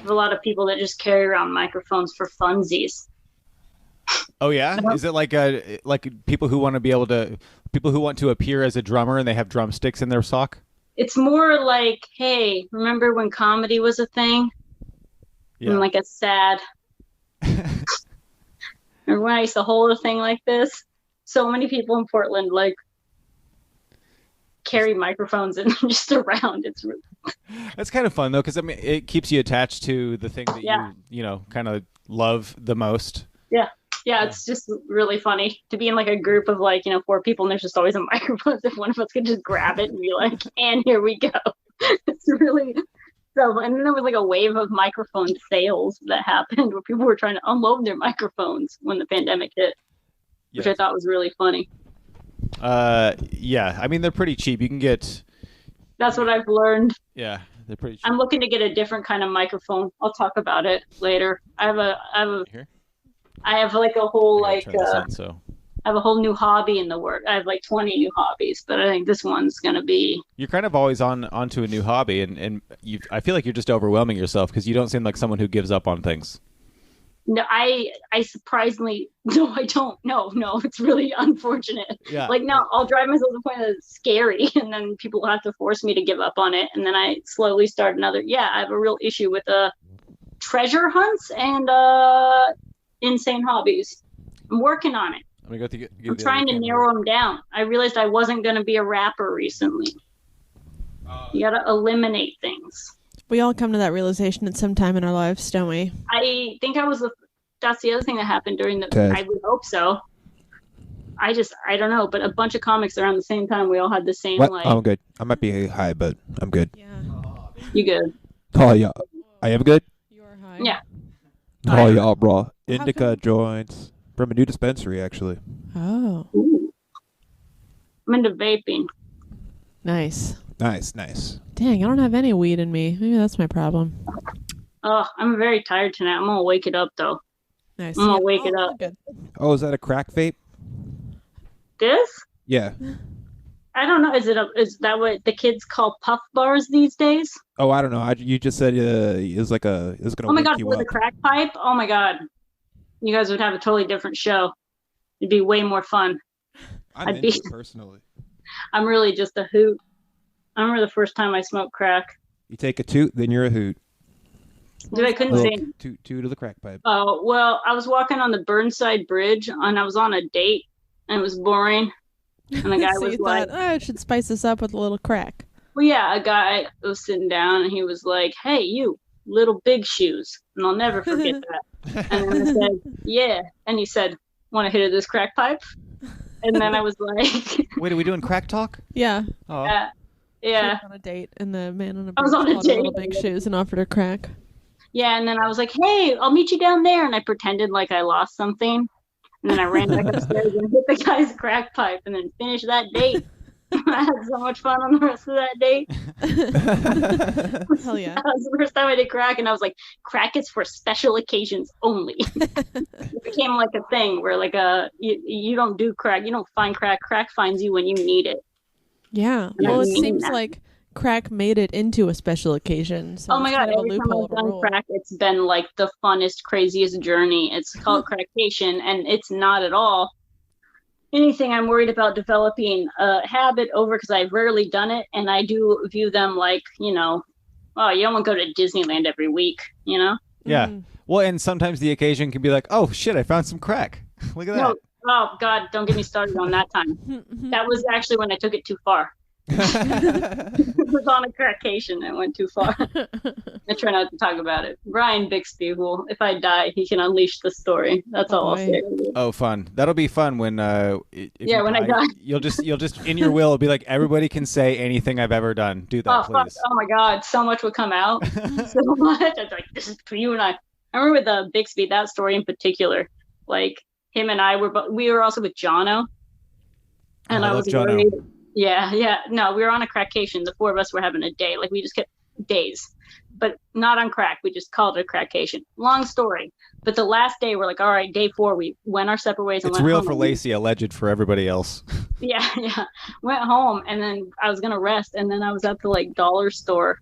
There's a lot of people that just carry around microphones for funsies. Oh yeah, is it like people who want to be able to people who want to appear as a drummer and they have drumsticks in their sock? It's more like, hey, remember when comedy was a thing? And Yeah. like a sad. Remember when I used to hold a thing like this? So many people in Portland like carry microphones and just around. It's really, That's kind of fun though, because I mean, it keeps you attached to the thing that yeah, you know kind of love the most. yeah, yeah. Yeah. It's just really funny to be in like a group of like 4 people, and there's just always a microphone. If one of us could just grab it and be like, "And here we go." It's really so. And then there was like a wave of microphone sales that happened where people were trying to unload their microphones when the pandemic hit, which I Yes. thought was really funny. Yeah. I mean, they're pretty cheap. You can get. That's what I've learned. Yeah, they're pretty cheap. I'm looking to get a different kind of microphone. I'll talk about it later. Here, I have like a whole I gotta like turn this on. So I have a whole new hobby in the work. I have like 20 new hobbies, but I think this one's gonna be. you're kind of always onto a new hobby, and I feel like you're just overwhelming yourself because you don't seem like someone who gives up on things. No, I surprisingly no, I don't. No, it's really unfortunate. Yeah. Like no, I'll drive myself to the point that it's scary, and then people will have to force me to give up on it, and then I slowly start another. Yeah, I have a real issue with treasure hunts and insane hobbies. I'm working on it. Let me go through. I'm trying to narrow them down. I realized I wasn't going to be a rapper recently. You got to eliminate things. We all come to that realization at some time in our lives, don't we? I think that's the other thing that happened during the, Ted. I would hope so. I don't know, but a bunch of comics around the same time, we all had the same, What? like, I'm good. I might be high, but I'm good. Yeah. you good. Oh, yeah. I am good? You're high. Yeah. Oh, yeah, bro. How Indica come? joints. From a new dispensary, actually. Oh. Ooh. I'm into vaping. Nice. Nice. Dang, I don't have any weed in me. Maybe that's my problem. Oh, I'm very tired tonight. I'm going to wake it up, though. Nice. I'm going to wake it up. Good. Oh, is that a crack vape? This? Yeah. I don't know. Is that what the kids call puff bars these days? Oh, I don't know. You just said it was like it was going Oh to my wake God, you with up. a crack pipe? Oh my God. You guys would have a totally different show. It'd be way more fun. I'm I'd into be- it personally. I'm really just a hoot. I remember the first time I smoked crack. You take a toot, then you're a hoot. Dude, I couldn't Little say. toot of the crack pipe. Oh, well, I was walking on the Burnside Bridge and I was on a date and it was boring. And the guy So was you like, thought, I should spice this up with a little crack. well, yeah, a guy was sitting down and he was like, hey, you, little big shoes. And I'll never forget that. And then I said, yeah. And he said, want to hit this crack pipe? And then I was like, Wait, are we doing crack talk? Yeah. Oh, yeah. She was on a date, and the man on a I was bridge on a called her little date. big shoes and offered her crack. Yeah, and then I was like, hey, I'll meet you down there. And I pretended like I lost something. And then I ran back upstairs and hit the guy's crack pipe and then finished that date. I had so much fun on the rest of that date. Hell yeah. That was the first time I did crack, and I was like, crack is for special occasions only. It became like a thing where like you don't do crack, you don't find crack. Crack finds you when you need it. Yeah. And Well, I it mean seems that. like crack made it into a special occasion. So Oh my it's God, kind of a every time loophole I've of a done rule. crack, it's been like the funnest, craziest journey. It's called crackcation, and it's not at all anything I'm worried about developing a habit over because I've rarely done it, and I do view them like, oh, you don't want to go to Disneyland every week, yeah. Mhm. Well, and sometimes the occasion can be like, oh shit, I found some crack. Look at No, that. oh God, don't get me started on that time. That was actually when I took it too far. It was on a crackcation and it went too far. I try not to talk about it. Brian Bixby, who, if I die, he can unleash the story. That's Oh, all I'll boy. say. Oh, fun. That'll be fun when Yeah, when I die. You'll just in your will be like, everybody can say anything I've ever done. Do that, Oh, fuck. please. Oh my God, so much would come out. So much. It's like, this is for you and I. I remember with Bixby, that story in particular. Like, him and I we were also with Jono. And Oh, I I love was Jono. worried. Yeah. No, we were on a crackcation. The four of us were having a day. Like, we just kept days, but not on crack. We just called it a crackcation. Long story. But the last day, we're like, all right, day 4, we went our separate ways. And It's went real home. for Laci, alleged for everybody else. Yeah. Went home, and then I was going to rest. And then I was at the, like, dollar store.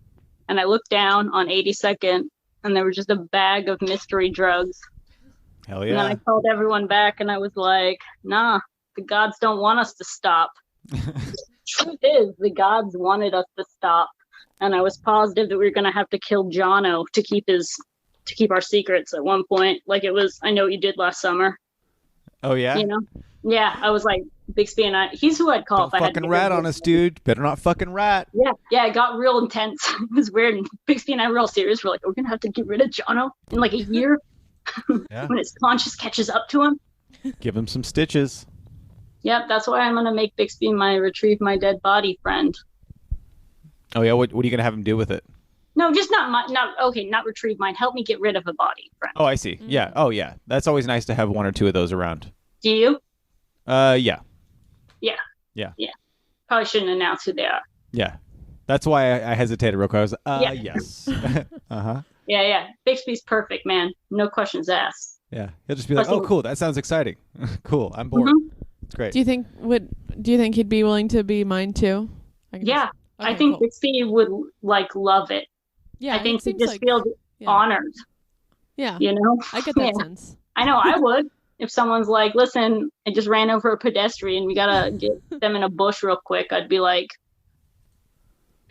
And I looked down on 82nd, and they were just a bag of mystery drugs. Hell And then I yeah. called everyone back, and I was like, nah, the gods don't want us to stop. Truth is, the gods wanted us to stop, and I was positive that we were going to have to kill Jono to keep our secrets at one point. Like it was, I know what you did last summer. Oh yeah. You know? Yeah, I was like, Bixby and I, he's who I'd call Don't if I had to fucking rat on us, dude. Better not fucking rat. Yeah, it got real intense. It was weird. And Bixby and I were all serious. We're like, we're going to have to get rid of Jono in like a year Yeah. when his conscience catches up to him. Give him some stitches. Yep, that's why I'm going to make Bixby my retrieve my dead body friend. Oh yeah. What are you gonna have him do with it? No, just not retrieve mine. Help me get rid of a body friend. Oh, I see. Yeah. Oh yeah. That's always nice to have one or two of those around. Do you? Yeah. Probably shouldn't announce who they are. Yeah. That's why I hesitated real quick. I was Yeah. yes. Uh-huh. Yeah. Bixby's perfect, man. No questions asked. Yeah. He'll just be like, Plus "Oh, he- cool. That sounds exciting. Cool. I'm bored. Mhm. It's great." Do you think he'd be willing to be mine too? Yeah, I Okay, think cool. Bixby would like love it. Yeah, I think it he seems just like, feels yeah. honored, Yeah, you know? I get that Yeah. sense. I know I would. If someone's like, listen, I just ran over a pedestrian, we gotta get them in a bush real quick, I'd be like,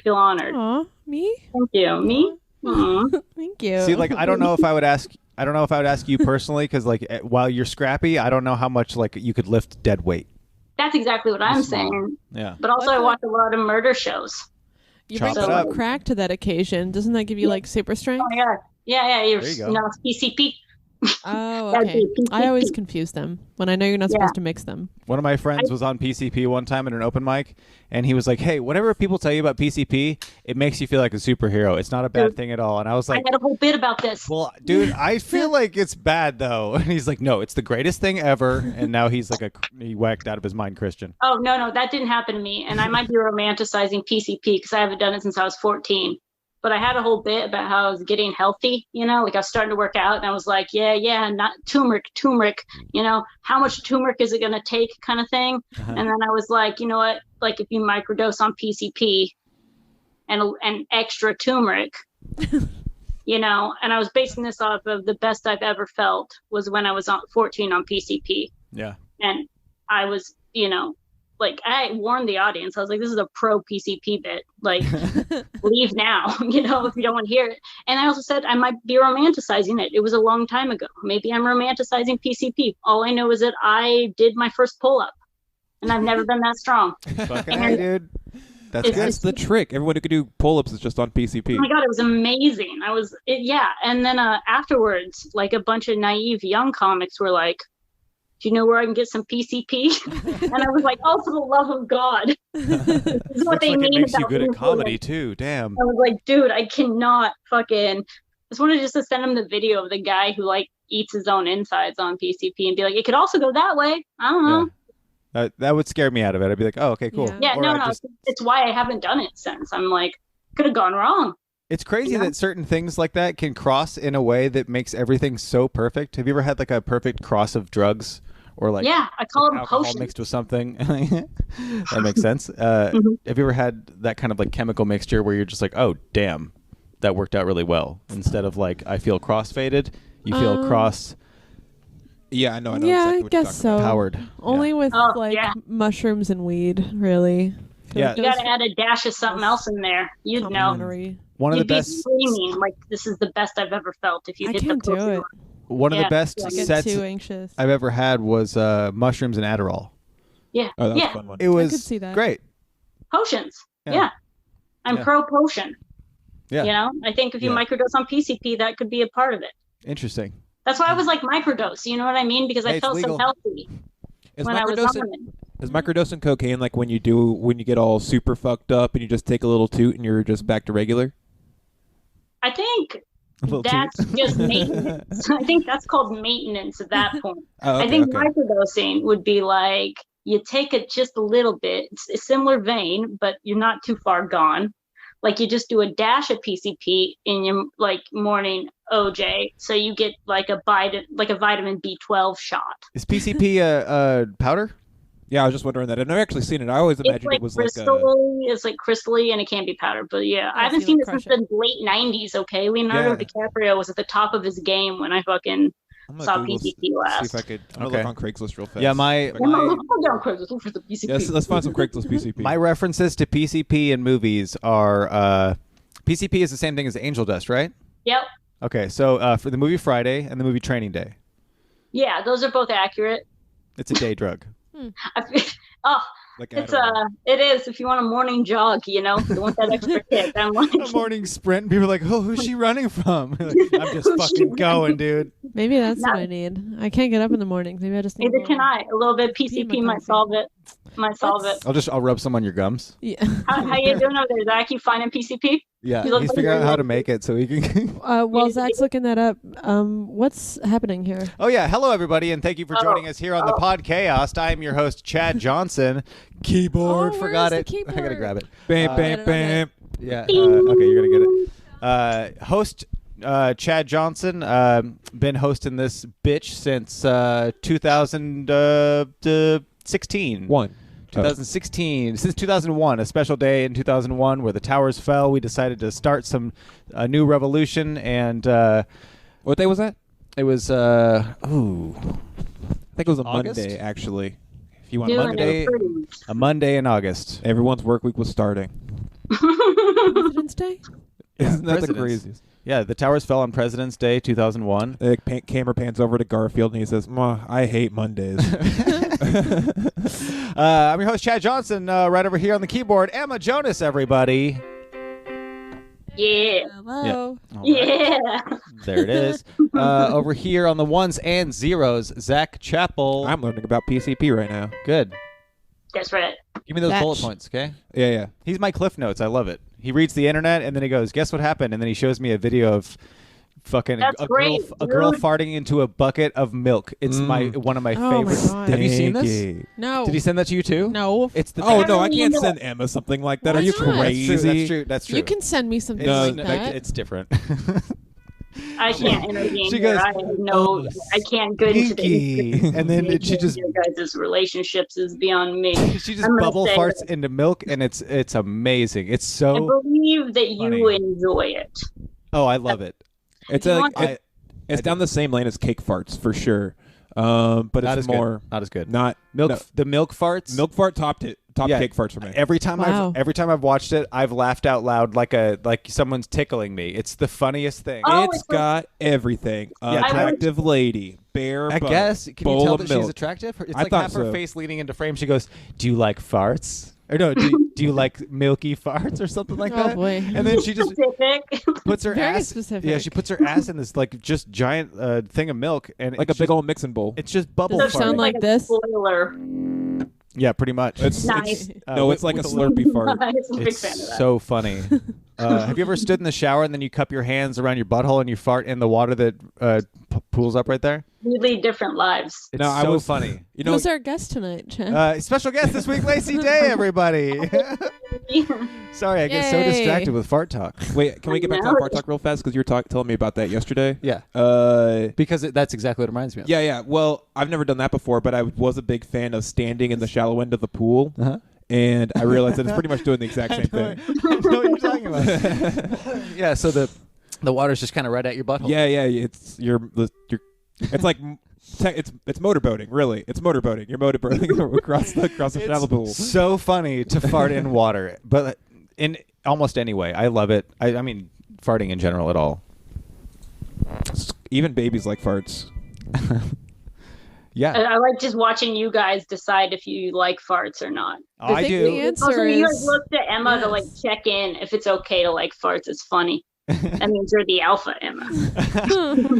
feel honored. Aw, me? Thank you. Me? Mm. Thank you. See, like I don't know if I would ask you personally because like while you're scrappy, I don't know how much like you could lift dead weight. That's exactly what I'm Small. saying. Yeah. But also, What's I that? watch a lot of murder shows. You Chop bring it some up. crack to that occasion. Doesn't that give you like super strength? Oh my god. Yeah. There you go. No, it's PCP. Oh, That'd okay. be I always PCP. confuse them when I know you're not Yeah. supposed to mix them. One of my friends was on PCP one time at an open mic, and he was like, "Hey, whatever people tell you about PCP, it makes you feel like a superhero. It's not a bad Dude, thing at all." And I was I like, had a whole bit about this. "Well, dude, I feel like it's bad though." And he's like, "No, it's the greatest thing ever." And now he's like he whacked out of his mind Christian. Oh, no, that didn't happen to me. And I might be romanticizing PCP because I haven't done it since I was 14. But I had a whole bit about how I was getting healthy, you know, like I was starting to work out and I was like, yeah, not turmeric, you know, how much turmeric is it going to take kind of thing. Uh-huh. And then I was like, you know what, like if you microdose on PCP and extra turmeric, you know, and I was basing this off of the best I've ever felt was when I was 14 on PCP. Yeah. And I was, you know, like I warned the audience. I was like, this is a pro PCP bit. Like, leave now, you know, if you don't want to hear it. And I also said I might be romanticizing it. It was a long time ago. Maybe I'm romanticizing PCP. All I know is that I did my first pull-up and I've never been that strong. Fucking hey, dude. That's It's good. That's the trick. Everyone who can do pull-ups is just on PCP. Oh my God, it was amazing. Yeah. And then afterwards, like a bunch of naive young comics were like, do you know where I can get some PCP? And I was like, oh, for the love of God. This is what Looks they like mean it makes you about good at being comedy fluent. too. Damn. I was like, dude, I cannot fucking. I just wanted just to send him the video of the guy who like eats his own insides on PCP and be like, it could also go that way. I don't know. That would scare me out of it. I'd be like, oh, okay, cool. Yeah. Yeah, Or no, I'd no. just- It's why I haven't done it since. I'm like, could have gone wrong. It's crazy Yeah. that certain things like that can cross in a way that makes everything so perfect. Have you ever had like a perfect cross of drugs or like Yeah, I call like them alcohol potions. mixed with something? That makes sense. Mhm. Have you ever had that kind of like chemical mixture where you're just like, oh, damn, that worked out really well? Instead of like, I feel cross-faded, you feel cross Yeah, I know. Yeah, exactly I what guess you're so. talking powered. Only with Oh, like yeah. mushrooms and weed, really. I feel Yeah. like You those got to add a dash of something else in there. You'd know. complimentary. One of the You'd be best screaming like, this is the best I've ever felt if you I hit can't the do pussy. it. one of the Yeah. best I get sets too anxious. I've ever had was mushrooms and Adderall. Yeah, Oh, that was yeah. a fun one. It was could see that. great. Potions. Yeah. Yeah. I'm Yeah. pro potion. Yeah. You know, I think if you Yeah. microdose on PCP, that could be a part of it. Interesting. That's why I was like microdose. You know what I mean? Because Hey, I it's felt legal. so healthy Is when I was microdosing on it. is microdosing cocaine like when you get all super fucked up and you just take a little toot and you're just back to regular? I think A little that's toot. just maintenance. I think that's called maintenance at that point. Oh, okay, I think okay. microdosing would be like you take it just a little bit. It's a similar vein, but you're not too far gone. Like you just do a dash of PCP in your like morning OJ, so you get like a vitamin B12 shot. Is PCP a powder? Yeah, I was just wondering that. I've never actually seen it. I always It's imagined like it was like a. it's like crystally and it can be powdered. But yeah, I Yeah, haven't so seen you it like since crush the late 90s, okay? Leonardo DiCaprio was at the top of his game when I fucking I'm gonna saw Google, PCP see last. if I could. I'm gonna Okay. look on Craigslist real fast. Yeah, my Look down Craigslist, look for the PCP. Yes, let's find some Craigslist PCP. my references to PCP in movies are PCP is the same thing as Angel Dust, right? Yep. Okay, so for the movie Friday and the movie Training Day, Yeah, those are both accurate. it's a day drug. Oh, like it's Adderall. it is. If you want a morning jog, you want that extra kick. I'm like, A morning sprint. People are like, "Oh, who's she running from?" Like, I'm just fucking going, dude. Maybe that's No. what I need. I can't get up in the mornings. Maybe I just need neither can I. A little bit Pee PCP might McCarthy. solve it. Might solve it. I'll rub some on your gums. Yeah. How you doing over there, Zach? You finding PCP? Yeah, You look he's like figuring out you're how to like- make it so he can. While Zach's looking that up, what's happening here? Oh yeah, hello everybody, and thank you for joining us here on the Oh. Podchaost. I am your host Chad Johnson. Keyboard, Oh, forgot where's it. the I gotta keyboard? grab it. Bam, Uh, bam, bam. Yeah. Okay, you're gonna get it. Host Chad Johnson. Been hosting this bitch since 2016. 2016, since 2001, a special day in 2001 where the towers fell. We decided to start a new revolution, and What day was that? it was I think it was a August? Monday, actually. If you want Doing Monday. it. a Monday in August. everyone's work week was starting. President's Day? Isn't that the Presidents. craziest? Yeah, the towers fell on President's Day 2001. Camera pans over to Garfield and he says, I hate Mondays. I'm your host Chad Johnson. Right over here on the keyboard, Emma Jonas. Everybody. Yeah. Hello. All right. Yeah. There it is. Over here on the ones and zeros, Zach Chappell. I'm learning about PCP right now. Good. That's right. Give me those Batch. bullet points, okay? Yeah. He's my Cliff Notes. I love it. He reads the internet and then he goes, "Guess what happened?" And then he shows me a video of fucking That's a girl, great, a girl dude. farting into a bucket of milk. It's one of my Oh my favorites. God. Have you seen this? Stinky. No. Did he send that to you too? No. It's the Oh, best. no, I can't No. send Emma something like that. Why Are you not? crazy? That's true. You can send me something It's, like No, that. it's different. I can't intervene She here. goes, I have no. "Oh, I can't go into Stinky." the. And then she just your guys' relationships is beyond me. she just I'm gonna bubble say farts that into milk, and it's amazing. It's I so believe that you funny. enjoy it. I love it. It's You like want- it's down the same lane as cake farts for sure. But Not it's as more good. Not as good. not Milk. no. The milk farts. Milk fart topped Yeah. cake farts for me. Every time Wow. I've watched it, I've laughed out loud like someone's tickling me. It's the funniest thing. Oh, It's it's like- got everything. Yeah, Attractive lady, bare I butt, guess. Can you bowl tell of that milk. she's attractive? It's I like thought half her so. face leaning into frame. She goes, "Do you like farts?" Or no, do you like milky farts or something like Oh, that? boy. And then she just Specific. puts her Very ass. specific. Yeah, she puts her ass in this like just giant thing of milk, and like a it's big just, old mixing bowl. It's just bubble Does it farting. sound like a this? spoiler. Yeah, pretty much. It's Nice. no, it's like a Slurpee fart. I'm a big It's fan of that. so funny. Have you ever stood in the shower and then you cup your hands around your butthole and you fart in the water that pools up right there? We lead different lives. It's No, I so was- funny. You know, Who's our guest tonight, Chad? Special guest this week, Laci Day, everybody. Sorry, I get so Yay. distracted with fart talk. wait, can we get back to No. that fart talk real fast? Because you were telling me about that yesterday. Yeah, Uh, because that's exactly what it reminds me of. yeah. Well, I've never done that before, but I was a big fan of standing in the shallow end of the pool, Uh-huh. and I realized that it's pretty much doing the exact same thing. I know what you're talking about. Yeah, so the water's just kind of right at your butthole. Yeah. It's It's like it's motorboating. Really, it's motorboating. You're motorboating across the shallow pool. So funny to fart in water, but in almost any way. I love it. I mean, farting in general at all. Even babies like farts. Yeah, I like just watching you guys decide if you like farts or not. I think do. the answer Also, you guys is looked at Emma to yes. like check in if it's okay to like farts. It's funny. That means you're the alpha, Emma.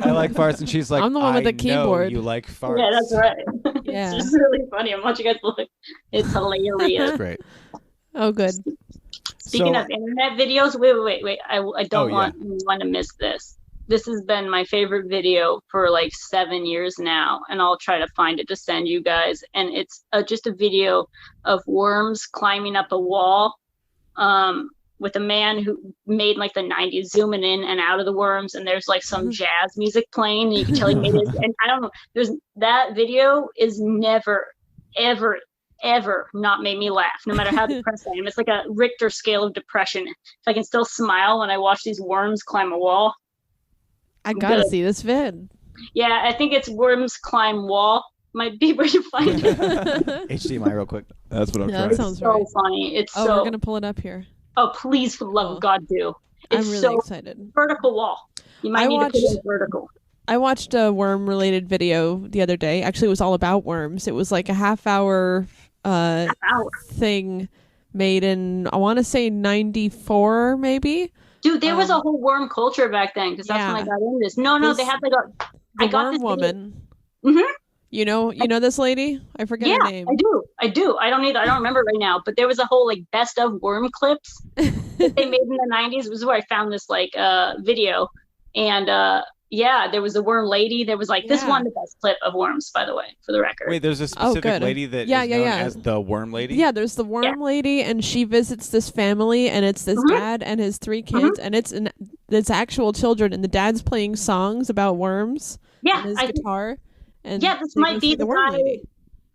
I like farts, and she's like, I'm the one with "I the keyboard." know you like farts. Yeah, that's right. Yeah. It's just really funny. I'm watching you guys look. It's hilarious. That's great. Oh, good. Speaking So- of internet videos, wait. I don't want anyone to miss this. This has been my favorite video for like 7 years now, and I'll try to find it to send you guys. And it's just a video of worms climbing up a wall with a man who made like the 90s zooming in and out of the worms, and there's like some jazz music playing, and you can tell he made it. And I don't know, that video is never, ever, ever not made me laugh, no matter how depressed I am. It's like a Richter scale of depression. If I can still smile when I watch these worms climb a wall. I gotta see this vid. Yeah, I think it's worms climb wall. Might be where you find it. HDMI real quick. That's what I'm trying. That sounds so right. funny. It's Oh, so. we're gonna pull it up here. Oh, please, for the love of God, do. It's I'm really so excited. vertical wall. You might need to put it vertical. I watched a worm-related video the other day. Actually, it was all about worms. It was like a half-hour thing made in, I want to say 94, maybe. Dude, there was a whole worm culture back then because that's when I got into this. No, they had like a. The I got worm this woman. Mm-hmm. You know this lady? I forget her name. I do. I don't remember right now, but there was a whole like best of worm clips that they made in the 90s. It was where I found this like video. And there was a worm lady. There was like this one, the best clip of worms, by the way, for the record. Wait, there's a specific lady that is known as the worm lady? Yeah, there's the worm lady, and she visits this family, and it's this dad and his 3 kids, and it's actual children, and the dad's playing songs about worms and his guitar. And this might be the worm lady.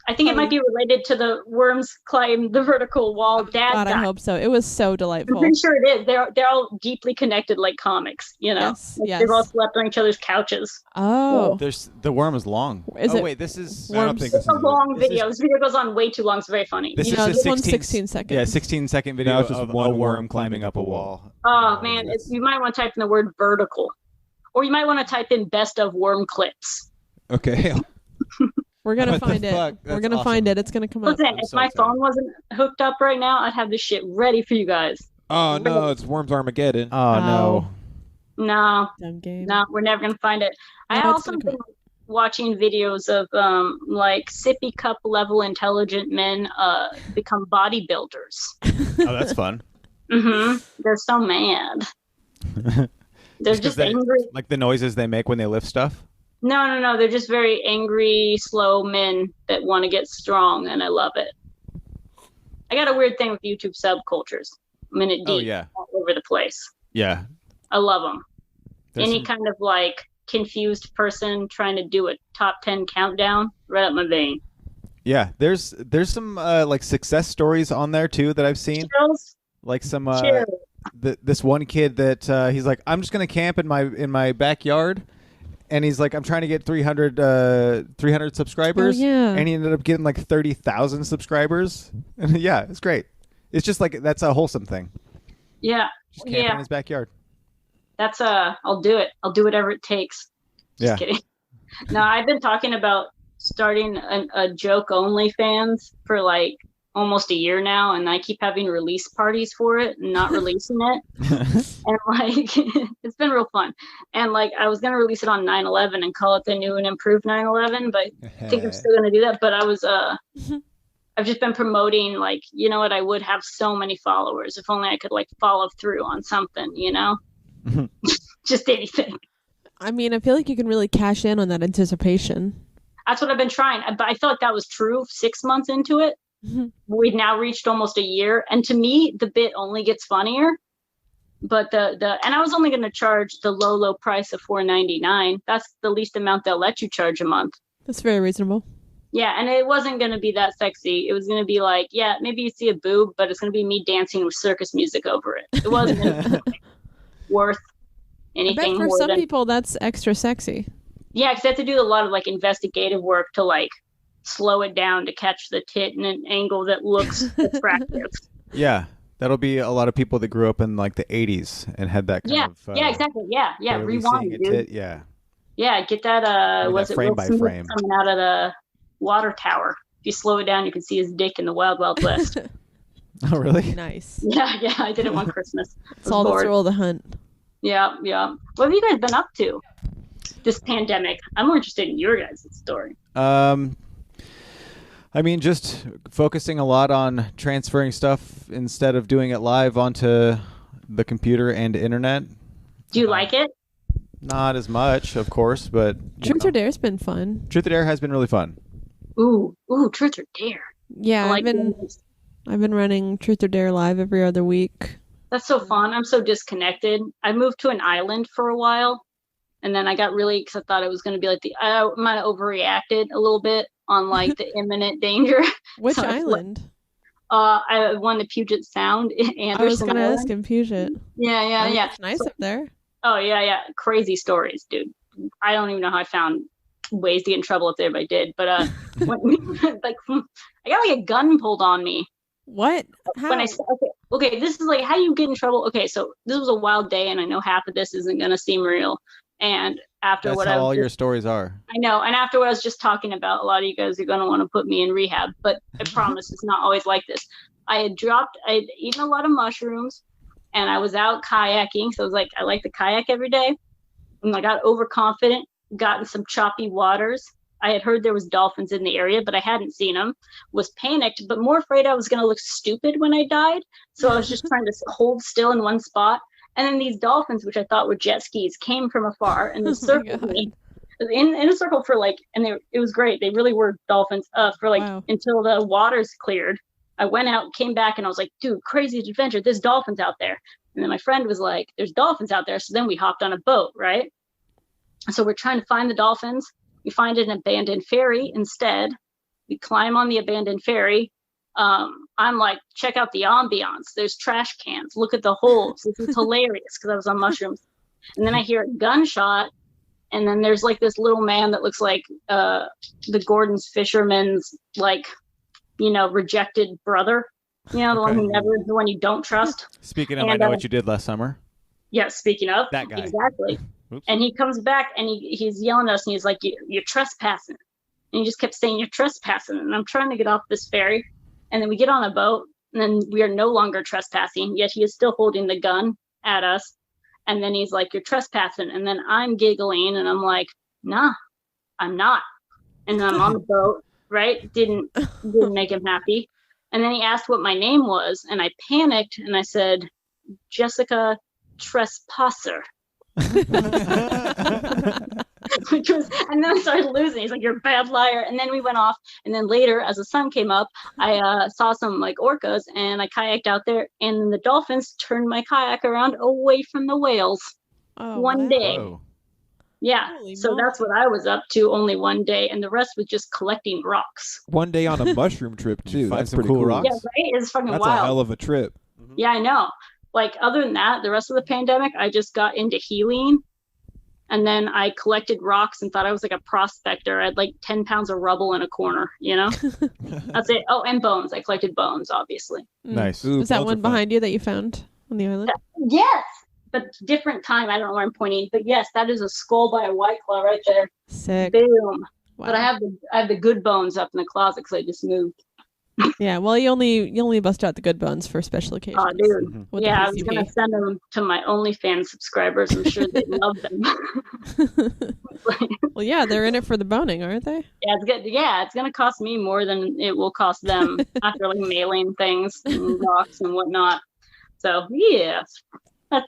I think it might be related to the worms climb the vertical wall. God, I hope so. It was so delightful. I'm pretty sure it is. They're all deeply connected like comics, you know? Yes. They've all slept on each other's couches. Oh. The worm is long. Wait, this is... I don't think this is a long video. This video goes on way too long. It's very funny. This is a 16 second. Yeah, 16-second video of a worm climbing up a wall. Oh, man. You might want to type in the word vertical. Or you might want to type in best of worm clips. Okay. We're going to find it. We're going to find it. It's going to come up. Listen, if my phone wasn't hooked up right now, I'd have this shit ready for you guys. Oh, no, it's Worms Armageddon. Oh, no. No. Dumb game. No, we're never going to find it. I also been watching videos of like sippy cup level intelligent men become bodybuilders. Oh, that's fun. They're so mad. They're just angry. Like the noises they make when they lift stuff? No. They're just very angry, slow men that want to get strong, and I love it. I got a weird thing with YouTube subcultures. Minute deep, all over the place. Yeah. I love them. Any kind of like confused person trying to do a top 10 countdown, right up my vein. Yeah, there's some like success stories on there too that I've seen. Chills. Like some this one kid that he's like, I'm just gonna camp in my backyard. And he's like, I'm trying to get 300 subscribers. Oh, yeah. And he ended up getting like 30,000 subscribers. And yeah, it's great. It's just like, that's a wholesome thing. Yeah. Just camping in his backyard. That's I'll do it. I'll do whatever it takes. Just kidding. No, I've been talking about starting a joke OnlyFans for like almost a year now, and I keep having release parties for it and not releasing it. And like it's been real fun. And like I was gonna release it on 9/11 and call it the new and improved 9/11, but I think I'm still gonna do that. But I was I've just been promoting, like, you know what, I would have so many followers if only I could like follow through on something, you know? Just anything. I mean, I feel like you can really cash in on that anticipation. That's what I've been trying, but I felt like that was true 6 months into it. We've now reached almost a year, and to me the bit only gets funnier. But and I was only going to charge the low price of $4.99. That's the least amount they'll let you charge a month. That's very reasonable. Yeah, and it wasn't going to be that sexy. It was going to be like, yeah, maybe you see a boob, but it's going to be me dancing with circus music over it. It wasn't going to be worth anything. I bet for some people that's extra sexy. Yeah, because they have to do a lot of like investigative work to like slow it down to catch the tit in an angle that looks attractive. Yeah, that'll be a lot of people that grew up in like the 80s and had that kind of... yeah, exactly. Yeah, rewind, dude. Tit, yeah, get that, was it frame Will by Smith frame coming out of the water tower. If you slow it down, you can see his dick in the Wild Wild West. Oh, really? Nice. Yeah, I did it one Christmas. It's all the thrill of the hunt. Yeah. What have you guys been up to this pandemic? I'm more interested in your guys' story. I mean, just focusing a lot on transferring stuff instead of doing it live onto the computer and internet. Do you like it? Not as much, of course, but... Truth or Dare's been fun. Truth or Dare has been really fun. Ooh, Truth or Dare. Yeah, I've been running Truth or Dare live every other week. That's so fun. I'm so disconnected. I moved to an island for a while, and then I got really, because I thought it was going to be like I might have overreacted a little bit, on like the imminent danger. Which So island? I won the Puget Sound. Anderson I was gonna Island. ask him Puget. Yeah. It's nice up there. Oh yeah. Crazy stories, dude. I don't even know how I found ways to get in trouble if I did. But like I got like a gun pulled on me. What? How? When okay, this is like how you get in trouble. Okay, so this was a wild day, and I know half of this isn't gonna seem real. And after That's what how all your stories are. I know, and after what I was just talking about, a lot of you guys are gonna want to put me in rehab. But I promise it's not always like this. I had eaten a lot of mushrooms, and I was out kayaking. So I was like, I like to kayak every day, and I got overconfident, got in some choppy waters. I had heard there was dolphins in the area, but I hadn't seen them. Was panicked, but more afraid I was going to look stupid when I died. So I was just trying to hold still in one spot. And then these dolphins, which I thought were jet skis, came from afar and they circled me in a circle for like, and it was great. They really were dolphins for like until the waters cleared. I went out, came back, and I was like, dude, crazy adventure. There's dolphins out there. And then my friend was like, there's dolphins out there. So then we hopped on a boat, right? So we're trying to find the dolphins. We find an abandoned ferry instead. We climb on the abandoned ferry. I'm like, check out the ambiance. There's trash cans. Look at the holes. This is hilarious because I was on mushrooms. And then I hear a gunshot. And then there's like this little man that looks like the Gordon's fisherman's like, rejected brother. The one you don't trust. Speaking of, I know what you did last summer. Yeah, speaking of. That guy. Exactly. Oops. And he comes back and he's yelling at us and he's like, you're trespassing. And he just kept saying, you're trespassing. And I'm trying to get off this ferry. And then we get on a boat and then we are no longer trespassing, yet he is still holding the gun at us. And then he's like, you're trespassing. And then I'm giggling and I'm like, nah, I'm not. And then I'm on the boat, right? Didn't make him happy. And then he asked what my name was. And I panicked and I said, Jessica Trespasser. And then I started losing. He's like, you're a bad liar. And then we went off. And then later, as the sun came up, I saw some like orcas and I kayaked out there. And then the dolphins turned my kayak around away from the whales. One day. Whoa. Yeah. Holy so moly. that's what I was up to only one day. And the rest was just collecting rocks. One day on a mushroom trip, too. Find That's some pretty cool cool. rocks. Yeah, right? It's fucking That's wild. a hell of a trip. Yeah, I know. Like, other than that, the rest of the pandemic, I just got into healing. And then I collected rocks and thought I was like a prospector. I had like 10 pounds of rubble in a corner, That's it. Oh, and bones. I collected bones, obviously. Nice. Ooh, Was that bones are one fun. behind you that you found on the island? Yes, but different time. I don't know where I'm pointing. But yes, that is a skull by a white claw right there. Sick. Boom. Wow. But I have the good bones up in the closet because I just moved. Yeah, well, you only bust out the good bones for special occasions. Oh, dude. with the Yeah, I was PCP. going to send them to my OnlyFans subscribers. I'm sure they love them. Well, yeah, they're in it for the boning, aren't they? Yeah, it's good. Yeah, it's going to cost me more than it will cost them after like mailing things and rocks and whatnot. So, yeah. I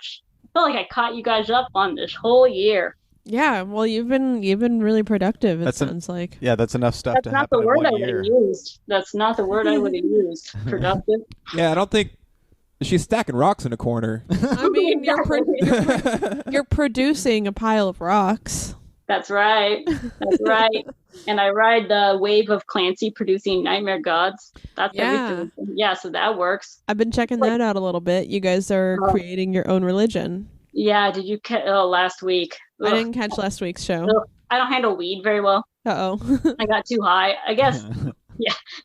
feel like I caught you guys up on this whole year. Yeah, well, you've been really productive. It That's sounds like. Yeah, that's enough stuff That's to not happen the in word I one would have year. used. That's not the word I would have used. Productive. Yeah, I don't think she's stacking rocks in a corner. I mean, you're producing a pile of rocks. That's right. That's right. And I ride the wave of Clancy producing Nightmare Gods. That's everything. Yeah, so that works. I've been checking that out a little bit. You guys are creating your own religion. Yeah, did you last week? I didn't catch last week's show. Ugh. I don't handle weed very well. Uh-oh. I got too high. I guess.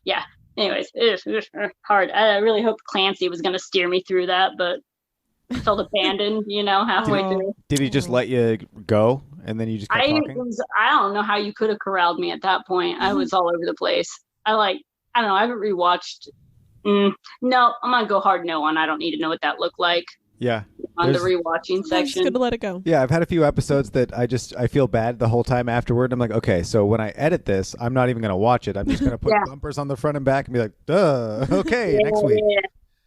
Yeah. Anyways, it was hard. I really hoped Clancy was going to steer me through that, but I felt abandoned, halfway through. Did he just let you go and then you just kept talking? I don't know how you could have corralled me at that point. I was all over the place. I don't know. I haven't rewatched. No, I'm going to go hard no on. I don't need to know what that looked like. Yeah. On the rewatching I'm just section. gonna let it go. Yeah, I've had a few episodes that I feel bad the whole time afterward. I'm like, okay, so when I edit this, I'm not even going to watch it. I'm just going to put bumpers on the front and back and be like, duh, okay, next week. Yeah.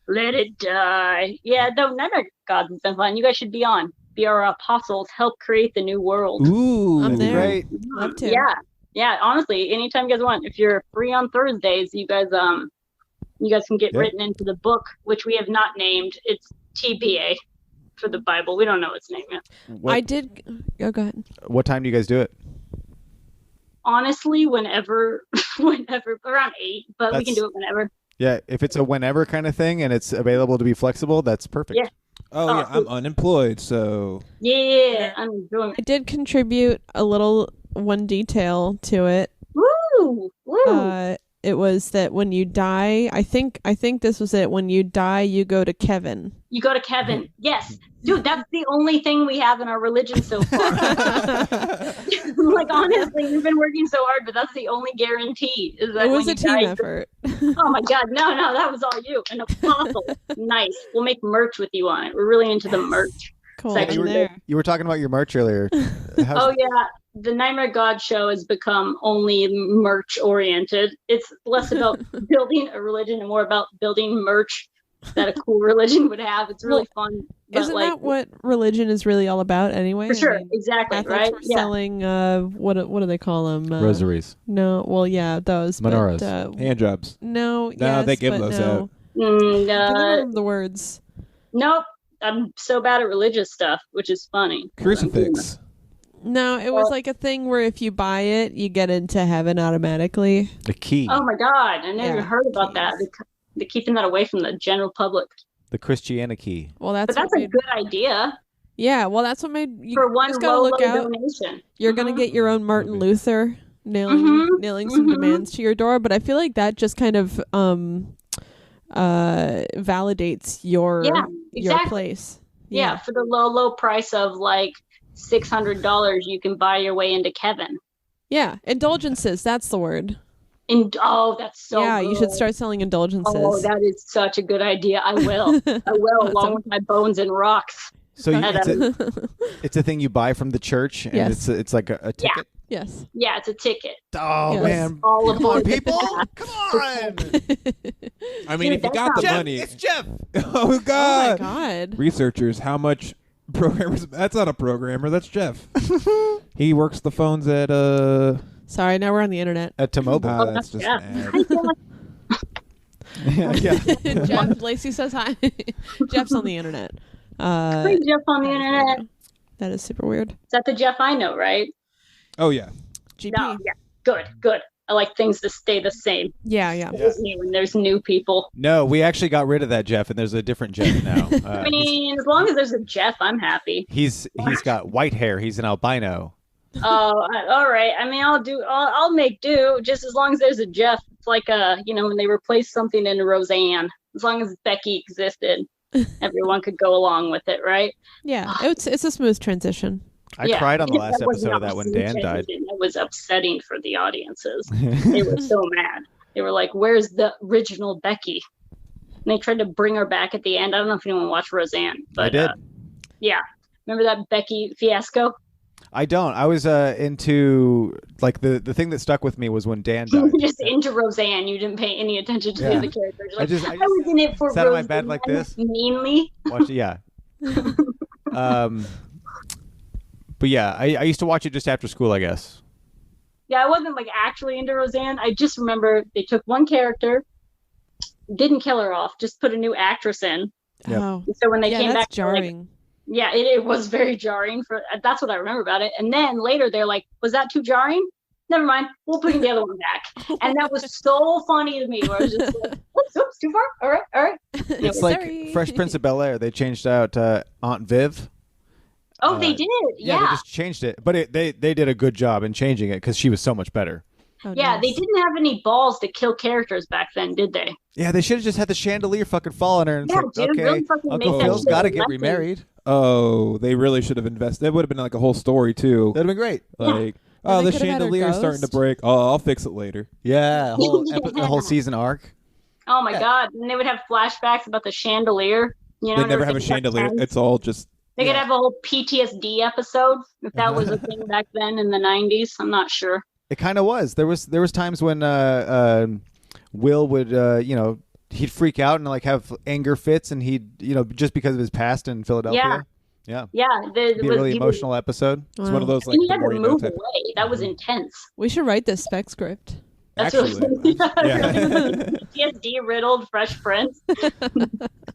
Let it die. Yeah, though Nightmare Gods has been fun. You guys should be on. Be our apostles. Help create the new world. Ooh, I'm there. great. Love to. Yeah. Honestly, anytime you guys want. If you're free on Thursdays, you guys can get written into the book, which we have not named. It's TBA for the Bible. We don't know its name yet. I did. Oh, go ahead. What time do you guys do it? Honestly, whenever whenever, around 8, but we can do it whenever. Yeah, if it's a whenever kind of thing and it's available to be flexible, that's perfect. Yeah. Oh, yeah, I'm unemployed, so... Yeah, I'm doing I did contribute a little one detail to it. Woo! Woo! It was that when you die, I think this was it. When you die, you go to Kevin. You go to Kevin. Yes. Dude, that's the only thing we have in our religion so far. Like, honestly, we've been working so hard, but that's the only guarantee. Is that it was when a team effort. Oh my God. No, that was all you. An apostle. Nice. We'll make merch with you on it. We're really into the merch. Cool. You were talking about your merch earlier. Oh, yeah. The Nightmare God show has become only merch oriented. It's less about building a religion and more about building merch that a cool religion would have. It's really fun. Isn't that what religion is really all about anyway? For sure. Exactly. Catholics right. Were selling what do they call them? Rosaries. No. Well, yeah, those. Menorahs. But, hand jobs. No. No, they give those out. I don't remember the words. Nope. I'm so bad at religious stuff, which is funny. Crucifix. No, it was like a thing where if you buy it, you get into heaven automatically. The key. Oh my God. I never heard about that. They're keeping that away from the general public. The Christiana key. Well, that's a good idea. Yeah, well, that's what made you for one just gotta look out. donation. You're gonna get your own Martin Luther nailing some demands to your door, but I feel like that just kind of validates your place. Yeah, for the low price of like $600, you can buy your way into Kevin. Yeah, indulgences. That's the word. That's so good. You should start selling indulgences. Oh, that is such a good idea. I will. Along with my bones and rocks. So it's a thing you buy from the church, and it's like a ticket? Yes. Yeah, it's a ticket. Oh, man. Come on, people. Come on. I mean, if you got the money. It's Jeff. Oh, God. Oh, my God. Researchers, how much programmers... That's not a programmer. That's Jeff. He works the phones at... Sorry, now we're on the internet. At T-Mobile. That's just yeah. Jeff, Laci says hi. Jeff's on the internet. Hi, Jeff on the internet. That is super weird. Is that the Jeff I know, right? Oh, yeah. GP. No, yeah. Good. I like things to stay the same. Yeah. When there's new people. No, we actually got rid of that Jeff, and there's a different Jeff now. I mean, as long as there's a Jeff, I'm happy. He's got white hair. He's an albino. Oh, all right. I mean, I'll make do just as long as there's a Jeff. It's like when they replace something in Roseanne. As long as Becky existed, everyone could go along with it, right? Yeah, it's a smooth transition. I cried on the last episode of that when Dan died. It was upsetting for the audiences. They were so mad. They were like, "Where's the original Becky?" And they tried to bring her back at the end. I don't know if anyone watched Roseanne, but I did. Yeah, remember that Becky fiasco? I don't. I was into like the thing that stuck with me was when Dan died. Just into Roseanne. You didn't pay any attention to the other characters. Like, I was in it for sat Roseanne. on my bed like this. Meanly. Watch it, yeah. But yeah, I used to watch it just after school, I guess. Yeah, I wasn't like actually into Roseanne. I just remember they took one character, didn't kill her off, just put a new actress in. Yep. Oh. So when they came back, jarring. Yeah, it was very jarring. That's what I remember about it. And then later they're like, was that too jarring? Never mind. We'll put the other one back. And that was so funny to me. Where I was just like, oops, too far. All right. It's like Fresh Prince of Bel-Air. They changed out Aunt Viv. Oh, they did. Yeah, they just changed it. But they did a good job in changing it because she was so much better. Oh, yeah, nice. They didn't have any balls to kill characters back then, did they? Yeah, they should have just had the chandelier fucking fall on her. And it's like, dude, okay, really Uncle Phil's got to get remarried. Oh, they really should have invested. It would have been like a whole story, too. That'd have been great. Like, the chandelier's starting to break. Oh, I'll fix it later. Yeah, a whole season arc. Oh, my God. And they would have flashbacks about the chandelier. They never have a chandelier. It's all just... They could have a whole PTSD episode if that was a thing back then in the 90s. I'm not sure. It kind of was. There was times when Will would he'd freak out and like have anger fits, and he'd just because of his past in Philadelphia. Yeah. It'd be a really emotional episode. It's one of those like he had to move away. That was intense. We should write this spec script. That's actually. PTSD riddled Fresh Prince.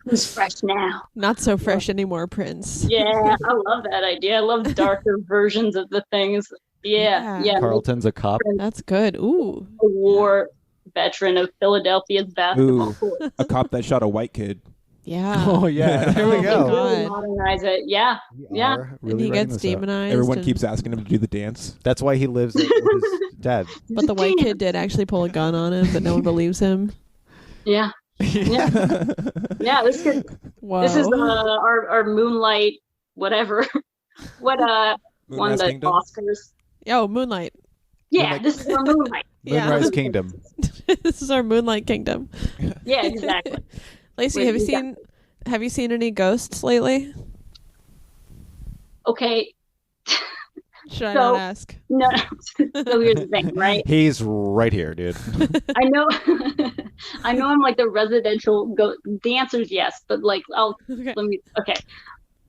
Who's fresh now? Not so fresh anymore, Prince. Yeah, I love that idea. I love darker versions of the things. Yeah. Carlton's a cop. That's good. Ooh. A war veteran of Philadelphia's basketball Ooh, court. a cop that shot a white kid. Yeah. Oh yeah, there we Oh, go. my Really God. modernize it. Yeah. We are And really he writing gets this up. demonized. Everyone and- keeps asking him to do the dance. That's why he lives with his dad. But the white kid did actually pull a gun on him, but no one believes him. Yeah. Yeah. Yeah. This is Whoa. this is our Moonlight whatever. What won Moonrise the Kingdom? Oscars? Oh, Moonlight. Yeah, Moonlight. this is our Moonlight. Yeah. Moonrise Kingdom. This is our Moonlight Kingdom. Yeah, exactly. Lacey, have you seen any ghosts lately? Okay. Should I So- not ask? No. So here's the thing, right? He's right here, dude. I know I'm like the residential ghost. The answer is yes, but like okay.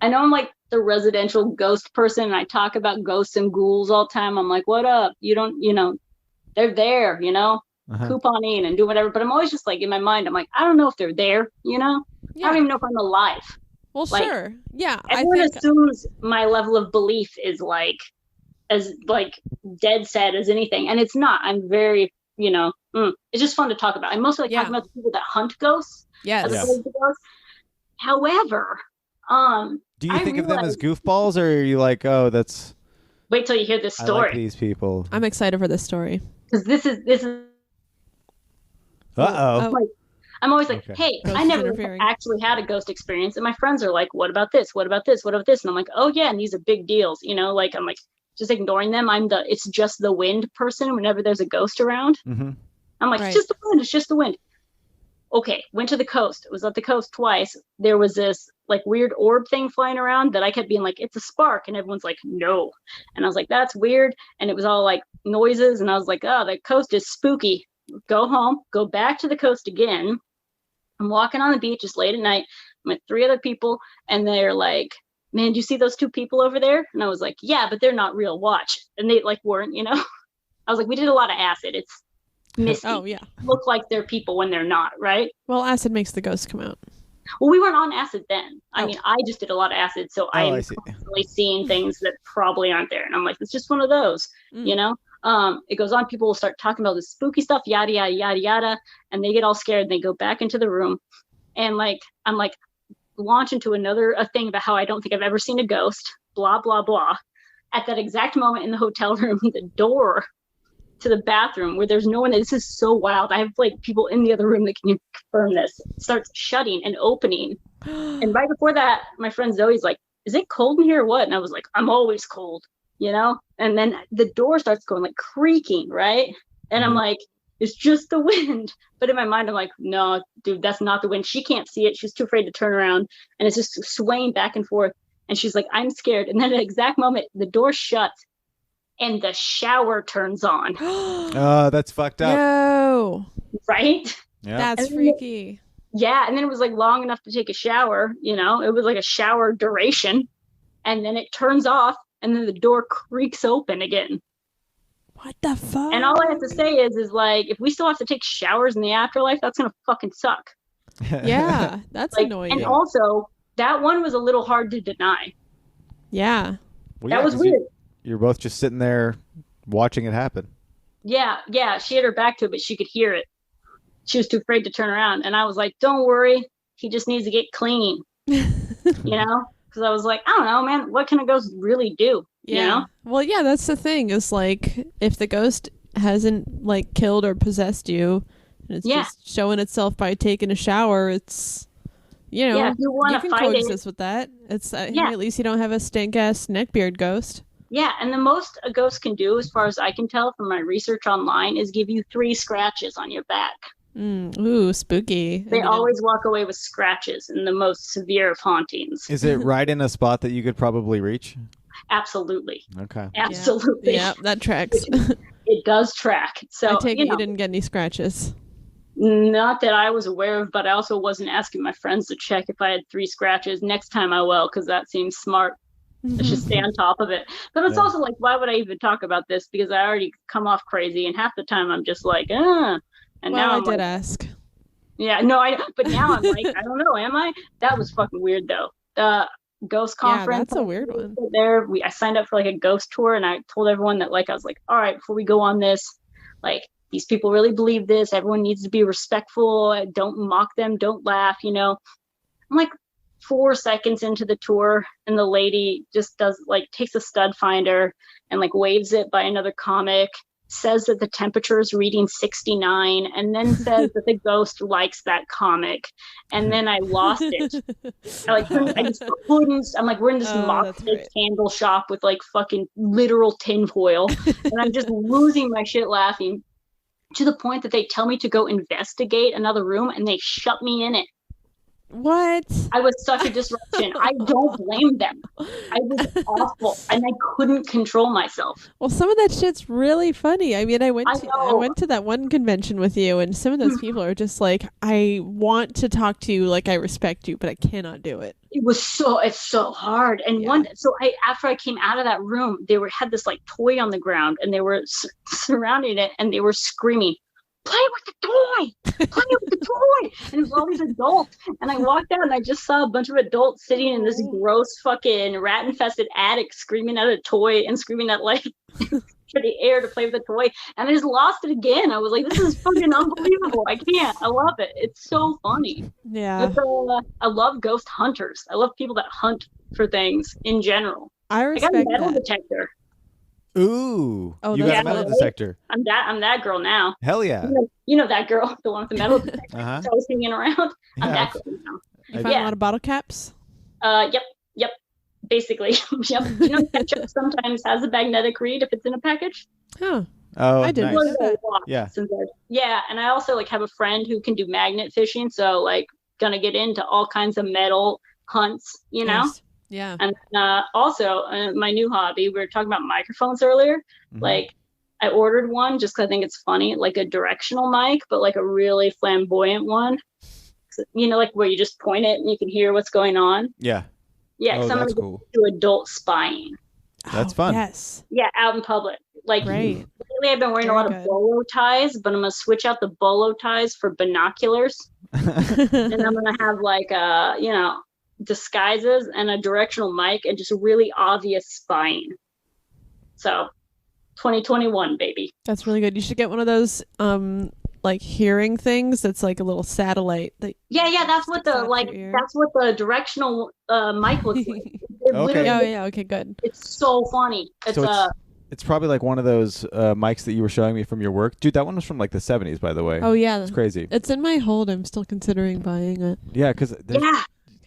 I know I'm like the residential ghost person and I talk about ghosts and ghouls all the time. I'm like, what up? You don't, they're there, Uh-huh. coupon in and do whatever. But I'm always just like in my mind, I'm like, I don't know if they're there, I don't even know if I'm alive. Well, like, sure. Yeah. Everyone I think assumes my level of belief is as dead set as anything. And it's not. I'm very, it's just fun to talk about. I mostly talk about the people that hunt ghosts. yes. As opposed to ghosts. However, Do you I think of them as realize- goofballs, or are you like, oh, that's wait till you hear this I like story. these people? I'm excited for this story. Because this is Uh-oh. I'm always like, Okay. hey, Ghost I is never interfering. actually had a ghost experience. And my friends are like, what about this? What about this? What about this? And I'm like, oh yeah, and these are big deals. Like I'm like just ignoring them. It's just the wind person whenever there's a ghost around. Mm-hmm. I'm like, Right. it's just the wind. It's just the wind. Okay, went to the coast. Was at the coast twice. There was this like weird orb thing flying around that I kept being like, it's a spark. And everyone's like, no. And I was like, that's weird. And it was all like noises. And I was like, oh, the coast is spooky. Go home, go back to the coast again. I'm walking on the beach. It's late at night. I'm with 3 other people. And they're like, man, do you see those 2 people over there? And I was like, yeah, but they're not real. Watch. And they like weren't, I was like, we did a lot of acid. It's misty. Oh, yeah. Look like they're people when they're not, right? Well, acid makes the ghosts come out. Well, we weren't on acid then. I Oh. mean, I just did a lot of acid, so I I'm see. constantly seeing things that probably aren't there. And I'm like, it's just one of those, Mm. It goes on, people will start talking about this spooky stuff, yada, yada, yada, yada, and they get all scared and they go back into the room. And I'm like, launch into a thing about how I don't think I've ever seen a ghost, blah, blah, blah. At that exact moment in the hotel room, the door to the bathroom where there's no one. This is so wild. I have like people in the other room that can confirm this. Starts shutting and opening. And right before that, my friend Zoe's like, is it cold in here or what? And I was like, I'm always cold, And then the door starts going like creaking, right? And I'm like, it's just the wind. But in my mind, I'm like, no, dude, that's not the wind. She can't see it. She's too afraid to turn around. And it's just swaying back and forth. And she's like, I'm scared. And then at the exact moment, the door shuts and the shower turns on, Oh, that's fucked up. No. right? Yeah. That's And then freaky. Yeah. And then it was like long enough to take a shower, it was like a shower duration. And then it turns off and then the door creaks open again. What the fuck? And all I have to say is like, if we still have to take showers in the afterlife, that's going to fucking suck. Yeah, that's Like, annoying. and also, that one was a little hard to deny. Yeah. Well, That yeah, was 'cause weird. You're both just sitting there watching it happen. Yeah. She had her back to it, but she could hear it. She was too afraid to turn around. And I was like, don't worry. He just needs to get clean, Because I was like, I don't know, man. What can a ghost really do? Yeah. Well, yeah, that's the thing. Is like if the ghost hasn't like killed or possessed you, and it's just showing itself by taking a shower, it's if you want you to can fight it. coexist with that. It's at least you don't have a stink ass neckbeard ghost. Yeah, and the most a ghost can do, as far as I can tell from my research online, is give you 3 scratches on your back. Ooh, spooky. They always walk away with scratches in the most severe of hauntings. Is it right in a spot that you could probably reach? Absolutely. Okay. Absolutely. Yeah, that tracks. It does track. So I take it you didn't get any scratches. Not that I was aware of, but I also wasn't asking my friends to check if I had 3 scratches. Next time I will, because that seems smart. I should stay on top of it. But it's also like, why would I even talk about this? Because I already come off crazy, and half the time I'm just like, And well, now I I'm did like, ask. yeah, no, but now I'm like, I don't know, am I? That was fucking weird though. ghost conference. that's a weird one. There, I signed up for like a ghost tour, and I told everyone that like I was like, all right, before we go on this, like these people really believe this. Everyone needs to be respectful. Don't mock them. Don't laugh. You know, I'm like 4 seconds into the tour, and the lady just takes a stud finder and like waves it by another comic, says that the temperature is reading 69, and then says that the ghost likes that comic, and then I lost it. I just couldn't. I'm like, we're in this mock candle shop with like fucking literal tinfoil, and I'm just losing my shit laughing, to the point that they tell me to go investigate another room, and they shut me in it. What? I was such a disruption. I don't blame them. I was awful, and I couldn't control myself. Well, some of that shit's really funny. I mean, I went to that one convention with you, and some of those people are just like, I want to talk to you, like I respect you, but I cannot do it. It's so hard. And after I came out of that room, they had this like toy on the ground, and they were surrounding it, and they were screaming, play with the toy, play with the toy. And it was all these adults. And I walked out, and I just saw a bunch of adults sitting in this gross fucking rat infested attic, screaming at a toy and screaming at like for the air to play with the toy. And I just lost it again. I was like, this is fucking unbelievable. I can't. I love it. It's so funny. Yeah. I love ghost hunters. I love people that hunt for things in general. I respect got a metal that. detector. Ooh, oh, you got a metal detector. I'm that girl now. Hell yeah. You know that girl, the one with the metal detector. Uh-huh. I was hanging around. I'm that girl now. You find a lot of bottle caps? Yep. Basically, yep. You know, ketchup sometimes has a magnetic read if it's in a package. Huh. Oh, I didn't nice. know that. Yeah, and I also like have a friend who can do magnet fishing, so like gonna get into all kinds of metal hunts, you know. Nice. Yeah. And also my new hobby, we were talking about microphones earlier. Mm-hmm. Like I ordered one just because I think it's funny, like a directional mic, but like a really flamboyant one. So, you know, like where you just point it and you can hear what's going on. Yeah. Yeah, Oh, I'm that's gonna cool. do adult spying. That's fun. Yes. Yeah, out in public. Like Great. lately I've been wearing a Very lot good. of bolo ties, but I'm gonna switch out the bolo ties for binoculars. And I'm gonna have like disguises and a directional mic and just really obvious spying. So 2021, baby. That's really good. You should get one of those like hearing things that's like a little satellite. Yeah, that's what the directional mic looks like. Okay. Yeah, okay, good. It's so funny. It's probably like one of those mics that you were showing me from your work. Dude, that one was from like the 70s, by the way. Oh, yeah. It's crazy. It's in my hold. I'm still considering buying it. Yeah, because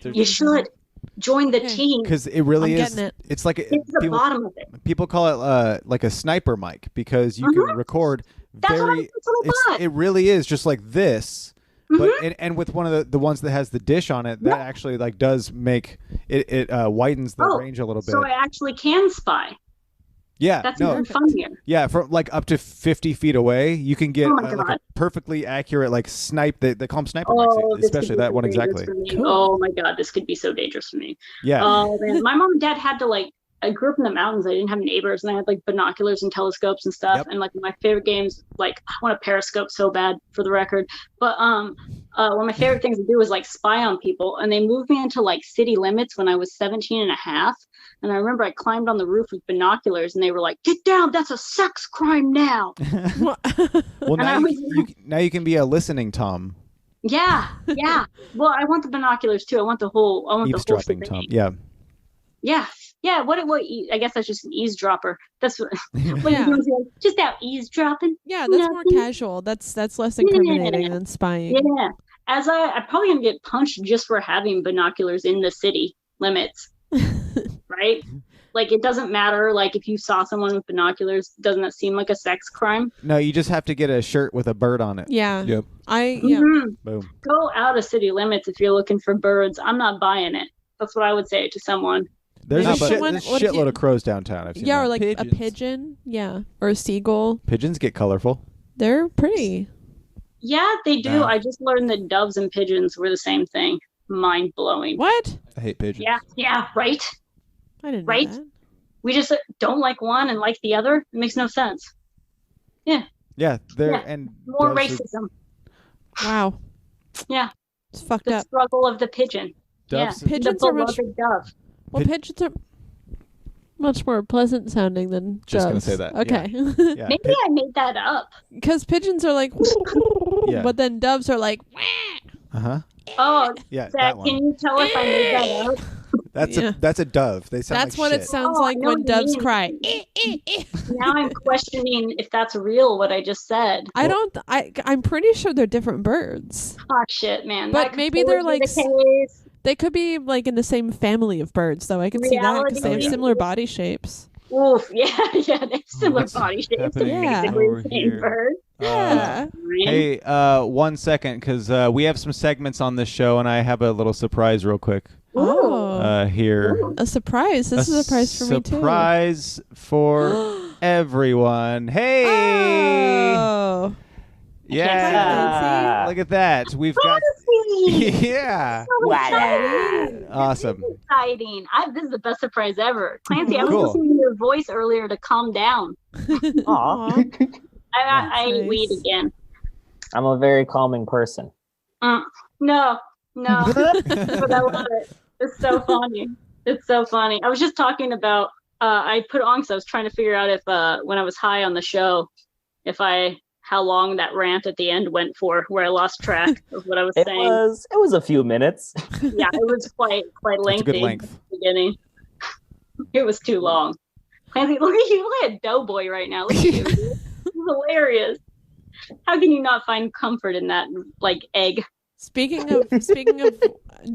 you should join the team. Because it really is. Getting it. It's like It's the bottom of it. People call it like a sniper mic because you can record That's what I thought. It really is just like this. But and with one of the ones that has the dish on it, that actually like does make it widens the range a little bit. So I actually can spy. Yeah, that's even funnier. Yeah, from like up to 50 feet away, you can get like a perfectly accurate like snipe. They call them sniper mics, mics, especially that one exactly. Cool. Oh my god, this could be so dangerous for me. Yeah. Oh man, my mom and dad had to like. I grew up in the mountains. I didn't have neighbors, and I had like binoculars and telescopes and stuff. Yep. And like my favorite games, like I want a periscope so bad, for the record. But one of my favorite things to do was like spy on people. And they moved me into like city limits when I was 17 and a half. And I remember I climbed on the roof with binoculars, and they were like, "Get down! That's a sex crime now." Well, now you can be a listening Tom. Yeah. Well, I want the binoculars too. I want the whole. Eavesdropping Tom. Yeah. Yeah. What? I guess that's just an eavesdropper. That's what. What you doing? Just out eavesdropping. Yeah, that's more casual. That's less incriminating than spying. Yeah. I'm probably gonna get punched just for having binoculars in the city limits. Right? Like it doesn't matter. Like if you saw someone with binoculars, doesn't that seem like a sex crime? No, you just have to get a shirt with a bird on it. Yeah. Yep. Boom. Go out of city limits if you're looking for birds. I'm not buying it. That's what I would say to someone. There's Maybe a shitload of crows downtown. I've seen or that. like Pigeons. a pigeon. Yeah. Or a seagull. Pigeons get colorful. They're pretty. Yeah, they do. No. I just learned that doves and pigeons were the same thing. Mind blowing. What? I hate pigeons. Yeah, right? I didn't Right? know that. We just don't like one and like the other. It makes no sense. Yeah, and More doves racism. Wow. Yeah. It's fucked The up. struggle of the pigeon. Doves, Yeah. Pigeons the are much beloved dove. Well, pigeons are much more pleasant sounding than Just doves. gonna say that. Okay. Yeah. Maybe I made that up. Because pigeons are like, Yeah. but then doves are like, Uh-huh. Oh, Yeah, Zach, that one. can you tell if I made that up? That's a dove. They sound that's like what shit. it sounds Oh, I like know when what you doves mean. cry. Now I'm questioning if that's real, what I just said. I'm pretty sure they're different birds. Oh, shit, man. But That could maybe they're totally be like the case. They could be like in the same family of birds, though. I can see that because they have Reality. similar body shapes. Oof, yeah, they have similar What's body shapes. They're happening basically over the same here? bird. Yeah. Hey, 1 second, because we have some segments on this show, and I have a little surprise real quick Oh. here. A surprise. This is a surprise for me, too. Surprise for everyone. Hey! Oh. Yeah. Look at that. We've got... Yeah. So exciting. Awesome. This is exciting. This is the best surprise ever. Clancy, I was Cool. listening to your voice earlier to calm down. Aw. I ate nice. weed again. I'm a very calming person. No. But I love it. It's so funny. It's so funny. I was just talking about, I put on because I was trying to figure out if, when I was high on the show, how long that rant at the end went for, where I lost track of what I was saying. It was a few minutes. Yeah, it was quite lengthy. That's a good length. At the beginning. It was too long. Clancy, look at you. Look at Doughboy right now. Look at you. This is hilarious. How can you not find comfort in that, like, egg? Speaking of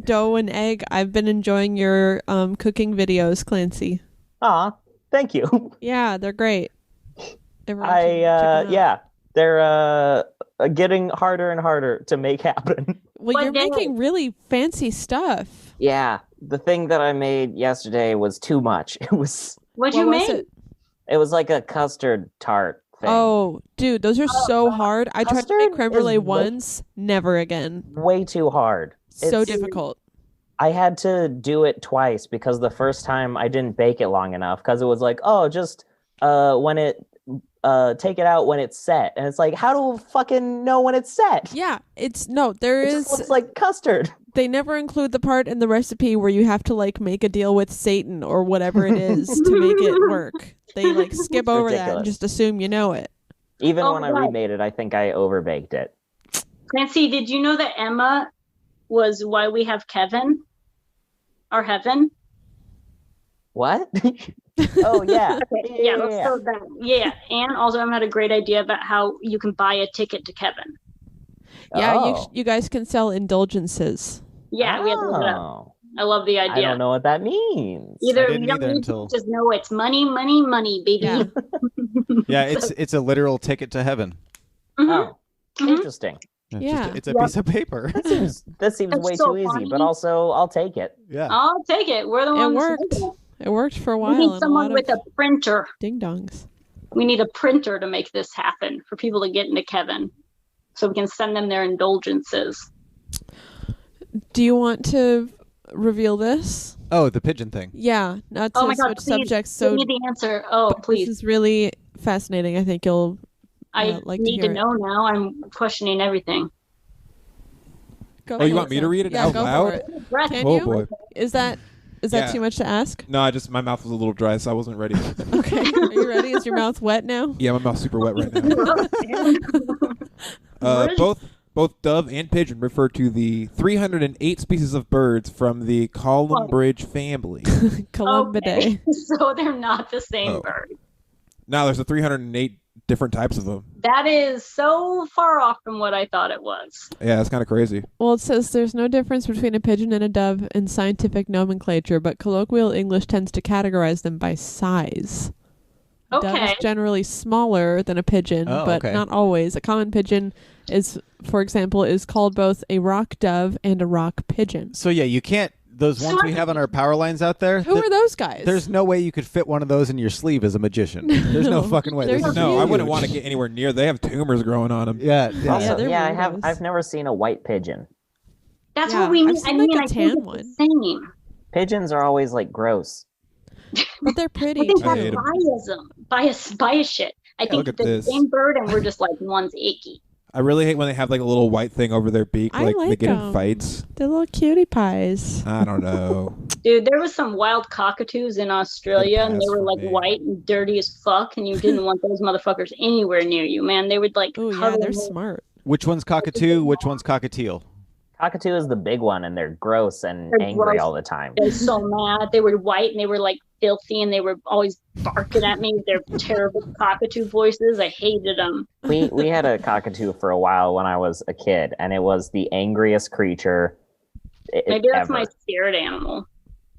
dough and egg, I've been enjoying your cooking videos, Clancy. Aw, thank you. Yeah, they're great. Everyone should check 'em out. Yeah, they're getting harder and harder to make happen. Well, What you're day? making really fancy stuff. Yeah, the thing that I made yesterday was too much. It was What'd What you was make? it? like a custard tart thing. Oh, dude, those are so hard. I tried to make Custard creme is brulee way- once, never again. Way too hard. So It's- difficult. I had to do it twice because the first time I didn't bake it long enough because it was like, oh, just when it take it out when it's set, and it's like, how do I fucking know when it's set? Yeah, It just looks like custard. They never include the part in the recipe where you have to like make a deal with Satan or whatever it is to make it work. They like skip over that and ridiculous. just assume you know it. Even Oh when my I God. remade it, I think I overbaked it. Clancy, did you know that Emma was why we have Kevin? Or Heaven? What? Oh yeah. Yeah, let's go with that. Yeah, and also Emma had a great idea about how you can buy a ticket to Kevin. Yeah, Oh. you guys can sell indulgences. Yeah, we had to look it up. Oh. I love the I idea. don't know what that means. Either I didn't you don't either need until- to just know it's money, money, money, baby. Yeah. Yeah, it's a literal ticket to heaven. Mhm. Oh, Mhm. interesting. Yeah. It's a Yep. piece of paper. That seems That's way so too easy, funny. but also I'll take it. Yeah. I'll take it. We're the It ones. worked. It worked for a We while. need and a someone lot with of a printer. ding dongs. We need a printer to make this happen for people to get into Kevin, so we can send them their indulgences. Do you want to reveal this? Oh, the pigeon thing. Yeah, not to Oh my God! switch Please subjects. give So me the answer. Oh, this please! is really fascinating. I think you'll I like to need to hear it. know now. I'm questioning everything. go. Oh, you for want me to read it yeah, out go loud? For it. Breath. Can Oh you? boy. Is that Yeah. too much to ask? No, my mouth was a little dry, so I wasn't ready. Okay. Are you ready? Is your mouth wet now? Yeah, my mouth's super wet right now. Both dove and pigeon refer to the 308 species of birds from the Columbridge family. Columbidae. Okay. So they're not the same Oh. bird. Now there's 308 different types of them. That is so far off from what I thought it was. Yeah, that's kind of crazy. Well, it says there's no difference between a pigeon and a dove in scientific nomenclature, but colloquial English tends to categorize them by size. A dove Okay. is generally smaller than a pigeon, Oh, but okay. not always. A common pigeon for example, is called both a rock dove and a rock pigeon. So yeah, you can't. Those ones we have on our power lines out there. Who are those guys? There's no way you could fit one of those in your sleeve as a magician. There's no fucking way. They're This is No, I wouldn't huge. want to get anywhere near. They have tumors growing on them. Yeah, Yeah, Also, they're weirdos. I've never seen a white pigeon. That's Yeah, what we I've mean. seen, I mean, like, a I tan think one. it's the same. Pigeons are always like gross. But they're I pretty think I too. hate 'em. that's bias shit. I think Look at it's the this. same bird, and we're just like one's icky. I really hate when they have like a little white thing over their beak, I like they like get 'em. in fights. They're little cutie pies. I don't know. Dude, there was some wild cockatoos in Australia, and they were like me. white and dirty as fuck, and you didn't want those motherfuckers anywhere near you, man. They would like. Oh yeah, they're smart. Which one's cockatoo? Which one's cockatiel? Cockatoo is the big one, and they're gross and They're angry gross. all the time. They're so mad. They were white and they were like filthy, and they were always barking at me with their terrible cockatoo voices. I hated them. We had a cockatoo for a while when I was a kid, and it was the angriest creature. Maybe that's ever. my spirit animal.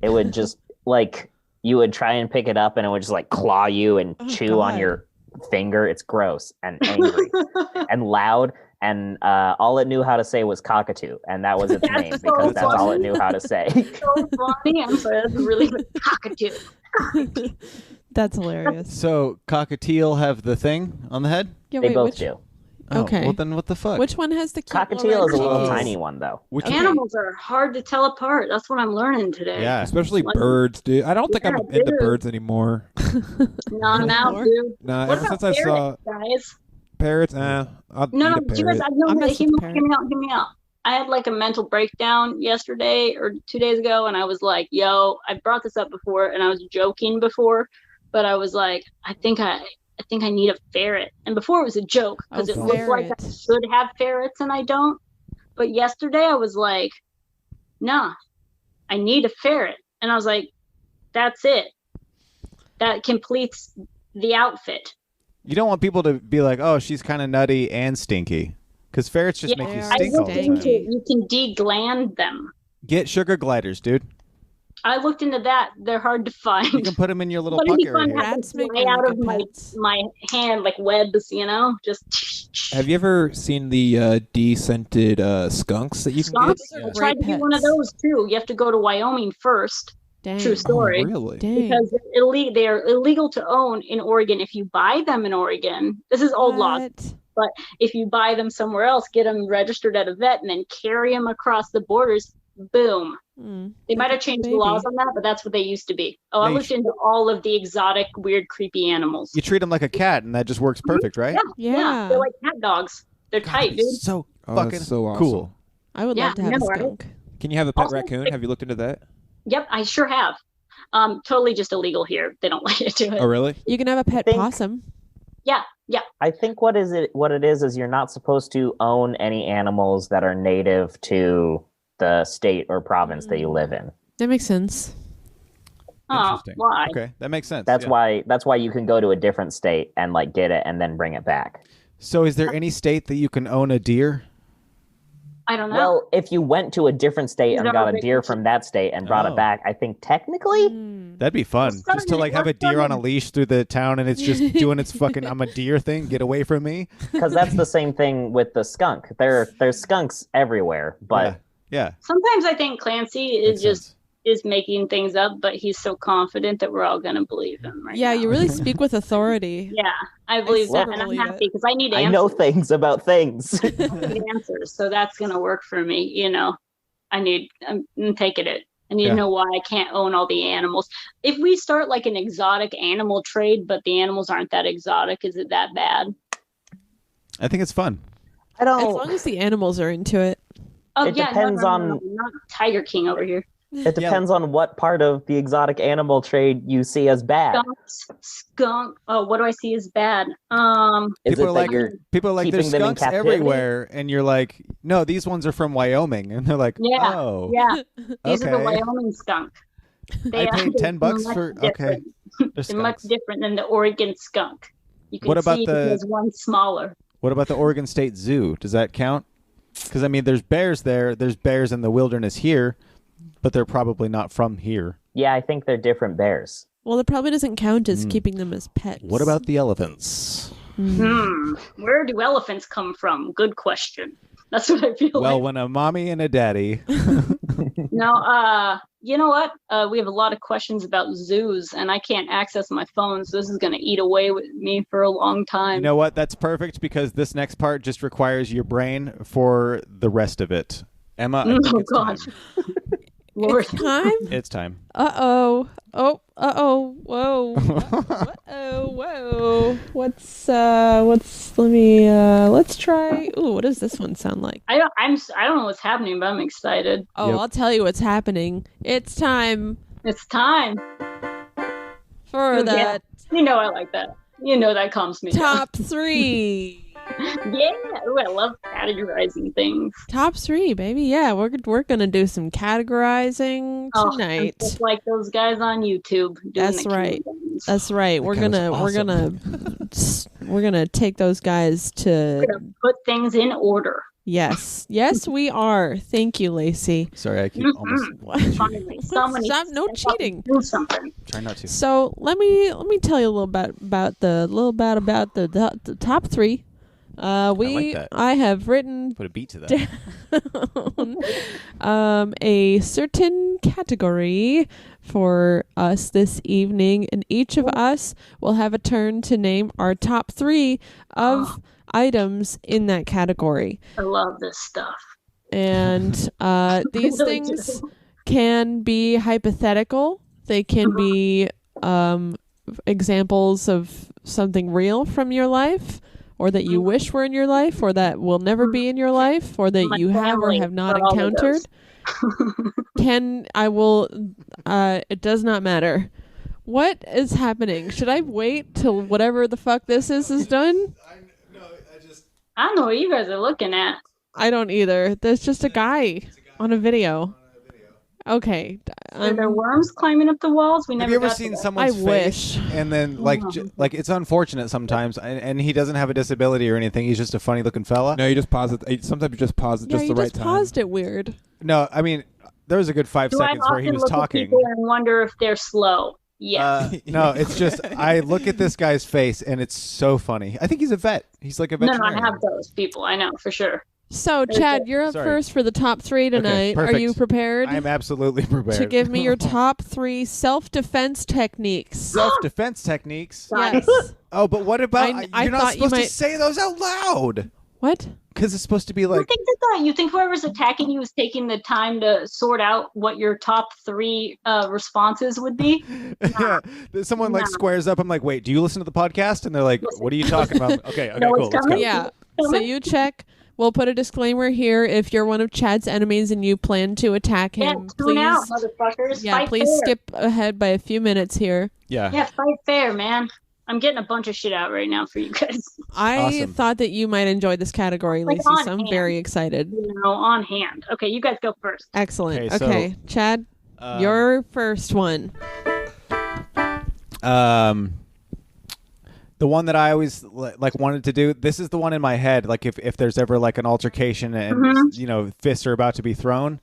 It would just like you would try and pick it up, and it would just like claw you and chew on God. your finger. It's gross and angry and loud. And all it knew how to say was cockatoo, and that was its That's name so because that's all it funny. knew how to say. So funny. I'm sorry, that's really good. Cockatoo. That's hilarious. So cockatiel have the thing on the head? Yeah, They wait, both which, do. Oh, Okay. Well, then what the fuck? Which one has the cute Cockatiel little is a red little cheeks? tiny one, though. Which Okay. Animals are hard to tell apart. That's what I'm learning today. Yeah. Especially Like- birds, dude. I don't think I'm Yeah, into dude. birds anymore. No, now, More? dude. Nah, What ever about since I saw parrots, guys? parrots, I'll No, eat no, a but you guys, parrot. I'm no, messing hear with me out, hear me out. I had like a mental breakdown yesterday or 2 days ago, and I was like, yo, I brought this up before, and I was joking before, but I was like, I think I need a ferret. And before it was a joke, because Oh, it looked like I ferret. should have ferrets, and I don't. But yesterday I was like, nah, I need a ferret. And I was like, that's it. That completes the outfit. You don't want people to be like, oh, she's kind of nutty and stinky. Because ferrets just Yeah, make you They are I stink all looked the into time. it. You can degland them. Get sugar gliders, dude. I looked into that. They're hard to find. You can put them in your little But it'd be pocket fun right to here. have Rats them make fly really out good of pets. my hand like webs, you know? Just Have you ever seen the de-scented skunks that you can get? skunks. Those are I great tried to get one of pets. those too. You have to go to Wyoming first. Dang. True story. Oh, really? Dang. Because they're illegal to own in Oregon. If you buy them in Oregon, this is old law. What? If you buy them somewhere else, get them registered at a vet, and then carry them across the borders. Boom. Mm. They might have changed the laws on that, but that's what they used to be. Oh, I Yeah, looked into all of the exotic, weird, creepy animals. You treat them like a cat, and that just works perfect, right? Yeah. They're like cat dogs. They're God, tight, dude. so Oh, fucking that's so awesome. cool. I would Yeah, love to have I a know, right? skunk. Can you have a pet Also, raccoon? like- Have you looked into that? Yep, I sure have. Totally just illegal here. They don't like it to it. Oh, really? You can have a pet Think- possum. Yeah. I think what it is you're not supposed to own any animals that are native to the state or province that you live in. That makes sense. Oh, Interesting. why? Okay, that makes sense. That's yeah. why you can go to a different state and like get it and then bring it back. So, is there any state that you can own a deer? I don't know. Well, if you went to a different state and Is that got what a they deer can- from that state and brought Oh. it back, I think technically Mm. That'd be fun. Well, Just to like have a southern- deer on a leash through the town, and it's just doing its fucking "I'm a deer" thing. Get away from me. because that's the same thing with the skunk. There's skunks everywhere, but yeah, Sometimes I think Clancy is makes just sense. is making things up, but he's so confident that we're all gonna believe him right Yeah, now. you really speak with authority. Yeah, I believe still that, and I'm believe happy it. because I need I answers. know things about things. I need answers, so that's gonna work for me. You know, I'm taking it. I need Yeah. to know why I can't own all the animals. If we start like an exotic animal trade, but the animals aren't that exotic, is it that bad? I think it's fun. I As don't. long as the animals are into it. Oh It yeah, depends on- not Tiger King over here. It depends on what part of the exotic animal trade you see as bad. Skunk. Oh, what do I see as bad? Is People it are that like, you're People are like, there's keeping them in skunks captivity? everywhere, and you're like, no, these ones are from Wyoming, and they're like, Yeah, oh, yeah. These are the okay. Wyoming skunk. I paid they're $10 much for different. okay. They're They're much skunks. different than the Oregon skunk. You can What about see the- because one's smaller. What about the Oregon State Zoo? Does that count? Because I mean, there's bears there. There's bears in the wilderness here, but they're probably not from here. Yeah, I think they're different bears. Well, it probably doesn't count as keeping them as pets. What about the elephants? Where do elephants come from? Good question. That's what I feel Well, like. when a mommy and a daddy. No, you know what? We have a lot of questions about zoos, and I can't access my phone, so this is going to eat away with me for a long time. You know what? That's perfect because this next part just requires your brain for the rest of it. Emma, I think Oh, it's time. gosh. Lord. It's time. It's time. Uh-oh. Oh, uh-oh. Whoa. Uh-oh. Whoa. Let's try. Ooh, what does this one sound like? I don't know what's happening, but I'm excited. Oh, Yep. I'll tell you what's happening. It's time It's time. for Yeah. that You know I like that. You know that calms me down. top 3. Yeah. Ooh, I love categorizing things. Top 3, baby. Yeah, we're gonna do some categorizing Oh, tonight. I'm just like those guys on YouTube. Doing That's the right. countdowns. That's right. We're That guy was gonna take those guys to We're gonna put things in order. yes, we are. Thank you, Lacey. Sorry, I keep almost Finally, somebody Stop! No step up and cheating. Do something. trying not to. So let me tell you a little bit about the top 3. like that. I have written Put a beat to that. a certain category for us this evening, and each of us will have a turn to name our top 3 of items in that category. I love this stuff. And these really things do. can be hypothetical. They can be examples of something real from your life, or that you wish were in your life, or that will never be in your life, or that My you have or family, have not for all of encountered. It does not matter. What is happening? Should I wait till whatever the fuck this is done? I don't know what you guys are looking at. I don't either. There's just a guy on a video. Okay. Are there worms climbing up the walls? We never Have you ever got to seen that. someone's I face wish. and then like like it's unfortunate sometimes, and he doesn't have a disability or anything. He's just a funny looking fella. No, you just pause it. Sometimes you just pause it Yeah, just you the right just time. paused it weird. No, I mean there was a good 5 Do seconds I where he often was look at talking. people and wonder if they're slow? Yes. No, it's just I look at this guy's face and it's so funny. I think he's a vet. He's like a No, veterinarian. I have those people. I know for sure. So, Chad, you're up Sorry. first for the top 3 tonight. Are perfect. you prepared I'm absolutely prepared. to give me your top 3 self-defense techniques? Self-defense techniques. Yes. Oh, but what about I you're not thought you supposed to might- say those out loud What? because it's supposed to be You like think that you think whoever's attacking you is taking the time to sort out what your top 3 responses would be? yeah. Someone like Nah. squares up. I'm like, wait, do you listen to the podcast? And they're like, what are you talking about? Okay, know cool. what's Let's go. coming? Yeah. So you check. We'll put a disclaimer here. If you're one of Chad's enemies and you plan to attack Yeah, him, tune out, please, motherfuckers. yeah, Fight please fair. skip ahead by a few minutes here. Yeah. Yeah, fight fair, man. I'm getting a bunch of shit out right now for you guys. I Awesome. thought that you might enjoy this category, Like Lacey, on so I'm hand. very excited. On hand. Okay, you guys go first. Excellent. Okay, so, Okay, Chad, your first one. The one that I always like wanted to do. This is the one in my head. Like if there's ever like an altercation and fists are about to be thrown,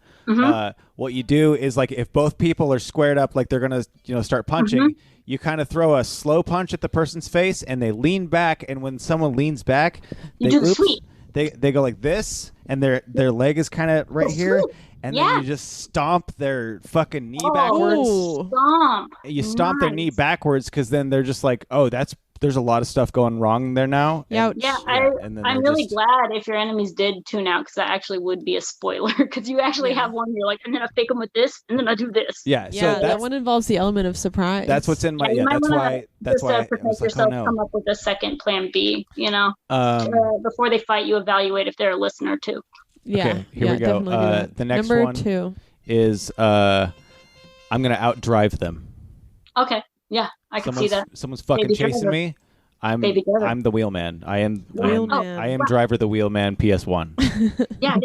what you do is like if both people are squared up, like they're gonna start punching. You kind of throw a slow punch at the person's face, and they lean back. And when someone leans back, You do the sweep. They go like this, and their leg is kind of right here, and then you just stomp their fucking knee backwards. Ooh. Stomp. You stomp their knee Nice. backwards because then they're just like, oh, there's a lot of stuff going wrong there now. Ouch. And, Yeah, and then I'm they're really just- glad if your enemies did tune out, because that actually would be a spoiler. Because you actually have one, you're like, and then I fake them with this, and then I do this. Yeah, Yeah, so that one involves the element of surprise. that's what's in my you might that's wanna why just, I protect was like, oh yourself, no. come up with a second plan B, Um, before they fight you, evaluate if they're a listener too. Yeah. Okay, here yeah, we go. definitely do that. The next Number one 2. is I'm gonna outdrive them. Okay, yeah, I can see that. Someone's fucking Baby chasing driver. me. I'm Baby driver. I'm the wheelman. I am Wheelman. I am driver the wheelman PS1. Yeah,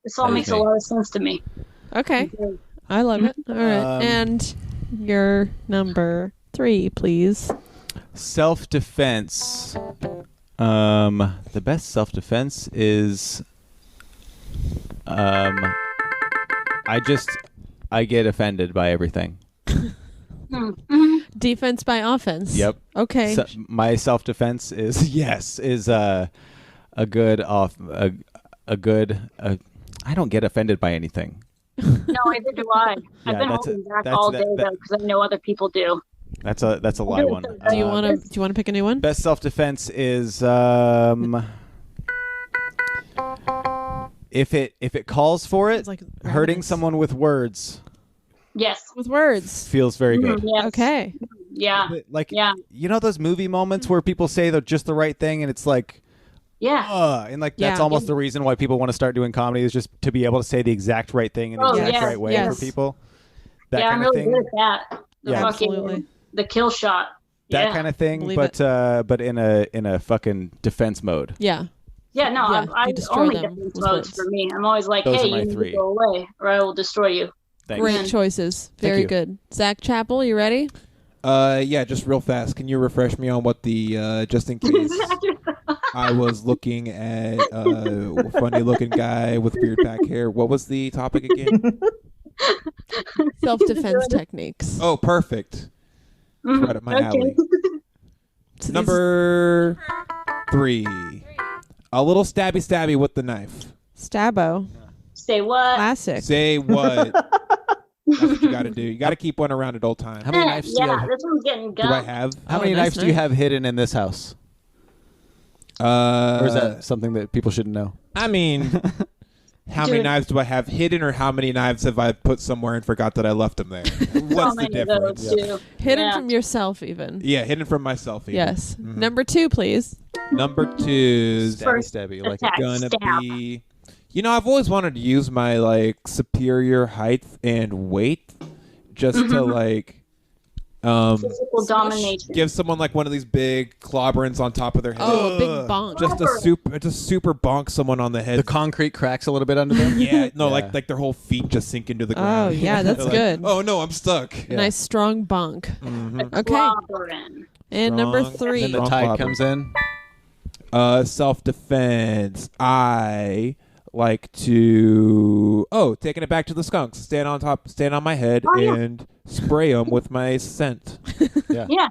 this all That is makes a me. lot of sense to me. Okay. I love it. All right. And your number 3, please. Self-defense. The best self-defense is I get offended by everything. Defense by offense. Yep. Okay. So, my self-defense is a good I don't get offended by anything. No, neither do I. I've Yeah, been that's holding back that's all that- day that- though, because I know other people do. That's a lie one. do you want to pick a new one? Best self-defense is if it calls for it, It's like hurting rabbits. someone with words. Yes. with words. Feels very good. Yes. Okay. Yeah. Like, Yeah. you know those movie moments where people say just the right thing and it's like, Yeah. and like Yeah. that's almost the reason why people want to start doing comedy is just to be able to say the exact right thing in the exact right way for people. That I'm kind of really thing. good at that. Absolutely. The kill shot. That kind of thing, Believe but in a fucking defense mode. Yeah. Yeah, no, Yeah, I you destroy only them defense with modes words. for me. I'm always like, Those hey, are my you need three. to go away or I will destroy you. Thanks. Great choices. Very you. good. Zach Chappell, you ready? Yeah, just real fast. Can you refresh me on what the just in case I was looking at a funny looking guy with weird back hair. What was the topic again? Self-defense techniques. Oh, perfect. Right up my alley. So Number 3. A little stabby with the knife. Stabbo. Say what? Classic. Say what? That's what you got to do. You got to keep one around at all times. How many knives do you have? This one's getting Do I gum. have? How many that's knives do you nice. have hidden in this house? Or is that something that people shouldn't know? I mean, how many knives do I have hidden, or how many knives have I put somewhere and forgot that I left them there? What's the difference? Hidden from yourself, even. Yeah, hidden from myself. Even. Yes. Number 2, please. Number 2's Stabby. Like attack. gonna Stab. be. You know, I've always wanted to use my like superior height and weight just to like Physical domination. give someone like one of these big clobberings on top of their head. Oh, a big bonk. Just super bonk someone on the head. the concrete cracks a little bit under them. Yeah, no, Yeah. like their whole feet just sink into the Oh, ground. yeah, that's They're like, good. oh no, I'm stuck. Nice strong bonk. Okay. Clobbering. And number Strong. 3. Then the Strong tide clobber. comes in. Self-defense. I like to taking it back to the skunks. Stand on my head and spray them with my scent. Yeah.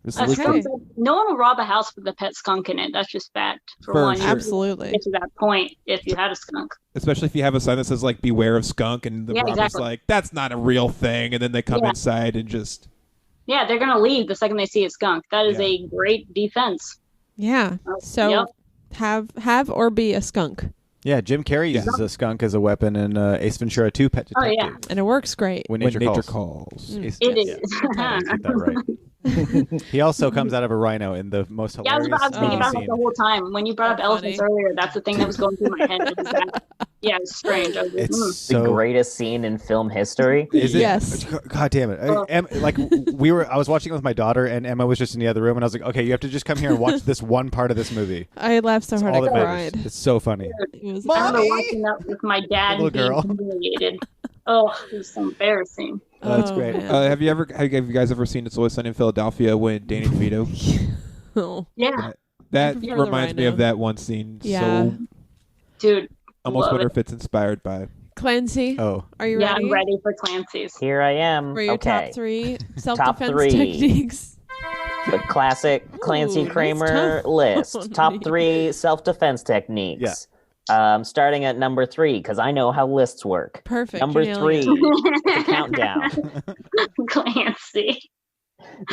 Just That's Okay. no one will rob a house with a pet skunk in it. That's just fact. For For one, sure. you Absolutely. get to that point if you had a skunk. Especially if you have a sign that says like "Beware of skunk," and the Yeah, robber's exactly. like, "That's not a real thing," and then they come Yeah. inside and just Yeah, they're gonna leave the second they see a skunk. That is a great defense. Yeah. So Yep. have or be a skunk. Yeah, Jim Carrey uses a skunk as a weapon in Ace Ventura 2: Pet Oh, Detective. yeah. And it works great. When when nature, nature calls. calls. Ace- It yeah, is. yeah. Get that right. He also comes out of a rhino in the most Yeah, I was hilarious thinking about that scene. the whole time. When you brought up So elephants funny. earlier, that's the thing that was going through my head. It was that, yeah, it's strange. I was like, It's The so greatest scene in film history. Is it? Yes. God damn it! I was watching it with my daughter, and Emma was just in the other room, and I was like, "Okay, you have to just come here and watch this one part of this movie." I laughed so It's hard all I that matters. cried. It's so funny. It was I remember Mommy! watching that with my dad Little being girl. humiliated. Oh, it was so embarrassing. That's Oh, great. man. Have you guys ever seen It's Always Sunny in Philadelphia when Danny DeVito? Oh. Yeah, That prefer the reminds me rhino. of that one scene. Yeah. So dude. almost love wonder it. if it's inspired by. Clancy, Oh, are you Yeah, ready? I'm ready for Clancy's. Here I am. For your Okay. top 3 self-defense three. techniques. The classic Clancy nice Kramer top list. one. Top 3 self-defense techniques. Starting at number 3, because I know how lists work. Perfect. Number you're nailing 3, it. the countdown. Clancy.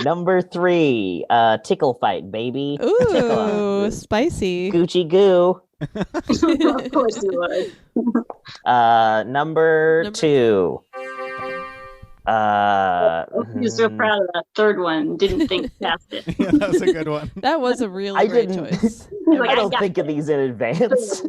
Number 3, tickle fight, baby. Ooh, spicy. Gucci goo. Of course you would. Number 2. You're so proud of that third one. Didn't think past it. yeah, that was a good one. That was a really I great didn't. choice. Like, I don't got think of these in advance.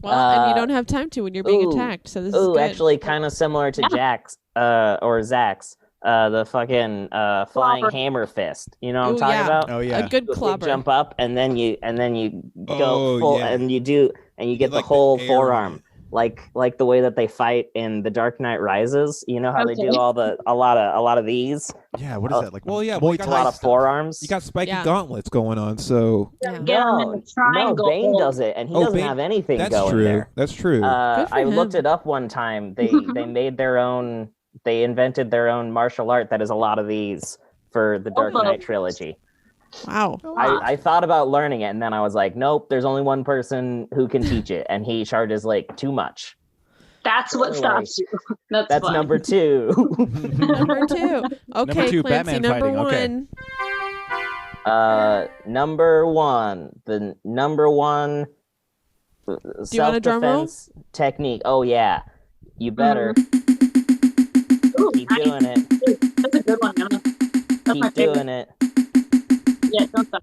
Well, and you don't have time to when you're being attacked, so this is Ooh, good. actually, kind of similar to Jack's or Zach's. The fucking flying Clobber. hammer fist. You know what I'm Ooh, talking yeah. about? Oh yeah. A good You clobber. jump up and then you go Oh, full yeah. and you get the Like the whole air forearm. on Like the way that they fight in The Dark Knight Rises. You know how they Okay. do a lot of these, Yeah. What is that like? Well, yeah, Muay we got a lot of Thai forearms. You got spiky Yeah. gauntlets going on, so Yeah. Get him in No, the triangle. Bane does it, and he Oh, doesn't Bane- have anything that's going true. there. That's true. Good for I looked him. it up one time. They made their own. They invented their own martial art that is a lot of these for the Dark Elbow. Knight trilogy. Wow. I thought about learning it, and then I was like, nope. There's only one person who can teach it, and he charges like too much. That's what stops you. That's fun. number 2. Number 2. Okay, two, Clancy, Batman number fighting, 1. okay. Number 1. The number 1 you want a drum roll? self-defense technique. Oh yeah. You better. Ooh, Keep nice. doing it. That's a good one, Emma. That's my Keep favorite. doing it. Yeah, don't stop.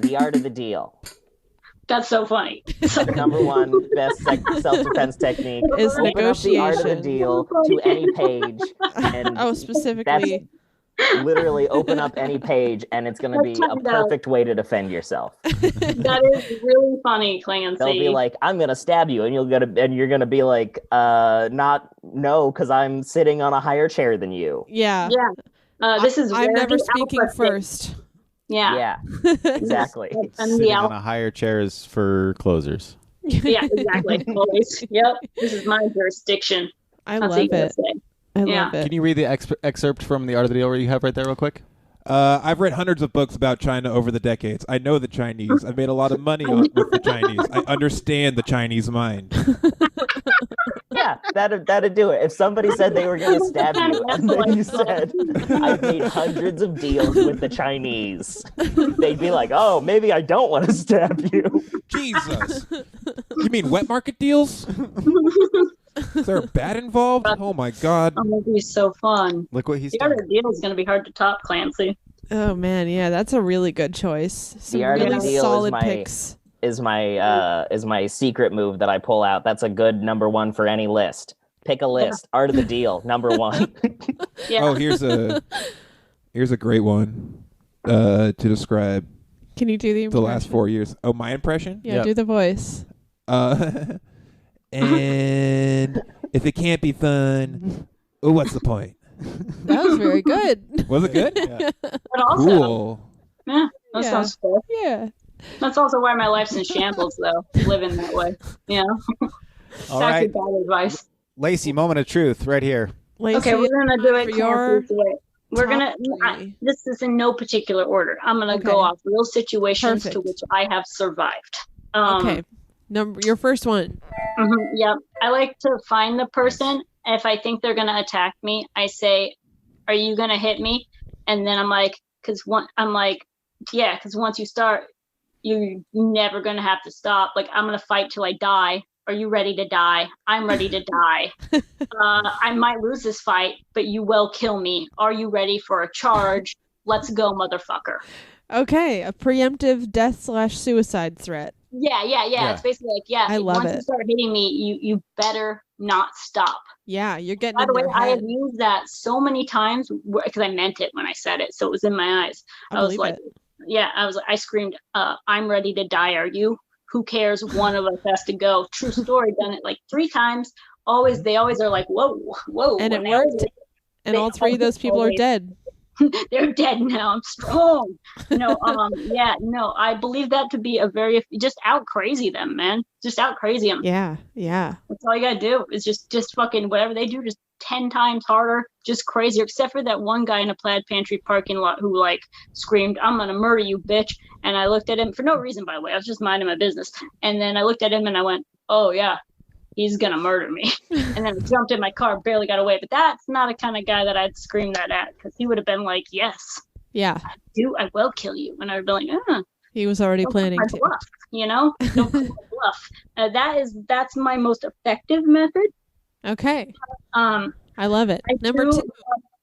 The art of the deal. That's so funny. The number one best self-defense technique Is open up the art of the negotiation. deal to any page, and specifically. literally open up any page, and it's going to be a perfect way to defend yourself. That is really funny, Clancy. They'll be like, "I'm going to stab you," and you're going to be like, no, because I'm sitting on a higher chair than you." Yeah. This is I'm never the speaking alpha first. Yeah, exactly. And Sitting the on a higher chair is for closers. Yeah, exactly. Always. Yep. This is my jurisdiction. I That's love what you it. say. I Yeah. love it. Can you read the excerpt from The Art of the Deal where you have right there real quick? I've read hundreds of books about China over the decades. I know the Chinese. I've made a lot of money with the Chinese. I understand the Chinese mind. Yeah, that'd do it. If somebody said they were going to stab you, and then you said, "I've made hundreds of deals with the Chinese," they'd be like, "Oh, maybe I don't want to stab you." Jesus. You mean wet market deals? Is there a bat involved? Oh my God. Oh, that'd be so fun. Look what he's The done. other deal is going to be hard to top, Clancy. Oh man, yeah, that's a really good choice. Some Art of the really Deal solid is picks. is my secret move that I pull out. That's a good number one for any list. Pick a list. Art of the Deal, number one. Yeah. Oh, here's a great one to describe Can you do the the last impression? 4 years. Oh, my impression? Yeah, Yep. do the voice. And if it can't be fun, what's the point? That was very good. Was it good? Yeah. But also, Cool. yeah, that Yeah. sounds cool. Yeah. That's also why my life's in shambles, though. Living that way. You know? All That's right, bad advice. Laci, moment of truth right here. Lacey, Okay, we're going to do it for your Clancy's way. We're going top to, three. this is in no particular order. I'm going to Okay. go off real situations to Perfect. which I have survived. Okay. Your first one. Yeah. I like to find the person. If I think they're going to attack me, I say, "Are you going to hit me?" And then I'm like, because once you start, you're never going to have to stop. Like, I'm going to fight till I die. Are you ready to die? I'm ready to die. I might lose this fight, but you will kill me. Are you ready for a charge? Let's go, motherfucker. Okay, a preemptive death/suicide threat. Yeah. It's basically like, I love once it. you start hitting me, you better not stop. Yeah, you're getting By in the way, their I have head. used that so many times because I meant it when I said it. So it was in my eyes. I was believe like, it. I screamed, "I'm ready to die. Are you? Who cares? One of us has to go." True story. Done it like 3 times. They always are like, whoa. And it they always- worked. And they all three of those people are always- dead. They're dead now. I'm strong. I believe that to be a very, just out crazy them, man. Just out crazy them. Yeah. That's all you gotta do. Is just fucking whatever they do, just 10 times harder, just crazier. Except for that one guy in a Plaid Pantry parking lot who like screamed, "I'm gonna murder you, bitch!" And I looked at him for no reason, by the way. I was just minding my business. And then I looked at him and I went, "Oh yeah, he's gonna murder me." And then I jumped in my car, barely got away. But that's not a kind of guy that I'd scream that at, because he would have been like, "Yes, Yeah. I will kill you." And I'd be like, He was already don't planning call to. my bluff, you know? Don't call my bluff. That's my most effective method. Okay. Um, I love it. I Number do,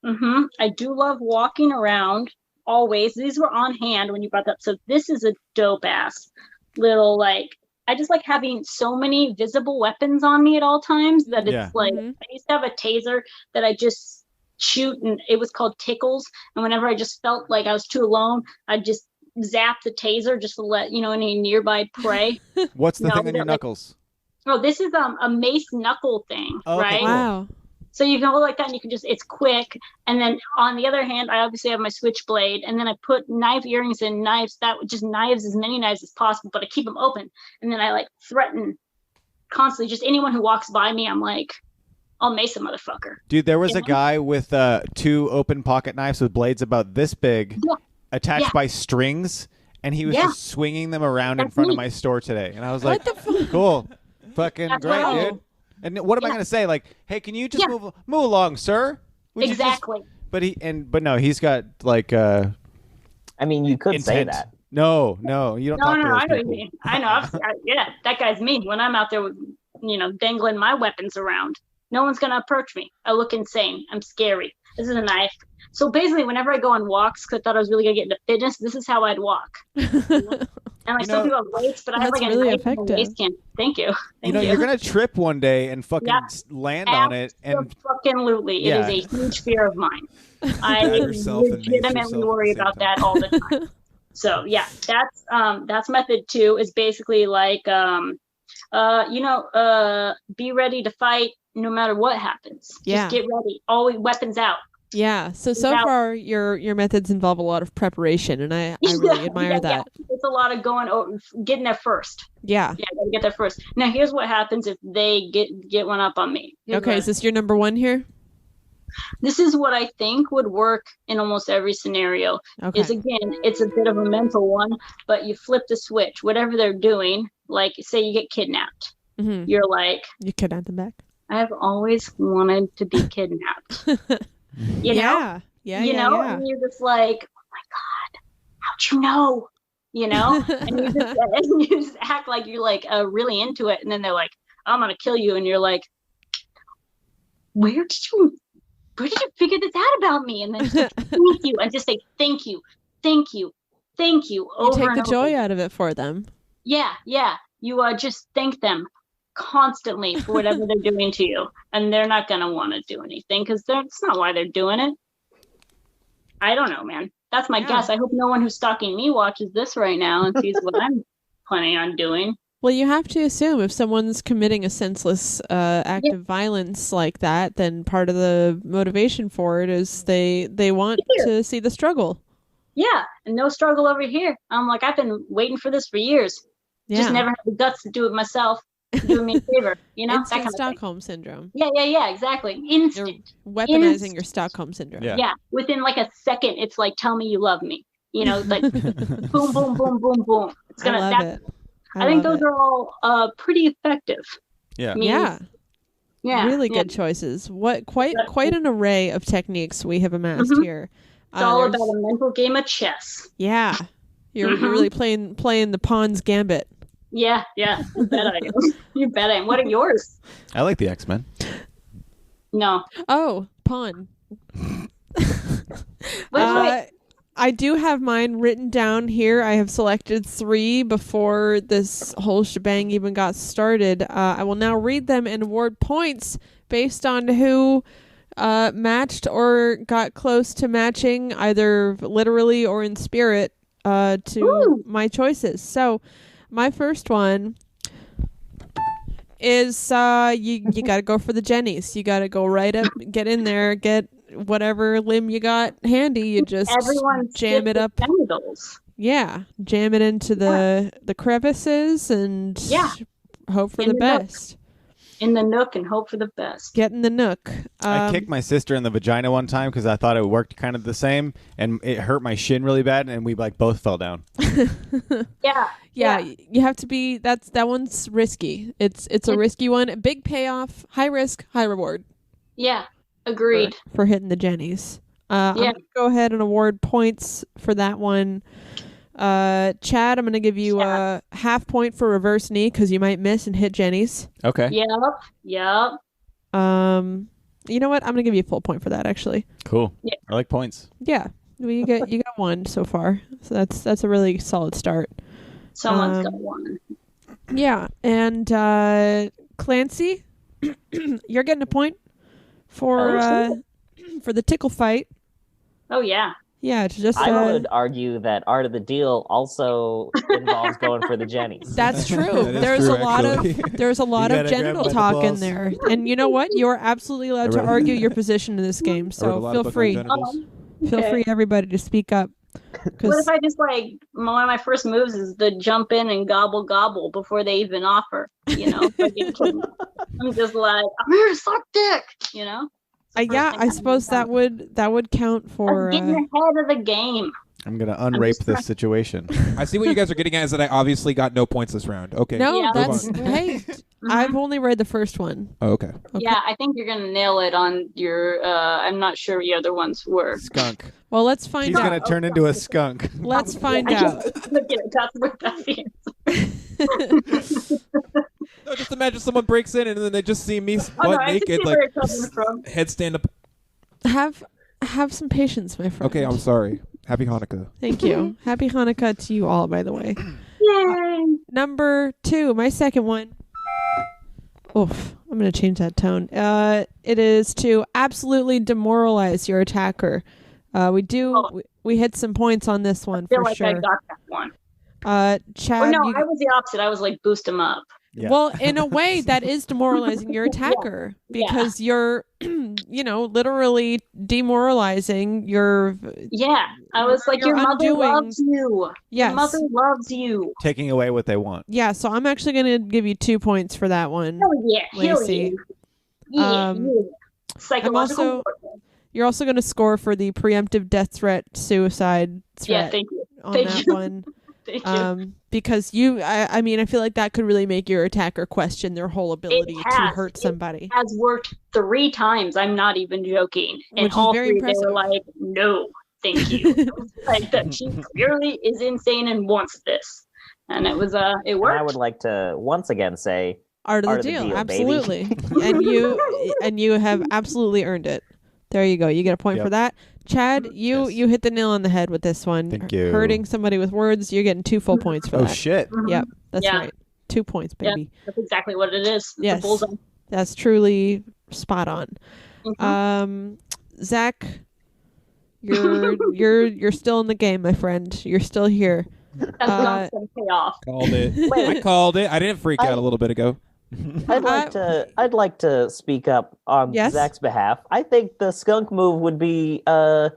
2. I do love walking around always. These were on hand when you brought that up. So this is a dope ass little, like, I just like having so many visible weapons on me at all times that it's Yeah. like, Mhm. I used to have a taser that I just shoot, and it was called Tickles. And whenever I just felt like I was too alone, I'd just zap the taser just to let, any nearby prey. What's the No, thing on your but, like, knuckles? Oh, this is a mace knuckle thing, Oh, okay, right? cool. Wow. So you can go like that, and you can it's quick. And then on the other hand, I obviously have my switchblade, and then I put knife earrings and knives, as many knives as possible, but I keep them open. And then I like threaten constantly, just anyone who walks by me, I'm like, I'll mace a motherfucker. Dude, there was You a know? guy with 2 open pocket knives with blades about this big, Yeah. attached Yeah. by strings, and he was Yeah. just swinging them around in That's front of me. my store today. And I was What like, the fuck? cool. Fucking That's great, what I do. dude. And what am I Yeah. going to say? Like, hey, can you just Yeah. move along, sir? Would you just-" Exactly. But no, he's got like I mean, you could say intent. that. No, you don't No, talk to I those know what you people. mean. I know. Yeah, that guy's me when I'm out there with, dangling my weapons around. No one's gonna approach me. I look insane. I'm scary. This is a knife. So basically, whenever I go on walks, because I thought I was really gonna get into fitness, this is how I'd walk. And like some people have weights, but I have like a really knife in my effective. waistband. Thank you. Thank you. You're gonna trip one day and fucking land on it, and Absolutely, it is a huge fear of mine. I legitimately worry about that all the time. So yeah, that's method 2 is basically like be ready to fight no matter what happens. Just get ready. Always weapons out. Yeah. So far your methods involve a lot of preparation, and I really admire that. Yeah. It's a lot of getting there first. Yeah. Yeah, gotta get there first. Now here's what happens if they get one up on me. Is this your number 1 here? This is what I think would work in almost every scenario. Okay. Is again, it's a bit of a mental one, but you flip the switch. Whatever they're doing, like say you get kidnapped, you're like, you kidnap them back. I have always wanted to be kidnapped. You know? Yeah. And you're just like, oh my God, how'd you know? You know? And you just act like you're like really into it, and then they're like, I'm gonna kill you, and you're like, where did you figure this out about me? And then just like, thank you, and just say thank you over. You take and the joy over. out of it for them. Yeah. You just thank them constantly for whatever they're doing to you, and they're not gonna want to do anything because that's not why they're doing it. I don't know, man. That's my guess. I hope no one who's stalking me watches this right now and sees what I'm planning on doing. Well, you have to assume if someone's committing a senseless act of violence like that, then part of the motivation for it is they want to see the struggle. Yeah, and no struggle over here. I'm like, I've been waiting for this for years. Yeah. Just never had the guts to do it myself. Doing me a favor, you know? Instant that kind Stockholm syndrom. Yeah, exactly. Instant. You're weaponizing your Stockholm syndrome. Yeah, within like a second, it's like, tell me you love me. You know, like boom, boom, boom, boom, boom. It's gonna. I love it. I think those are all pretty effective. Yeah. Yeah. Really good choices. Quite an array of techniques we have amassed here. It's all about a mental game of chess. Yeah. You're really playing the pawn's gambit. Yeah. You bet I am. You bet I am. What are yours? I like the X-Men. No. Oh, pawn. Wait. I do have mine written down here. I have selected 3 before this whole shebang even got started. I will now read them and award points based on who matched or got close to matching, either literally or in spirit, to my choices. So my first one is you got to go for the jennies. You got to go right up, get in there, get whatever limb you got handy. You just jam it up. Genitals. Yeah, jam it into the crevices and hope for the best. In the nook and hope for the best. Get in the nook. I kicked my sister in the vagina one time because I thought it worked kind of the same, and it hurt my shin really bad, and we like both fell down. Yeah, you have to be. That one's risky. It's a risky one. Big payoff, high risk, high reward. Yeah, agreed. For hitting the jennies. I'm gonna go ahead and award points for that one. Chad, I'm gonna give you a half point for reverse knee because you might miss and hit jennies. Okay. Yep. You know what? I'm gonna give you a full point for that. Actually. Cool. Yeah. I like points. Yeah. Well, you got one so far, so that's a really solid start. Someone's got one. Yeah, and Clancy, you're getting a point for the tickle fight. Oh yeah. Yeah, it's just. I would argue that Art of the Deal also involves going for the jennies. That's true. There's a lot of genital talk in there, and you know what? You are absolutely allowed to argue your position in this game. So feel free. Feel free, everybody, to speak up. What if I just like one of my first moves is to jump in and gobble before they even offer? You know, I'm just like, I'm here to suck dick. You know. I suppose that would count for getting ahead of the game. I'm gonna unrape this situation. I see what you guys are getting at is that I obviously got no points this round. Okay. No, that's hey. I've only read the first one. Oh, okay. Yeah, I think you're gonna nail it on your. I'm not sure the other ones were. Skunk. Well, let's find out. He's gonna turn into a skunk. Let's find out. No, just imagine someone breaks in and then they just see me Oh, no, butt I can see naked, where like it's coming from. head stand up. Have some patience, my friend. Okay, I'm sorry. Happy Hanukkah. Thank you. Happy Hanukkah to you all, by the way. Yay! Number 2, my second one. Oof, I'm going to change that tone. It is to absolutely demoralize your attacker. We hit some points on this one I feel for like sure. I got that one. Chad, Or no, I was the opposite. I was like, boost him up. Yeah. Well, in a way, that is demoralizing your attacker because you're, literally demoralizing your. Yeah, I was like, your mother loves you. Yes. Your mother loves you. Taking away what they want. Yeah, so I'm actually going to give you 2 points for that one. Hell yeah, hell Laci. yeah. Yeah. Psychological. You're also going to score for the preemptive death threat, suicide threat. Yeah, thank you. On Thank that you. one. Thank you. Because I feel like that could really make your attacker question their whole ability to hurt somebody. It has worked 3 times. I'm not even joking. And Which is all very 3 impressive. they were like, no, thank you. Like that she clearly is insane and wants this. And it was it worked. And I would like to once again say Art of the deal, absolutely. and you have absolutely earned it. There you go. You get a point for that. Chad, you hit the nail on the head with this one. Thank you. Hurting somebody with words, you're getting 2 full points for that. Oh shit. Yep, that's right. 2 points, baby. Yeah, that's exactly what it is. It's Yes. a bullseye. That's truly spot on. Mm-hmm. Zach, you're still in the game, my friend. You're still here. That's not going to pay off. Called it. I called it. I didn't freak out a little bit ago. I'd like to speak up on Zach's behalf. I think the skunk move would be go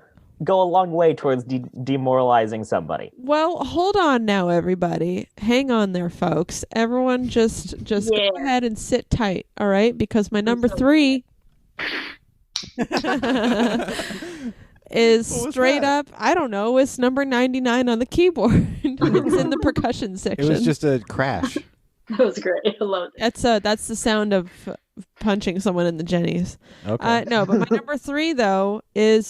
a long way towards demoralizing somebody. Well, hold on now, everybody. Hang on there, folks. Everyone just go ahead and sit tight, all right? Because my number 3 is straight up, I don't know, it's number 99 on the keyboard. It's in the percussion section. It was just a crash. That was great. I loved it. That's the sound of punching someone in the jennies. Okay. No, but my number 3 though is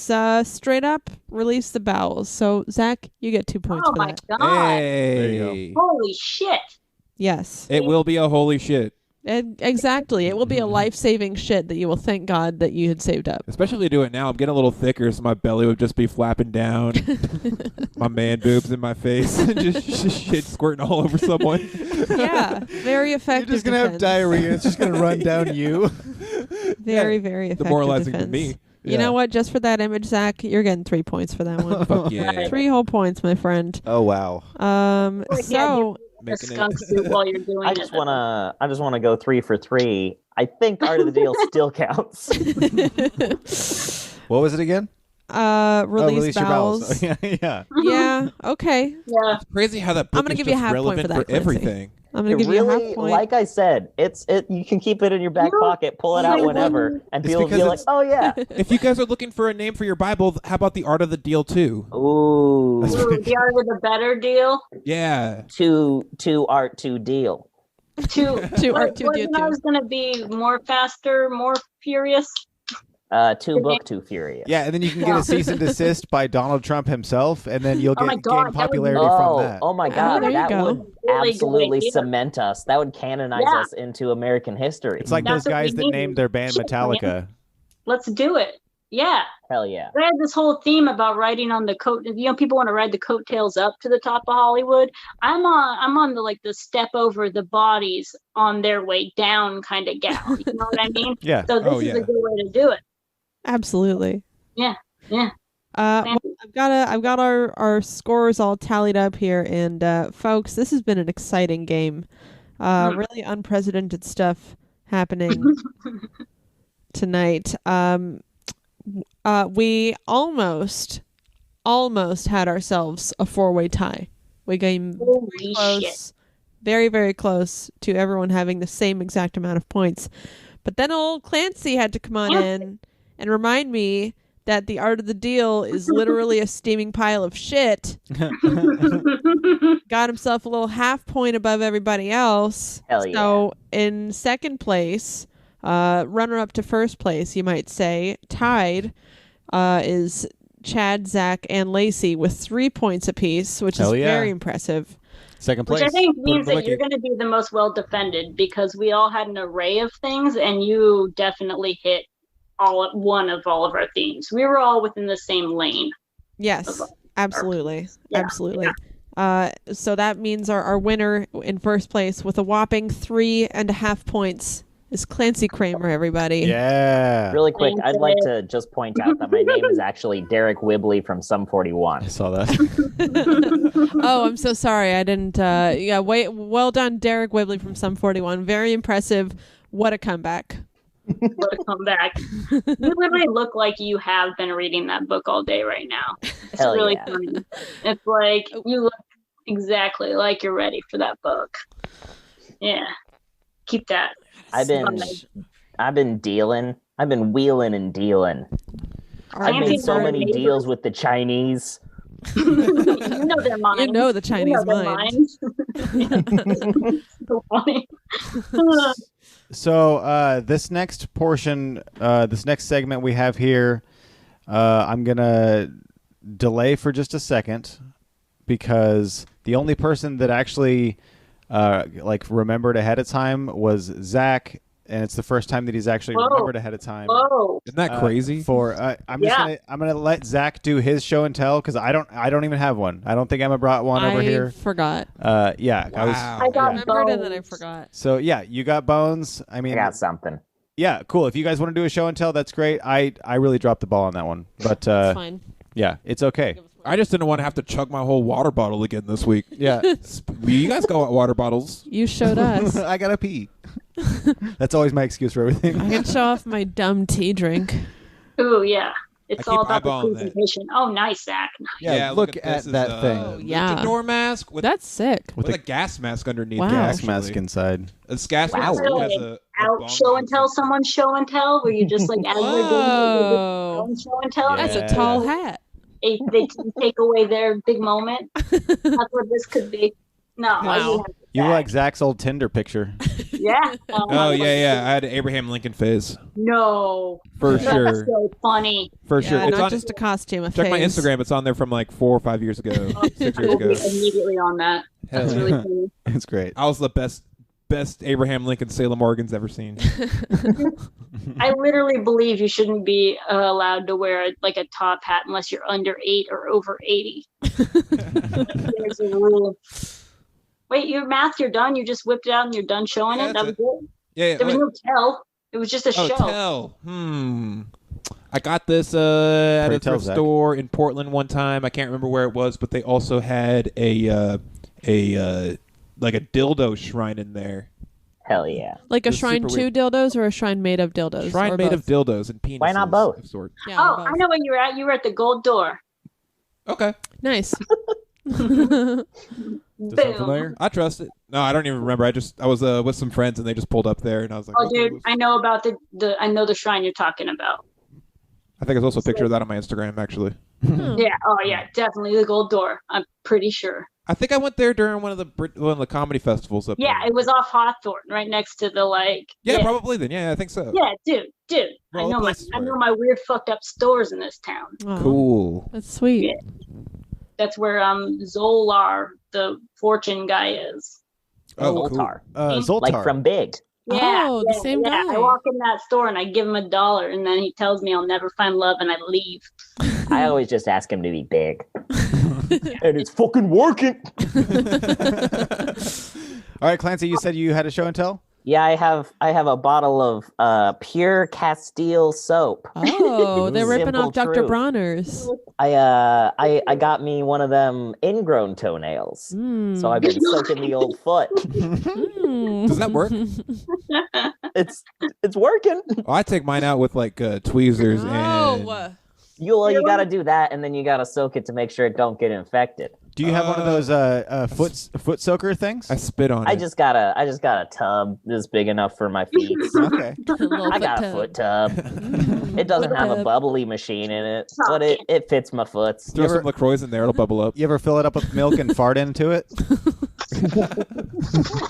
straight up release the bowels. So Zach, you get 2 points Oh for my that. god! There you Hey. Holy shit! Yes, It will be a holy shit. exactly. It will be a life-saving shit that you will thank God that you had saved up. Especially to do it now. I'm getting a little thicker, so my belly would just be flapping down. My man boobs in my face. just shit squirting all over someone. Yeah, very effective. You're just gonna have defense. diarrhea. It's just gonna run down you. Very, very effective. Demoralizing defense. to me. You know what? Just for that image, Zach, you're getting 3 points for that one. Fuck yeah. 3 whole points, my friend. Oh wow. So A skunk suit while you're doing I it. just wanna go 3 for 3. I think Art of the Deal still counts. What was it again? release your bowels. bowels. Yeah. Yeah. Okay. Yeah. It's crazy how that book I'm gonna is give you a just half point relevant for that, for Clancy. everything. I'm gonna It give you a really, half point. like I said, you can keep it in your back pocket, pull it out whenever, and It's people will be because like, "Oh yeah, If you guys are looking for a name for your Bible, how about the Art of the Deal too? ooh, Ooh, the art of the better deal. Yeah. to art to deal." To art to wasn't do I too. was gonna be more faster, more furious. To book too furious. Yeah, and then you can get a cease and desist by Donald Trump himself, and then you'll Oh my gain God, that would- popularity from that. Oh my God, there you that go. would Really good absolutely idea. cement us. That would canonize Yeah. us into American history. It's like That's those what we guys that need. named their band Shit, man. Metallica. Let's do it. Yeah. Hell yeah. I had this whole theme about riding on the coat. People want to ride the coattails up to the top of Hollywood. I'm on the step over the bodies on their way down kind of gal. You know what I mean? Yeah. So this Oh, is yeah. a good way to do it. Absolutely. Yeah. Yeah. Well, I've got our scores all tallied up here, and folks, this has been an exciting game. Really unprecedented stuff happening tonight. We almost had ourselves a 4-way tie. We came very Holy close, shit. very, very close to everyone having the same exact amount of points. But then old Clancy had to come on in and remind me that the art of the deal is literally a steaming pile of shit. Got himself a little half point above everybody else. Hell yeah. So in second place, runner up to first place, you might say, tied, is Chad, Zach, and Laci with 3 points apiece, which Hell is yeah. very impressive. Second Which place. I think Put means him that you're Laci. going to be the most well defended because we all had an array of things, and you definitely hit one of all of our themes. We were all within the same lane. Yes, absolutely. Yeah. Absolutely. So that means our winner in first place with a whopping 3.5 points is Clancy Kramer, everybody. Yeah. Really quick, Thank I'd you. like to just point out that my name is actually Derek Wibley from Sum 41. I saw that. Oh, I'm so sorry. I didn't. Well done, Derek Wibley from Sum 41. Very impressive. What a comeback. What a comeback. You literally look like you have been reading that book all day right now. It's Hell really yeah. funny. It's like you look exactly like you're ready for that book. Yeah. Keep that. I've been dealing. I've been wheeling and dealing. I've made so many deals with the Chinese. You know their minds. You know the Chinese their mind. So funny. So this next portion, this next segment we have here, I'm gonna delay for just a second because the only person that actually remembered ahead of time was Zach, and it's the first time that he's actually remembered ahead of time. Whoa. Isn't that crazy? I'm gonna let Zach do his show and tell because I don't even have one. I don't think Emma brought one over here. I forgot. Yeah, Wow. I got I remembered and then I bones. forgot. So yeah, you got bones. I mean, I got something. yeah, cool. If you guys want to do a show and tell, that's great. I really dropped the ball on that one, but It's fine. yeah, it's okay. I just didn't want to have to chug my whole water bottle again this week. Yeah, You guys go at water bottles. You showed us. I gotta pee. That's always my excuse for everything. I can show off my dumb tea drink. Ooh, yeah. It's I all keep about the eyeballing that. presentation. Oh, nice, Zach. Yeah, look at this. that It's, thing. Oh, yeah. luchador mask with That's sick. with a gas mask underneath. Wow. it, Gas actually. mask inside. This gas Wow. mask Really? has a Out bong show and tell inside. someone show and tell where you just like as they're doing it, Whoa. you just show and tell. That's Yeah. a tall hat. They take away their big moment. That's what this could be. No, Wow. You look like Zach's old Tinder picture. yeah. Oh yeah. I had an Abraham Lincoln phase No, for that's sure. so funny. For Yeah, sure. It's not on, just a costume. A check my phase. Instagram. It's on there from like 4 or 5 years ago, 6 I years will be ago. immediately on that. That's really funny. It's great. I was the best Abraham Lincoln Salem Morgan's ever seen. I literally believe you shouldn't be allowed to wear like a top hat unless you're under 8 or over 80. There's a rule. Wait, your math, you're done? You just whipped it out and you're done showing Yeah, it? That was that's it? Yeah. There was wait. no tell. It was just a Oh, show. tell. I got this at Pray a tell, thrift Zach. store in Portland one time. I can't remember where it was, but they also had a like a dildo shrine in there. Hell yeah. Like a It's shrine super to weird. dildos or a shrine made of dildos? Shrine or made both? of dildos and penises. Why not both? Of sorts. Yeah, Oh, both. I know where you were at. You were at the Gold Door. Okay. Nice. Does that sound familiar? I trust it. No, I don't even remember. I was with some friends and they just pulled up there and I was like, Oh, okay, dude, I know about I know the shrine you're talking about. I think there's also a picture of that on my Instagram actually. Yeah. Oh, yeah. Definitely the Gold Door. I'm pretty sure. I think I went there during one of the comedy festivals up Yeah, there. it was off Hawthorne, right next to the like. Yeah, probably then. Yeah, I think so. Yeah, dude. Well, the place is I know weird. my weird fucked up stores in this town. Oh, Cool. That's sweet. Yeah. That's where Zolar, the fortune guy, is. Oh, cool. Zoltar. Zoltar. Like from Big. Yeah, Oh, the same guy. I walk in that store and I give him $1, and then he tells me I'll never find love, and I leave. I always just ask him to be big. And it's fucking working. All right, Clancy, you said you had a show and tell? Yeah, I have a bottle of pure Castile soap. Oh, they're ripping Simple off Dr. truth. Bronner's. I got me one of them ingrown toenails. Mm. So I've been soaking the old foot. Mm. Does that work? It's working. Oh, I take mine out with like tweezers and Oh, You gotta do that, and then you gotta soak it to make sure it don't get infected. Do you have one of those foot soaker things? I spit on it. I just got a tub this big enough for my feet. Okay. I got a foot tub. It doesn't have a tub. bubbly machine in it, but it fits my foot. throw some LaCroix in there; it'll bubble up. You ever fill it up with milk and fart into it?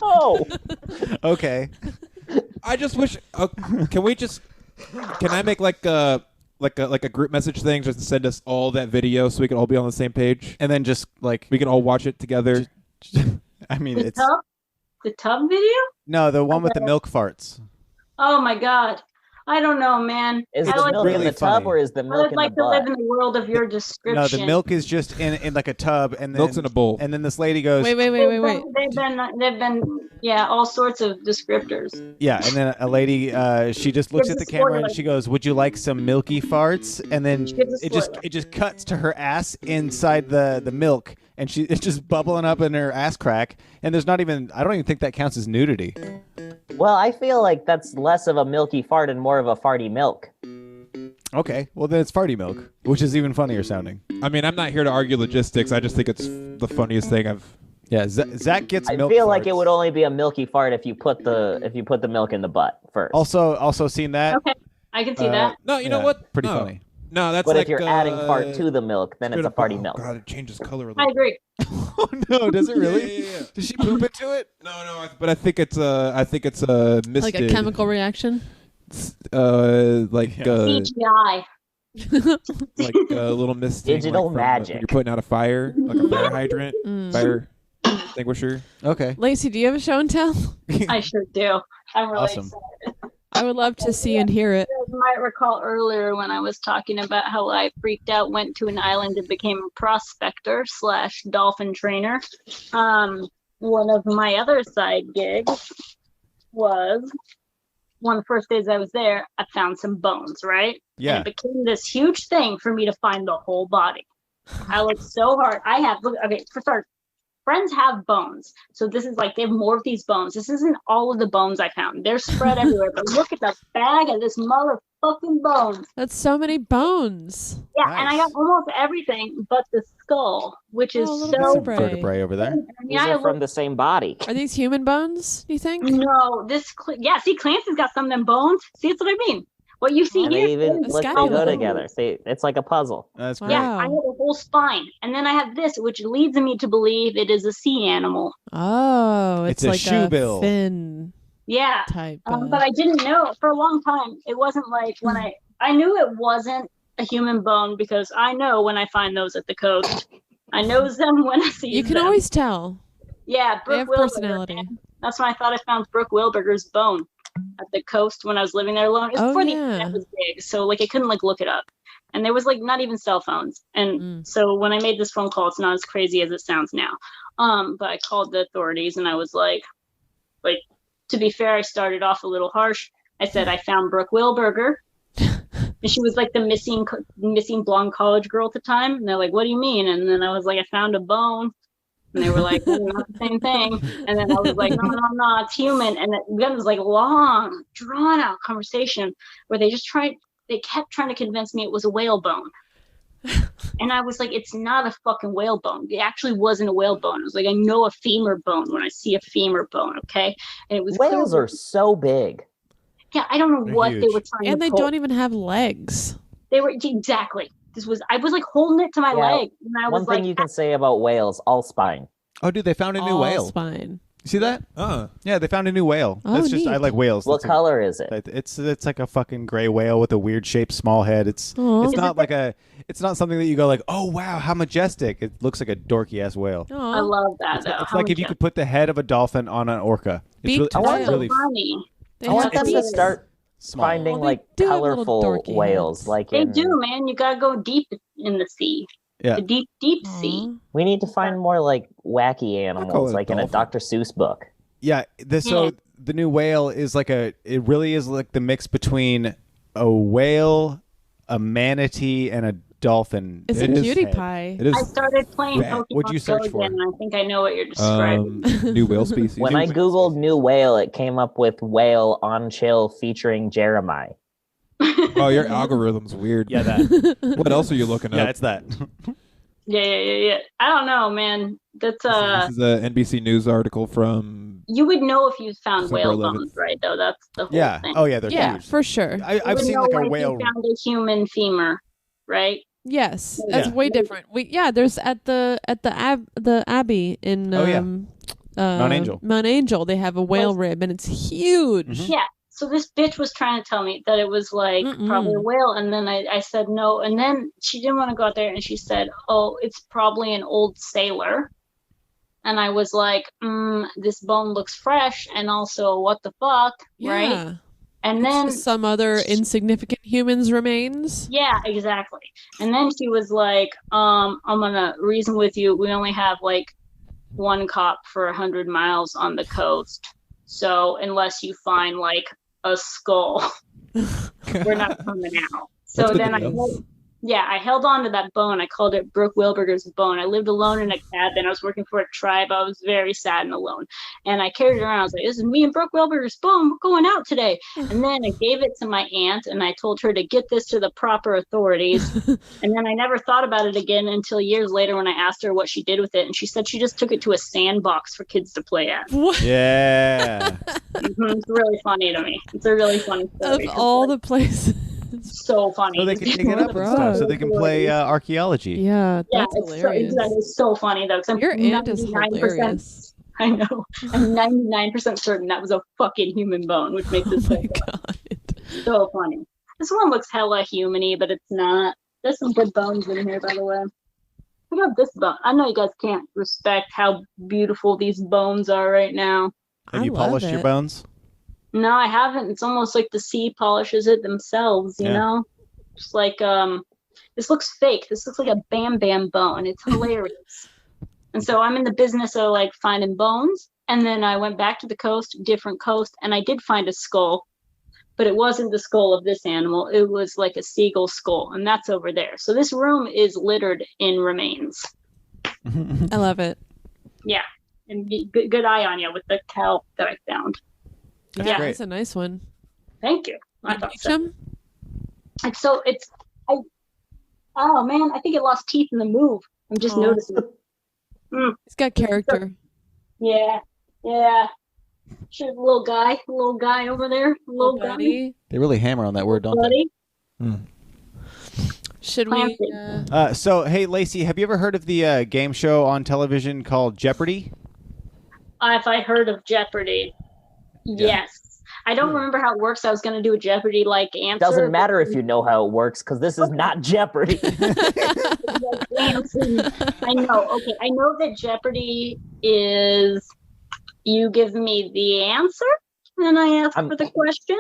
Oh, Okay. I just wish. Can I make like a group message thing just to send us all that video so we can all be on the same page? And then just like We can all watch it together. I mean, The it's tub? The tub video? no, the one with the milk farts. Oh my god. I don't know, man. Is I the like milk in really the tub funny. or is the I milk would in like the to live butt? in the world of your description. No, the milk is just in like a tub, and then Milk's in a bowl. And then this lady goes, Wait. They've been, yeah, all sorts of descriptors. yeah, and then a lady, she just looks Gives at a the camera and spoiler. she goes, "Would you like some milky farts?" And then She gives a spoiler. it just cuts to her ass inside the milk, and it's just bubbling up in her ass crack. And there's not even, I don't even think that counts as nudity. Well, I feel like that's less of a milky fart and more of a farty milk. Okay, well then it's farty milk, which is even funnier sounding. I mean, I'm not here to argue logistics. I just think it's the funniest thing I've. Yeah, Zach gets I milk. feel like farts. it would only be a milky fart if you put the milk in the butt first. Also seen that. Okay, I can see that. No, you know Yeah, what? pretty No. funny. No, that's but like if you're adding fart to the milk, then it's a farty milk. God, it changes color a I little. agree. Oh no, does it really? Yeah. Does she poop into it? No, but I think it's misted. Like a chemical reaction. Like Yeah. CGI. like a little misting. Digital like from, magic. when you're putting out a fire, like a fire hydrant, fire extinguisher. Okay. Lacey, do you have a show and tell? I sure do. I'm really Awesome. excited. I would love to see and hear it. You might recall earlier when I was talking about how I freaked out, went to an island and became a prospector / dolphin trainer. One of my other side gigs was one of the first days I was there, I found some bones, right? Yeah. And it became this huge thing for me to find the whole body. I looked so hard. Okay, for start, friends have bones. So this is like, they have more of these bones. This isn't all of the bones I found. They're spread everywhere. But look at the bag of this motherfucking bones. That's so many bones. Yeah, Nice. and I got almost everything but the skull, which is Oh, a little so... vertebrae. Vertebrae over there. These are from the same body. Are these human bones, do you think? No, see, Clancy's got some of them bones. See, that's what I mean. What you see And here... they even The look, they scapula. go together. See, it's like a puzzle. That's Wow. great. Yeah, I have a whole spine. And then I have this, which leads me to believe it is a sea animal. Oh, it's It's a like shoe bill. fin Yeah. type. But I didn't know for a long time. It wasn't like when I knew it wasn't a human bone because I know when I find those at the coast. I know them when I see You can them. always tell. Yeah, They Brooke have Wilberger, personality. man. That's when I thought I found Brooke Wilberger's bone at the coast when I was living there alone. It was Oh, before the yeah. internet was big, so like I couldn't like look it up. And there was like not even cell phones. And so when I made this phone call, it's not as crazy as it sounds now. But I called the authorities and I was like, to be fair, I started off a little harsh. I said I found Brooke Wilberger. And she was like the missing blonde college girl at the time. And they're like, what do you mean? And then I was like, I found a bone. And they were like, not the same thing. And then I was like, no, it's human. And then it was like long, drawn out conversation where they kept trying to convince me it was a whale bone. And I was like, it's not a fucking whale bone. It actually wasn't a whale bone. I was like, I know a femur bone when I see a femur bone, okay? And it was Whales clearly- are so big. yeah, I don't know They're what they huge. were trying And to they pull. don't even have legs. They were exactly. I was like holding it to my Yeah, leg, and I was One thing like, you can say about whales, all spine. Oh, dude, they found a new All whale. spine. You see that? Yeah, they found a new whale. Oh, That's just I neat. like whales. What That's color is it? It's like a fucking gray whale with a weird shaped small head. It's Aw. it's not something that you go like, oh wow, how majestic. It looks like a dorky ass whale. Aw. I love that. It's, though. it's How like if you much- could put the head of a dolphin on an orca. Beaked It's whale. really funny. They I want have them to beaks. start small. finding Well, they like do have little colorful dorky whales. heads. Like They in, do, man. You gotta go deep in the sea. Yeah. The deep, deep sea. Aw. we need to find more like wacky call it animals, a like in a dolphin. Dr. Seuss book. Yeah, so the new whale is it really is like the mix between a whale, a manatee, and a dolphin. It's a It is cutie head. pie. It is I started playing Yeah. Pokemon What'd you search Go again, for? and I think I know what you're describing. new whale species. When I googled new whale, it came up with whale on chill featuring Jeremiah. Oh, your algorithm's weird. Yeah, that. What else are you looking Yeah, up? it's that. Yeah. I don't know, man. That's This is a NBC News article from. you would know if you found December whale 11th. bones, right? Though that's the whole Yeah. thing. Oh yeah, they're Yeah, huge. for sure. You I've would seen know like a if whale. you found a human femur, right? Yes, that's Yeah. way different. There's at the Abbey in Oh, yeah. Mount Angel. Mount Angel, they have a whale rib and it's huge. Mhm. Yeah. So this bitch was trying to tell me that it was like probably a whale, and then I said no, and then she didn't want to go out there, and she said, "Oh, it's probably an old sailor." and I was like, this bone looks fresh, and also what the fuck, right? Yeah. And It's then just some other insignificant human's remains. yeah, exactly. And then she was like, I'm gonna reason with you. We only have like one cop for 100 miles on the coast. So unless you find like a skull, we're not coming out. So That's good then to know. I held on to that bone. I called it Brooke Wilberger's bone. I lived alone in a cabin. I was working for a tribe. I was very sad and alone. And I carried it around. I was like, this is me and Brooke Wilberger's bone. We're going out today. And then I gave it to my aunt, and I told her to get this to the proper authorities. And then I never thought about it again until years later when I asked her what she did with it. And she said she just took it to a sandbox for kids to play at. What? Yeah. It's really funny to me. It's a really funny story. Of all the places. So funny. So they can dig it up and stuff. So they can play archaeology. Yeah, Yeah, that's hilarious. it's so funny though. 'Cause I'm Your aunt is 99%. hilarious. I know. I'm 99% certain that was a fucking human bone, which makes it Oh my god. so funny. This one looks hella human-y, but it's not. There's some good bones in here, by the way. Look at this bone. I know you guys can't respect how beautiful these bones are right now. Have I you love polished your it. bones? No, I haven't. It's almost like the sea polishes it themselves, you know? Just like, this looks fake. This looks like a Bam Bam bone. It's hilarious. And so I'm in the business of like finding bones. And then I went back to the coast, different coast, and I did find a skull, but it wasn't the skull of this animal. It was like a seagull skull, and that's over there. So this room is littered in remains. I love it. Yeah. And good eye on you with the cow that I found. That's Yeah, great. that's a nice one. Thank you. I You thought beach so. him? Oh man, I think it lost teeth in the move. I'm just Aw. noticing. He's got character. Yeah. Should little guy over there, little guy, buddy. They really hammer on that word, don't buddy. Should we? Clancy. they? So, hey, Laci, have you ever heard of the game show on television called Jeopardy? If I heard of Jeopardy, yes. I don't remember how it works. I was going to do a Jeopardy like answer. Doesn't matter if you know how it works because this is not Jeopardy. I know. Okay, I know that Jeopardy is you give me the answer, and I ask for the question.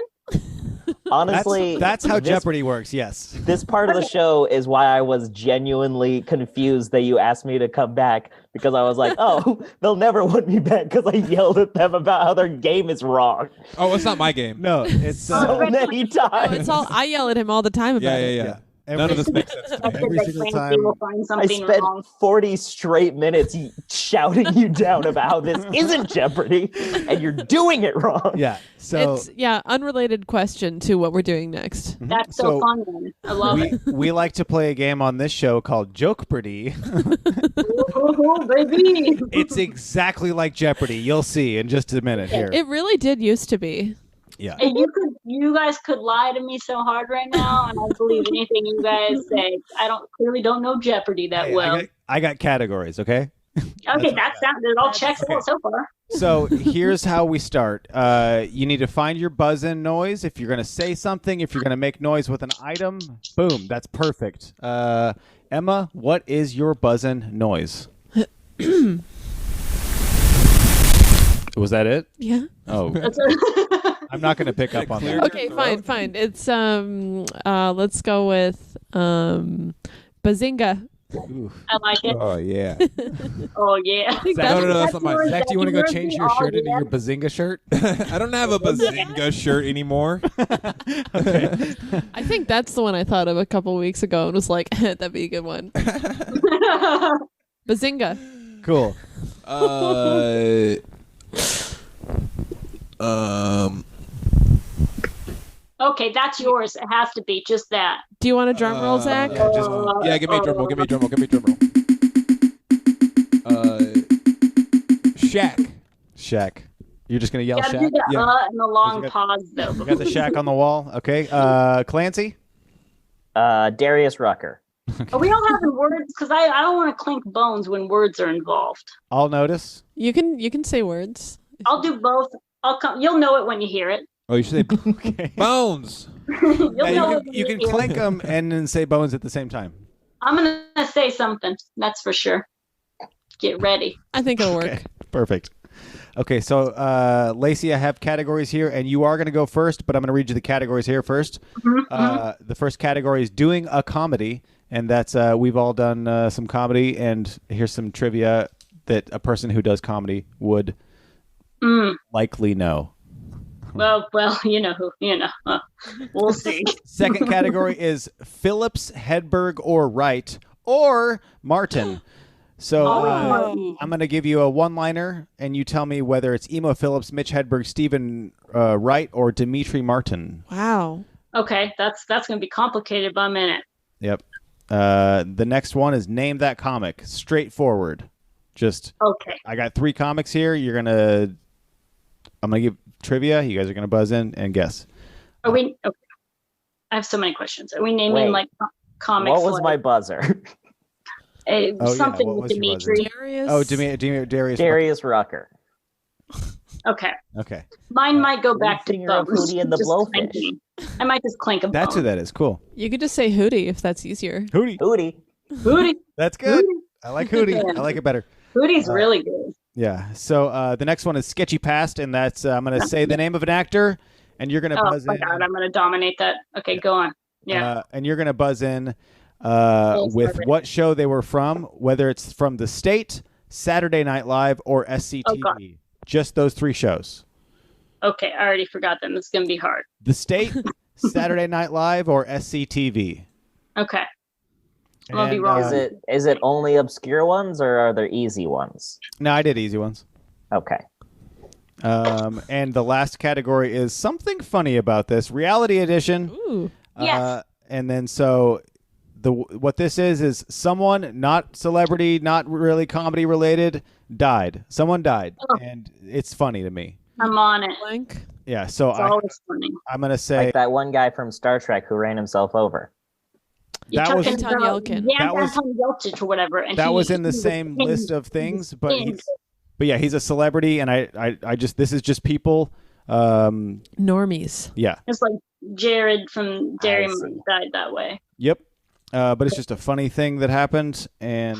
Honestly, That's how this- Jeopardy works, yes. This part of the show is why I was genuinely confused that you asked me to come back because I was like, oh, they'll never want me back because I yelled at them about how their game is wrong Oh, it's not my game. No, it's so many times. It's all. I yell at him all the time about it. Yeah. None of this makes sense to I me. said Every that single Clancy time. will find I something spent wrong. 40 straight minutes shouting you down about how this isn't Jeopardy and you're doing it wrong. Yeah. So It's unrelated question to what we're doing next. That's so fun. Man. I love it. we like to play a game on this show called Jokepardy. Oh, baby. It's exactly like Jeopardy. You'll see in just a minute here. It really did used to be. Yeah. And you guys could lie to me so hard right now, and I believe anything you guys say. I clearly don't know Jeopardy that Hey, well. I got categories, okay? Okay, that sounds it all checks out so far. So here's how we start. You need to find your buzz-in noise. If you're going to say something, if you're going to make noise with an item, boom, that's perfect. Emma, what is your buzz-in noise? Was that it? Yeah. Oh, I'm not going to pick up on Clear. that. Okay, fine. It's let's go with Bazinga. Ooh. I like it. Oh, yeah. Oh yeah. think Zach, No, that's not mine. Zach, do you want to go yours? change your Oh, shirt into yeah. your Bazinga shirt? I don't have a Bazinga shirt anymore. Okay. I think that's the one I thought of a couple weeks ago and was like, that'd be a good one. Bazinga. Cool. Okay, that's yours. It has to be just that. Do you want a drum roll, Zach? Yeah, give me a drum roll. Shack. You're just going to yell You gotta Shack? do the Yeah. and the long You got- pause though. You got the Shack on the wall? Okay. Clancy? Darius Rucker. Are we all having words? Because I don't want to clink bones when words are involved. I'll notice. You can say words. I'll do both. You'll know it when you hear it. Oh, you should say Okay. bones. You'll Yeah, know you it can, when you can hear it. clink them and then say bones at the same time. I'm gonna say something. That's for sure. get ready. I think it'll work. Okay, perfect. Okay, so Laci, I have categories here, and you are going to go first, but I'm going to read you the categories here first. The first category is doing a comedy, and that's we've all done some comedy, and here's some trivia that a person who does comedy would likely know. Well, you know who, we'll see. Second category is Phillips, Hedberg, or Wright, or Martin. So I'm going to give you a one-liner, and you tell me whether it's Emo Phillips, Mitch Hedberg, Stephen Wright, or Dimitri Martin. Wow. Okay, that's going to be complicated by a minute. Yep. The next one is Name That Comic. Straightforward. Just okay. I got 3 comics here. I'm going to give trivia. You guys are going to buzz in and guess. Are we? Okay. I have so many questions. Are we naming like comics? What was my buzzer? Something with Dimitri. Darius Rucker. Okay. Okay. Mine might go back to Hootie and the Blowfish. I might just clank a bone. That's who that is. Cool. You could just say Hootie if that's easier. Hootie. That's good. I like Hootie. I like it better. Hootie's really good. Yeah. So the next one is Sketchy Past, and that's I'm going to say the name of an actor, and you're going to buzz in. Oh my God, I'm going to dominate that. Okay, go on. Yeah. And you're going to buzz in with what show they were from, whether it's from The State, Saturday Night Live, or SCTV. Just those 3 shows. Okay, I already forgot them. It's going to be hard. The State, Saturday Night Live, or SCTV. Okay. I'm going to be wrong. Is it only obscure ones, or are there easy ones? No, I did easy ones. Okay. And the last category is something funny about this. Reality edition. Ooh. Yes. And then what this is someone, not celebrity, not really comedy related, died. Someone died, and it's funny to me. I'm on it. Blank. Yeah, so it's always funny. I'm gonna say like that one guy from Star Trek who ran himself over. That was Anton Yelchin. Yeah, Anton Yelchin or whatever. And that was in the same list of things, but he's a celebrity, and I just this is just people. Normies. Yeah. It's like Jared from Dairy died that way. Yep. But it's just a funny thing that happened, and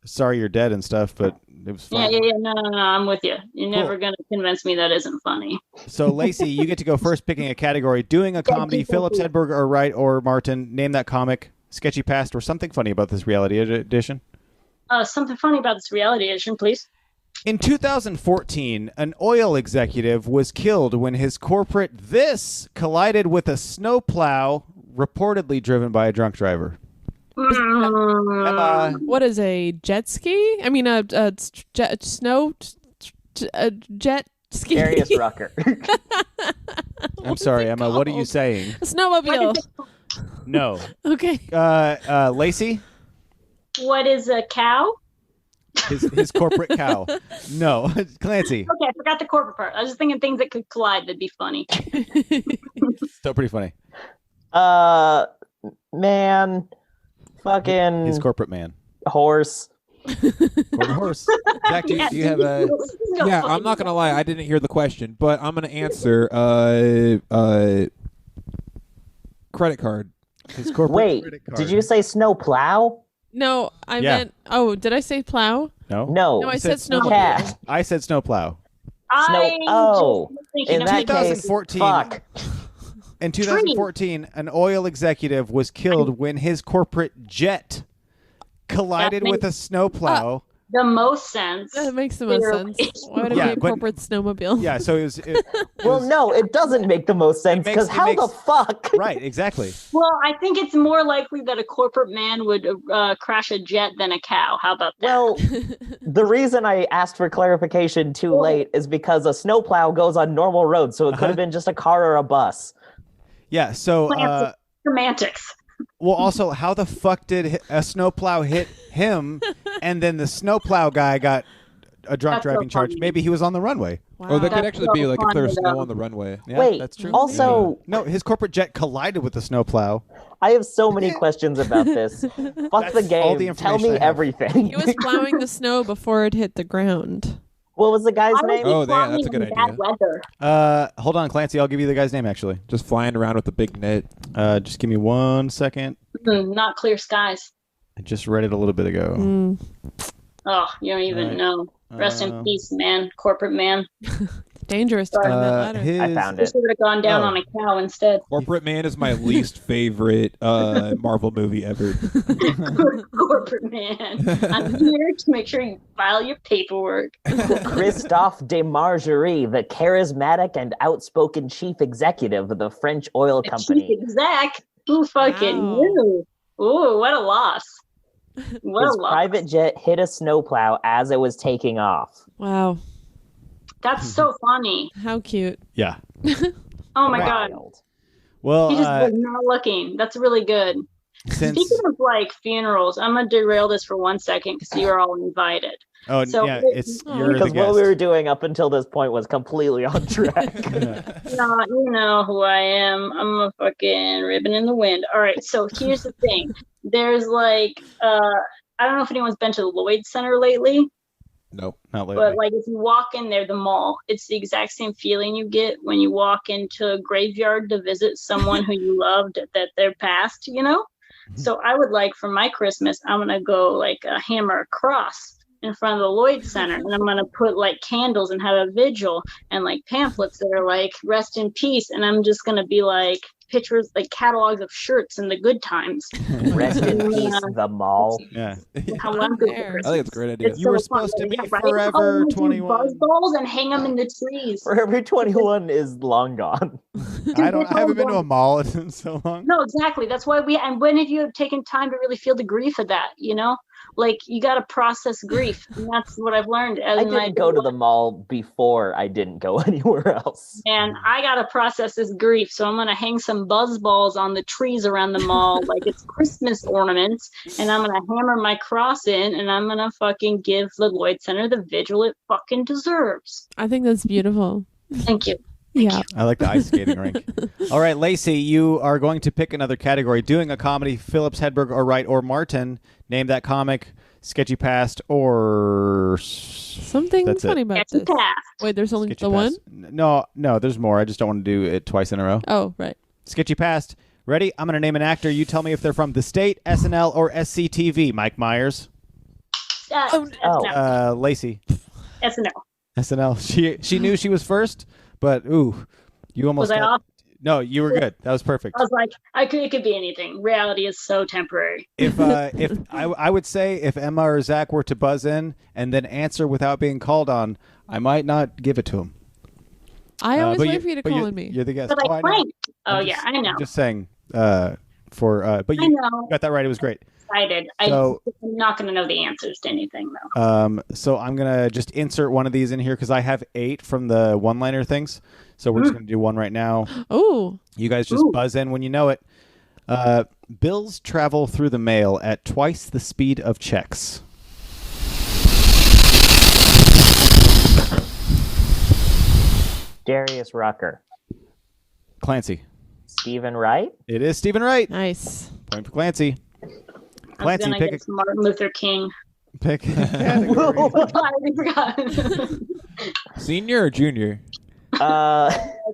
sorry you're dead and stuff, but it was fun. Yeah. No, I'm with you. You're never gonna convince me that isn't funny. So, Laci, you get to go first, picking a category: doing a comedy, Phillips, Hedberg, or Wright, or Martin. Name that comic, Sketchy Past, or something funny about this reality edition. Something funny about this reality edition, please. In 2014, an oil executive was killed when his corporate collided with a snowplow reportedly driven by a drunk driver. What is a jet ski? I mean, a jet ski. Darius Rucker. I'm sorry, Emma. What are you saying? A snowmobile. No. Okay. Laci? What is a cow? His corporate cow. No. Clancy. Okay, I forgot the corporate part. I was just thinking things that could collide that'd be funny. Still pretty funny. Man, fucking his corporate man. Horse. Horse. Zach, do you have a? Yeah, I'm not gonna lie. I didn't hear the question, but I'm gonna answer. Credit card. His corporate. Wait, credit card. Did you say snow plow? No, I meant. Oh, did I say plow? No, I said snowmobile. Cat. I said snowplow. In that 2014. Case, fuck. In 2014, an oil executive was killed when his corporate jet collided with a snowplow. The most sense. That makes the most sense. Why would it be a corporate snowmobile? Yeah, so it well, no, it doesn't make the most sense because the fuck? Right, exactly. Well, I think it's more likely that a corporate man would crash a jet than a cow. How about that? Well, the reason I asked for clarification too late is because a snowplow goes on normal roads, so it could have been just a car or a bus. Yeah, so semantics. Well, also, how the fuck did a snowplow hit him, and then the snowplow guy got a drunk driving charge? Maybe he was on the runway. Wow. Or that could actually be like if there was snow on the runway. Yeah, wait, that's true. Also, no, his corporate jet collided with the snowplow. I have so many questions about this. Fuck the game. All the Tell me everything. He was plowing the snow before it hit the ground. What was the guy's name? Oh, yeah, that's a good idea. Weather. Hold on, Clancy. I'll give you the guy's name, actually. Just flying around with the big net. Just give me 1 second. Not clear skies. I just read it a little bit ago. Oh, you don't even know. Rest in peace, man. Corporate man. Dangerous to climb that ladder. I found I it. should have gone down on a cow instead. Corporate Man is my least favorite Marvel movie ever. Corporate man. I'm here to make sure you file your paperwork. Christophe de Margerie, the charismatic and outspoken chief executive of the French oil company. Chief exec? Who fucking knew? Ooh, what a loss. What His a loss. private jet hit a snowplow as it was taking off. Wow. That's so funny. How cute. Yeah. Oh my god. Well, He just was not looking. That's really good. Speaking of like funerals, I'm gonna derail this for 1 second because you are all invited. Oh So yeah, you're the Because what guest. we were doing up until this point was completely on track. No, you know who I am. I'm a fucking ribbon in the wind. All right, so here's the thing. There's like, I don't know if anyone's been to the Lloyd Center lately. Nope, not lately. But like if you walk in there, the mall, it's the exact same feeling you get when you walk into a graveyard to visit someone who you loved that they're passed, you know? So I would like for my Christmas, I'm gonna go like hammer a cross in front of the Lloyd Center, and I'm gonna put like candles and have a vigil and like pamphlets that are like rest in peace, and I'm just gonna be like pictures, like catalogs of shirts and the good times. Rest in peace, the mall. Yeah. How I'm good for I Christmas. think it's a great idea. It's You were so fun. supposed to be Yeah, right? Forever Oh, do 21. buzz balls and hang them in the trees. Forever 21 is long gone. I haven't been to a mall in so long. No, exactly. That's why and when have you taken time to really feel the grief of that, you know? Like you got to process grief. And that's what I've learned. I didn't go to the mall before I didn't go anywhere else. And I got to process this grief. So I'm going to hang some buzz balls on the trees around the mall like it's Christmas ornaments. And I'm going to hammer my cross in, and I'm going to fucking give the Lloyd Center the vigil it fucking deserves. I think that's beautiful. Thank you. Yeah. I like the ice skating rink. All right, Laci, you are going to pick another category. Doing a comedy, Phillips, Hedberg, or Wright, or Martin. Name that comic, Sketchy Past, or... Something That's funny it. about Sketchy this. Past. Wait, there's only Sketchy the one? Past. No, there's more. I just don't want to do it twice in a row. Oh, right. Sketchy Past. Ready? I'm going to name an actor. You tell me if they're from The State, SNL, or SCTV. Mike Myers. Laci. SNL. SNL. She knew she was first, but ooh, you almost Was I off? No, you were good. That was perfect. I was like, it could be anything. Reality is so temporary. If I would say if Emma or Zach were to buzz in and then answer without being called on, I might not give it to him. I always but wait for you to call on me. You're the guest. But I know. pranked. Oh, I'm yeah, I know. I'm just saying. But I you know. got that right. It was great. Excited. So- I'm not going to know the answers to anything, though. So I'm gonna just insert one of these in here because I have 8 from the one-liner things. So we're just gonna do one right now. Oh. You guys just buzz in when you know it. Bills travel through the mail at twice the speed of checks. Darius Rucker. Clancy. Stephen Wright. It is Stephen Wright. Nice. Point for Clancy. I Clancy, was pick guess Martin Luther King. pick a category. I already forgot. Senior or junior?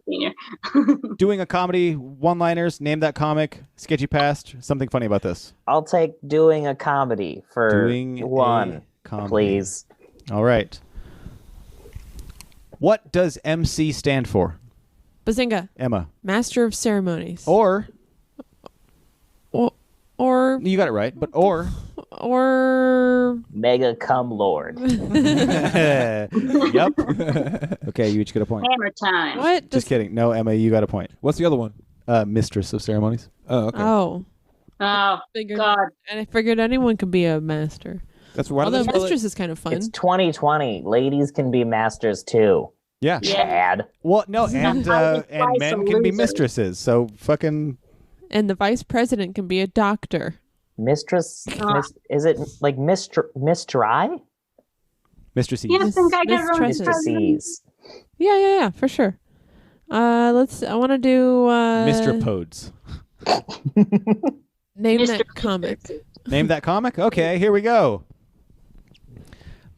Senior. Doing a comedy, one-liners, name that comic, sketchy past, something funny about this. I'll take doing a comedy for Doing one, a comedy. please. All right. What does MC stand for? Bazinga. Emma. Master of Ceremonies. Or, Or you got it right, but or. Mega cum lord. Yep. Okay, you each get a point. Hammer time. what? Just kidding. No, Emma, you got a point. What's the other one? Mistress of ceremonies. Oh, okay. Oh. Oh, Figured, God. And I figured anyone could be a master. That's one of Although those. mistress is kind of fun. It's 2020. Ladies can be masters too. Yeah. Chad. Well, no, and Twice men a can be loser. mistresses. So fucking. And the vice president can be a doctor. Mistress. Is it like mistry? Mistresses. You don't think I get it wrong? Mistresses. Mistresses. Yeah, for sure. I want to do Mr. Podes. name Mr. that comic. Name that comic? Okay, here we go.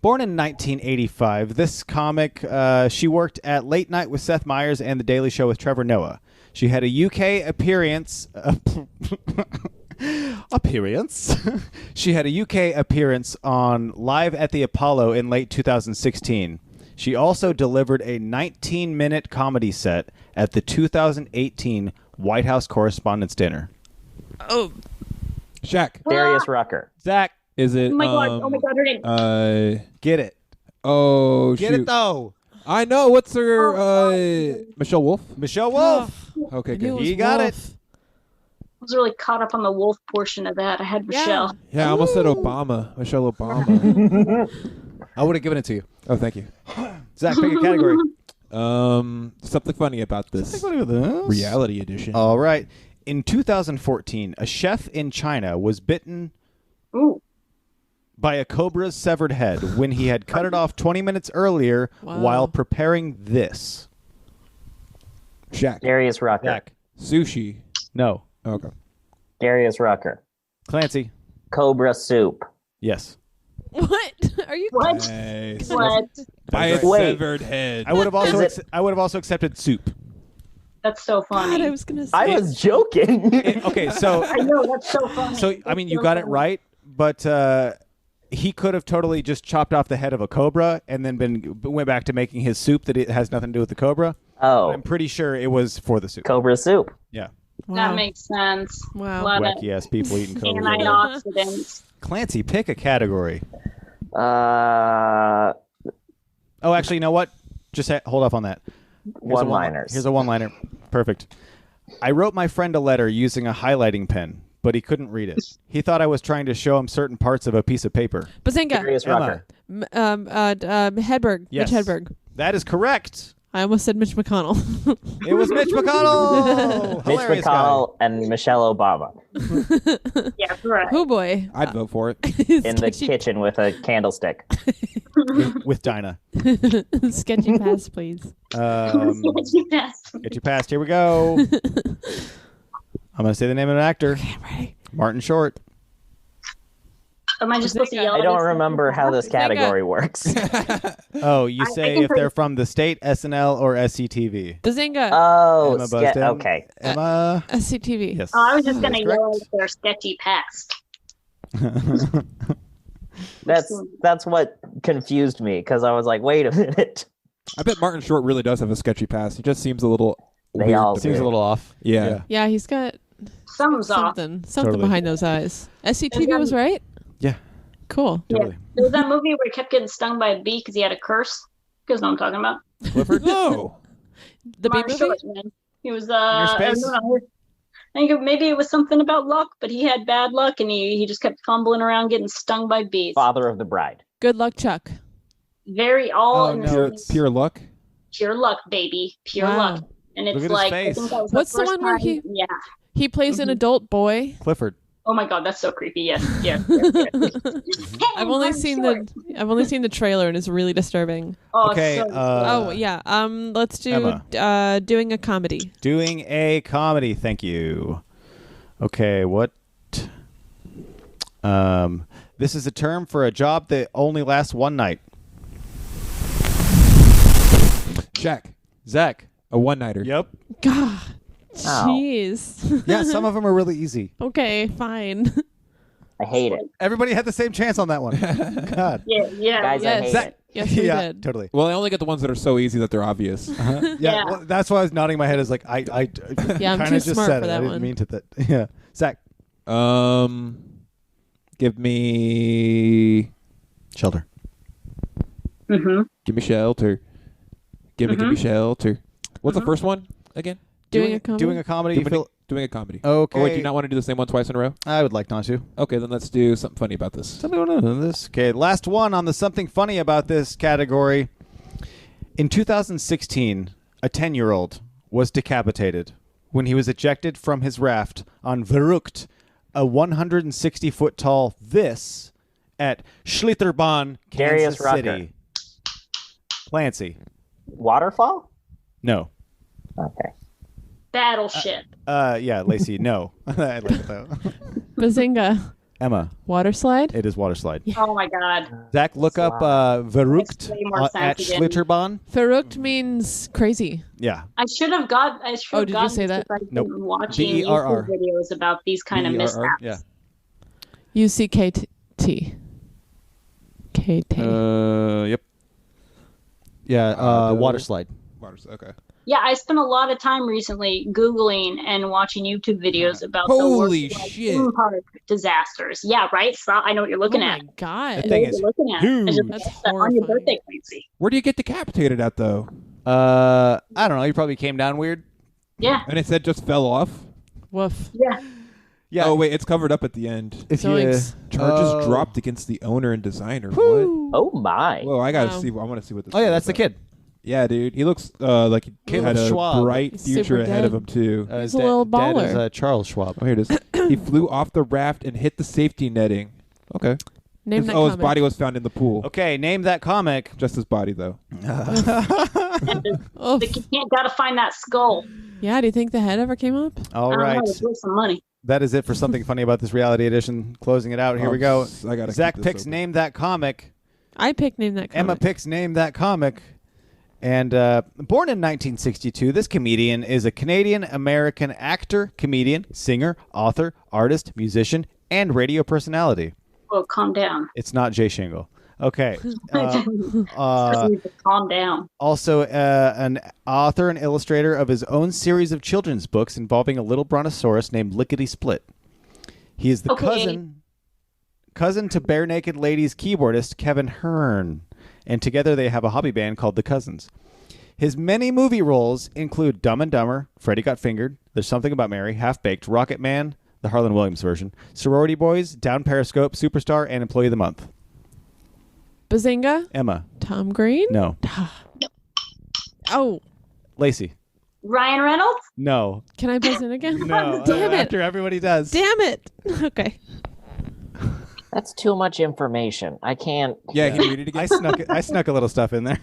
Born in 1985, this comic, she worked at Late Night with Seth Meyers and The Daily Show with Trevor Noah. She had a UK appearance appearance. She had a UK appearance on Live at the Apollo in late 2016. She also delivered a 19-minute comedy set at the 2018 White House Correspondents' Dinner. Oh, Shaq. Darius Rucker. Zach, Is it? Oh my god, her name. get it. Oh, Get shoot. it, though. I know. What's her? Michelle Wolf. Michelle Wolf. Okay, I knew good. was You got Wolf. I was really caught up on the wolf portion of that. I had Michelle. Yeah, I almost said Obama. Michelle Obama. I would have given it to you. Oh, thank you. Zach, pick a category. Something funny about this. Reality edition. All right. In 2014, a chef in China was bitten Ooh. by a cobra's severed head when he had cut it off 20 minutes earlier Wow. while preparing this. Shaq. Darius Rucker. Zach. Sushi. No. Okay. Darius Rucker. Clancy. Cobra soup. Yes. What? Are you? What? Nice. What? By a Wait. severed head. I would have also Is I would have also accepted soup. That's so funny. God, I was gonna say. I was joking. Okay, so I know, that's so funny. so I mean you That's so got it funny. right, but he could have totally just chopped off the head of a cobra and then went back to making his soup that it has nothing to do with the cobra. Oh, I'm pretty sure it was for the soup. Cobra soup. Yeah. Wow. That makes sense. Wow. Love it. Wacky ass people eating cobra. Antioxidants. Clancy, pick a category. Uh, Oh, actually, you know what? Just hold off on that. One-liners. Here's a one-liner. Perfect. I wrote my friend a letter using a highlighting pen, but he couldn't read it. He thought I was trying to show him certain parts of a piece of paper. Bazinga. Darius Emma. Rucker. Hedberg. Yes. Mitch Hedberg. That is correct. I almost said Mitch McConnell. It was Mitch McConnell. Mitch Hilarious guy. McConnell and Michelle Obama Yeah, correct. Oh boy. I'd vote for it. in the kitchen with a candlestick. with Dinah. Sketchy pass, please. Yes. Get you past. Here we go. I'm going to say the name of an actor. I'm ready. Martin Short. Am I just supposed to yell? I at don't it? remember how this category works. Oh, you I say can if they're from the state, SNL, or SCTV. Bazinga. Oh, Emma Buston. okay. Emma. SCTV. Yes. Oh, I was just going to That's yell at their sketchy past. That's what confused me because I was like, wait a minute. I bet Martin Short really does have a sketchy past. He just seems a little They weird all to do. Seems me. a little off. Yeah. Yeah, he's got Something's off. something Totally. behind those eyes. SCTV And then- was right? Yeah. Cool. Totally. There was that movie where he kept getting stung by a bee because he had a curse. You guys know what I'm talking about? Clifford? No. The bee Martin movie? Short, man. He was, Inner Space? I don't know. I think maybe it was something about luck, but he had bad luck and he just kept fumbling around getting stung by bees. Father of the Bride. Good luck, Chuck. Very all Oh, in no. the Pure luck. pure luck, baby. Pure Wow. luck. And it's Look at his like, face. I think that was What's the first one where time- he- Yeah. He plays an adult boy. Clifford. Oh my god, that's so creepy. Yes. I've only seen the trailer and it's really disturbing. Oh, Okay, so Oh yeah. Let's do Emma. doing a comedy. Doing a comedy. Thank you. Okay, what? This is a term for a job that only lasts one night. Shaq. Zach. A one-nighter. Yep. God. Ow. Jeez. Yeah, some of them are really easy. Okay, fine. I hate it. Everybody had the same chance on that one. God. yeah. Guys, I hate yes. it. Yes, we Yeah, did. totally. Well, I only get the ones that are so easy that they're obvious. Yeah, Yeah. well, that's why I was nodding my head. Is like I Yeah, I'm kind too of just smart said for it. that I didn't one. mean to that. Yeah, Zach. Give me Shelter. Mm-hmm. give me shelter. Give me shelter. What's the first one again? Doing a comedy. Doing a comedy. Doing a comedy. Okay. Oh, wait, do you not want to do the same one twice in a row? I would like not to. Okay, then let's do something funny about this. Okay, last one on the something funny about this category. In 2016, a 10-year-old was decapitated when he was ejected from his raft on Verrückt, a 160-foot tall this at Schlitterbahn, Darius Kansas Rucker. City. Clancy. Waterfall? No. Okay. Battleship. Yeah, Laci, no. I like it though. Bazinga. Emma, Water slide. it is waterslide. Oh my god. Zach, look up Verrückt Makes way more at sense again. Schlitterbahn. Verrückt means crazy. Yeah. I should have got. Oh, did you say that? I've Nope. been watching BERR. YouTube videos about these kind of BERR, mishaps. yeah. UCKT. KT. Yep. Yeah, water slide. Okay. Yeah, I spent a lot of time recently Googling and watching YouTube videos about Holy the worst, shit. theme park disasters. Yeah, right? So I know what you're looking at. Oh my god. The thing I know is what you're looking at. I just huge. That's watched that on your horrifying. birthday, Clancy. Where do you get decapitated at, though? I don't know. You probably came down weird. Yeah. And it said just fell off? Woof. Yeah. Yeah. Oh, wait, it's covered up at the end. If you Zoinks. Charges dropped against the owner and designer. Woo. Oh my. What? Whoa, I gotta Wow. see. I want to see what this. Oh yeah, is that's the about. kid. Yeah, dude. He looks like he Caleb had a Schwab. bright He's future super ahead dead. of him too. He's a little Dad baller. is Charles Schwab. Oh, here it is. He flew off the raft and hit the safety netting. Okay. Name His, that his comic. body was found in the pool. Okay, name that comic. Just his body, though. Oof. You can't gotta find that skull. Yeah, do you think the head ever came up? All I don't right, know, it's worth some money. that is it for something funny about this reality edition. Closing it out. Here we go. I gotta Zach keep this picks open. name that comic. I picked name that comic. Emma picks name that comic. And born in 1962, this comedian is a Canadian-American actor, comedian, singer, author, artist, musician, and radio personality. Oh, calm down. It's not Jay Shingle. Okay. Person needs to calm down. Also, an author and illustrator of his own series of children's books involving a little brontosaurus named Lickety Split. He is the cousin to Bare Naked Ladies keyboardist Kevin Hearn, and together they have a hobby band called The Cousins. His many movie roles include Dumb and Dumber, Freddy Got Fingered, There's Something About Mary, Half Baked, Rocket Man, the Harlan Williams version, Sorority Boys, Down Periscope, Superstar, and Employee of the Month. Bazinga? Emma. Tom Green? No. Oh, Lacey. Ryan Reynolds? No. can I buzz in again? No. Damn it. After everybody does. Damn it. Okay. That's too much information. I can't. Yeah, can you read it again? I snuck a little stuff in there.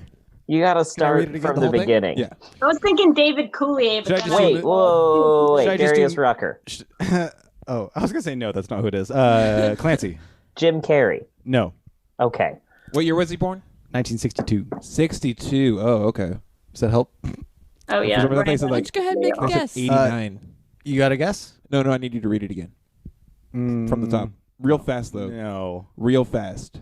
You gotta start read it again, from the the whole thing? beginning. Yeah. I was thinking David Coulier. Should I But just then do it? Wait, Should I just Darius do- Rucker. Oh, I was going to say no. That's not who it is. Clancy. Jim Carrey. No. Okay. What year was he born? 1962. 62. Oh, okay. Does that help? Oh, yeah. Remember that Ryan place is Why like don't you go ahead and make a I said guess? 89. You got a guess? No, I need you to read it again. From the top. Real fast, though. No. Real fast.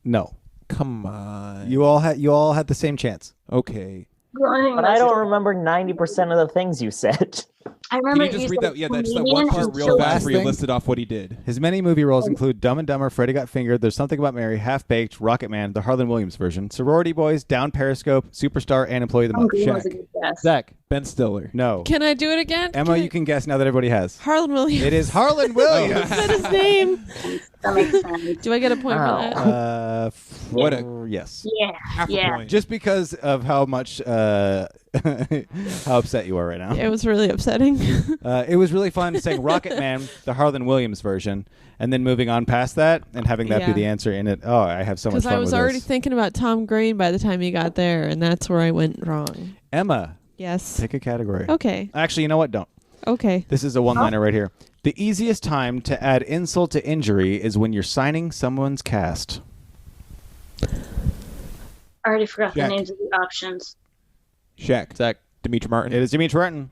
No. Come on. You all had the same chance. Okay. But I don't remember 90% of the things you said. I Can remember you just you read said that? Yeah, that's that comedian one and part real children. fast where you thing? listed off what he did. His many movie roles include Dumb and Dumber, Freddy Got Fingered, There's Something About Mary, Half Baked, Rocket Man, the Harlan Williams version, Sorority Boys, Down Periscope, Superstar, and Employee of the Tom Month. Green was a Shaq. good guess. Zach. Ben Stiller. No. Can I do it again? Emma, you can guess now that everybody has. Harlan Williams. It is Harlan Williams. Is that his name? That makes sense. Do I get a point for that? What a- yes. Yeah. Half a Yeah. point. Just because of how much how upset you are right now. It was really upsetting. It was really fun saying Rocket Man, the Harlan Williams version, and then moving on past that and having that be Yeah. the answer in it. Oh, I have so much Because fun I was with already this. thinking about Tom Green by the time he got there, and that's where I went wrong. Emma, Yes. pick a category. Okay. Actually, you know what? Don't. Okay. This is a one-liner right here. The easiest time to add insult to injury is when you're signing someone's cast. I already forgot the Jack. names of the options. Shaq. Zach. Dimitri Martin. It is Dimitri Martin.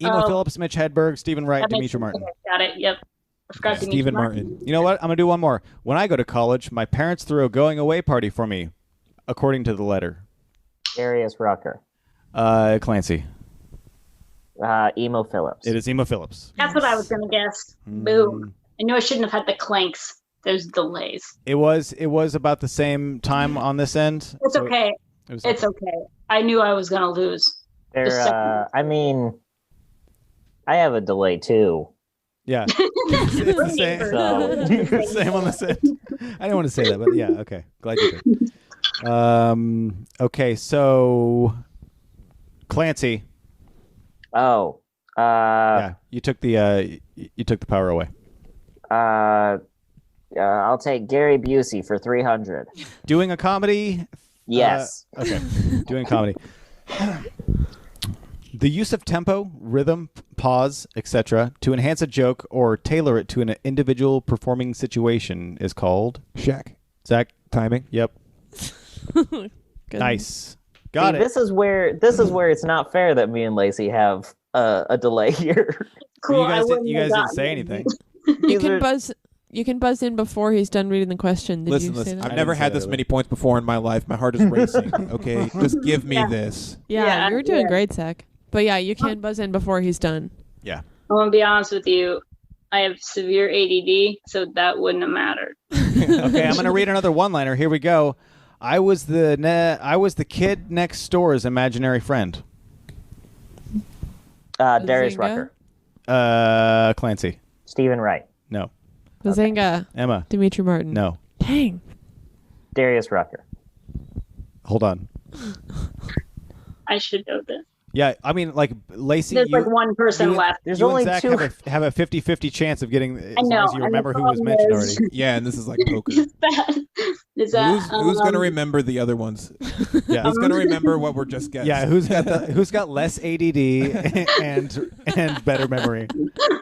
Emo Oh. Phillips, Mitch Hedberg, Stephen Wright, That makes Dimitri sense. Martin. Okay, got it. Yep. I forgot Dimitri Stephen Martin. You know what? I'm going to do one more. When I go to college, my parents threw a going-away party for me, according to the letter. Darius Rucker. Clancy. Emo Phillips. It is Emo Phillips. That's what I was going to guess. Boom. I knew I shouldn't have had the clanks. Those delays. It was about the same time on this end. It's so okay. it was It's okay. I knew I was going to lose. I mean, I have a delay too. Yeah. It's the same. So- It's the same on this end. I didn't want to say that, but yeah, okay. Glad you did. Okay, so Clancy. Oh. Yeah, you took the power away. I'll take Gary Busey for 300. Doing a comedy. Yes. Okay. Doing comedy. The use of tempo, rhythm, pause, etc. to enhance a joke or tailor it to an individual performing situation is called Shaq. Zach. Timing. Yep. Good. Nice. Got See, it. This is where it's not fair that me and Lacey have a delay here. Cool. You I guys, wouldn't you have guys didn't gotten say it. anything. You These can are- buzz. You can buzz in before he's done reading the question. Did you say Listen. that? I've never had this many points before in my life. My heart is racing. Okay, just give me this. Yeah, you're doing great, Zach. But yeah, you can buzz in before he's done. Yeah. I'm gonna be honest with you. I have severe ADD, so that wouldn't have mattered. Okay, I'm going to read another one-liner. Here we go. I was the kid next door's imaginary friend. Darius Bazinga? Rucker. Clancy. Stephen Wright. No. Bazinga. Emma. Dimitri Martin. No. Dang. Darius Rucker. Hold on. I should know this. Yeah, I mean, like, Laci, There's like one person left. There's you only and Zach two. have a 50-50 chance of getting, as I know, long as you and remember the who was problem mentioned is- already. Yeah, and this is like poker. Is that Who's gonna remember the other ones? Yeah. Who's gonna remember what we're just guessing? Yeah, who's got less ADD and better memory?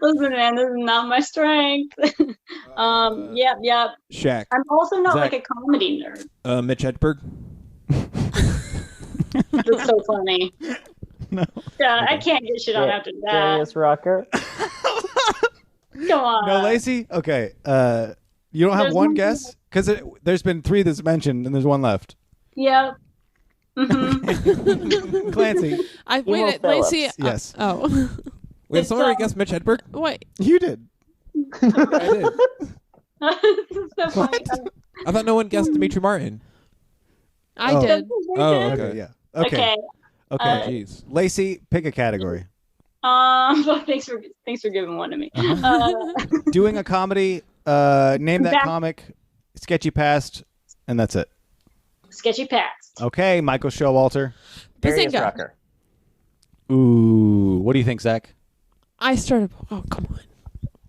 Listen, man, this is not my strength. Yep. Shaq. I'm also not Zach. like a comedy nerd. Mitch Hedberg. It's so funny. No. Yeah, I can't get shit on after that. Darius Rucker. Come on. No, Laci? Okay. You don't have There's one one guess? Because there's been 3 that's mentioned, and there's 1 left. Yep. Mm-hmm. Clancy. Wait, Phillips. Laci. Yes. Oh. Wait, It's, someone already guessed Mitch Hedberg? Wait. You did. I did. This is so funny. I thought no one guessed Dimitri Martin. I Oh. did. Oh, Okay, okay. yeah. Okay. Okay. Jeez. Laci, pick a category. Thanks for giving one to me. Doing a comedy, name that Zach. comic, sketchy past, and that's it. Sketchy past. Okay, Michael Showalter. Darius Bazinga. Rucker. Ooh, what do you think, Zach? I started. Oh, come on.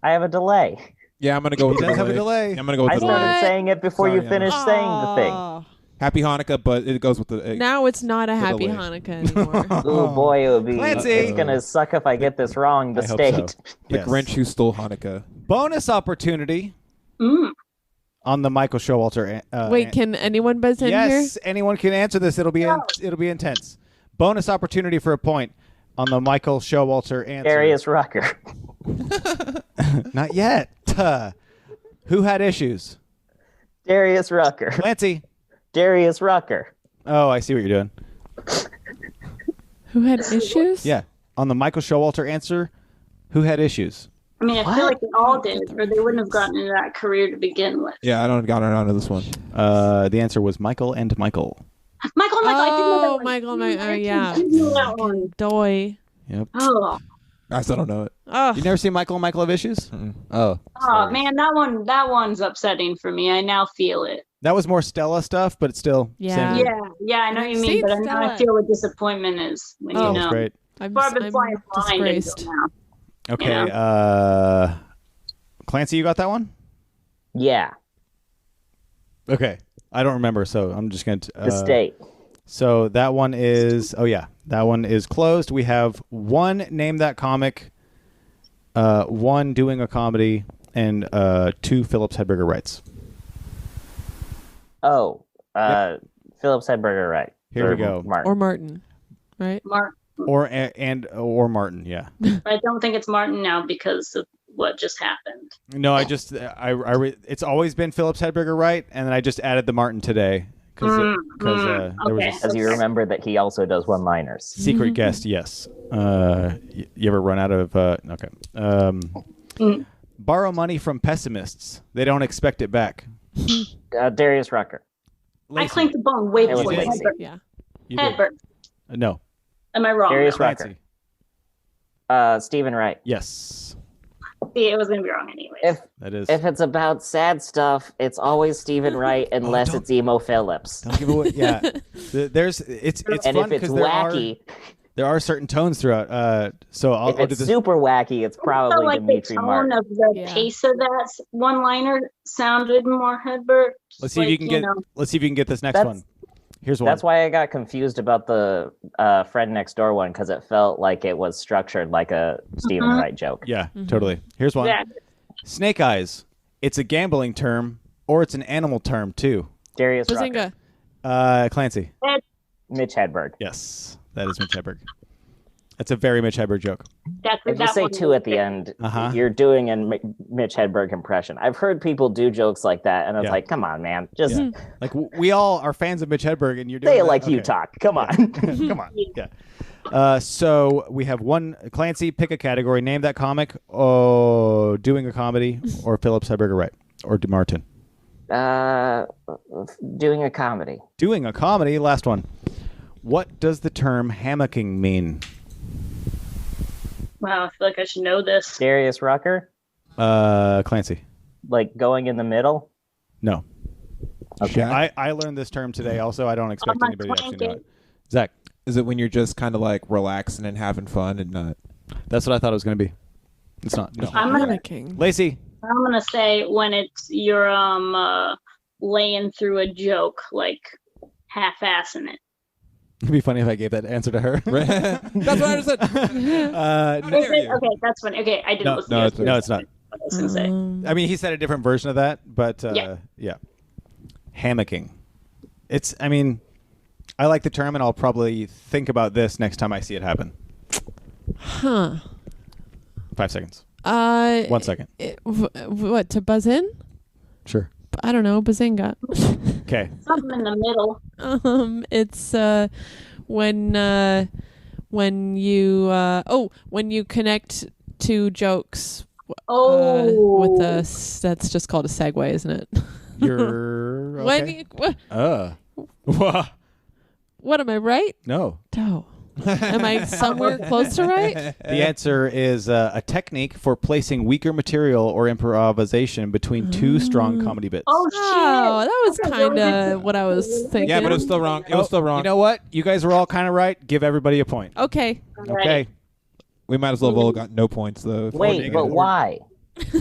I have a delay. Yeah, I'm gonna go with He the does have a delay. delay. Yeah, I'm gonna go with I the delay. started saying it before Sorry, you finished saying the thing. Oh. Happy Hanukkah, but it goes with the. Now it's not a The happy delay. Hanukkah anymore. Oh boy, it would be. Clancy. It's gonna suck if I get this wrong. The I hope state. so. The Yes. Grinch who stole Hanukkah. Bonus opportunity Mm. on the Michael Showalter. Wait, can anyone buzz in yes, anyone can answer this. It'll be intense. Bonus opportunity for a point on the Michael Showalter answer. Darius Rucker. Not yet. Who had issues? Darius Rucker. Clancy. Darius Rucker. Oh, I see what you're doing. here? Who had issues? Yeah. On the Michael Showalter answer, who had issues? I mean, I feel like they all did, or they wouldn't have gotten into that career to begin with. Yeah, I don't got around to this one. The answer was Michael and Michael. Michael, I didn't know that Oh, one. Michael, I yeah. didn't know that one. Doy. Yep. Oh, I still don't know it. Oh, You never seen Michael and Michael have issues? Mm-mm. Oh. oh man, that one's upsetting for me. I now feel it. That was more Stella stuff, but it's still Yeah. same. Yeah, I know what you mean, See, but I now I Stella. feel what disappointment is when Oh. you That was know. great. I'm, But I've been I'm flying blind until disgraced. now. Okay. Yeah. Clancy, you got that one? Yeah. Okay. I don't remember, so I'm just going to... The state. So that one is... Oh, yeah. That one is closed. We have 1 Name That Comic, 1 Doing a Comedy, and 2 Phillips Hedberger Writes. Oh. Phillips Hedberger, right. Here we go. Martin. Or Martin, right? Mark, Or Martin, yeah. I don't think it's Martin now because of what just happened. No, it's always been Phillips Hedberger Wright, and then I just added the Martin today because there was okay. a As you remember that he also does one-liners. secret guest. Yes. You ever run out of? Okay. Borrow money from pessimists. They don't expect it back. Darius Rucker. I clinked the bone way It was before Laci. Hedberg. Yeah. You did. Hedberg. No. Am I wrong? Darius though? Clancy. Rucker. Stephen Wright. Yes. See, it was going to be wrong anyways. That is. If it's about sad stuff, it's always Stephen Wright unless don't- it's Emo Phillips. Don't give away. Yeah. It's And fun if it's because wacky, there are certain tones throughout. So I'll if do it's this. super wacky, it's I probably felt like the Dimitri tone Martin. of the Yeah. pace of that one-liner sounded more Hedberg. Let's see if you can get. Let's see if you can get this next That's- one. Here's one. That's why I got confused about the Fred Next Door one, because it felt like it was structured like a Stephen Wright joke. Yeah, totally. Here's one. Yeah. Snake eyes. It's a gambling term, or it's an animal term too. Darius Rucker. Bazinga. Clancy. Mitch Hedberg. Yes, that is Mitch Hedberg. It's a very Mitch Hedberg joke. If you say two at the end, you're doing a Mitch Hedberg impression. I've heard people do jokes like that, and I was like, come on, man. Just like we all are fans of Mitch Hedberg, and you're doing say it like you talk. Come on. Come on. Yeah. So we have one. Clancy, pick a category. Name that comic. Oh, doing a comedy, or Phillips Hedberg, right? Or DeMartin. Doing a comedy. Doing a comedy. Last one. What does the term hammocking mean? Wow, I feel like I should know this. Darius Rucker? Clancy. Like going in the middle? No. Okay. I learned this term today also. I don't expect anybody to actually know it. Zach. Is it when you're just kind of like relaxing and having fun and not? That's what I thought it was going to be. It's not. No. Laci. I'm going to say when it's you're laying through a joke, like half-assing it. It'd be funny if I gave that answer to her. That's what I just said. Okay, that's funny. Okay, I didn't listen to it. No, it's not. I was going to say. I mean, he said a different version of that, but yeah. Hammocking. I mean, I like the term, and I'll probably think about this next time I see it happen. Huh. 5 seconds. 1 second. What, to buzz in? Sure. I don't know. Bazinga. Okay. Something in the middle. It's when you connect two jokes. With that's just called a segue, isn't it? You're okay. What am I right? No. Oh. Am I somewhere close to right? The answer is a technique for placing weaker material or improvisation between two strong comedy bits. Oh, shit. That was kind of what I was thinking. Yeah, but it was still wrong. It was still wrong. You know what? You guys were all kind of right. Give everybody a point. Okay. Okay. We might as well have all got no points, though. Wait, but why?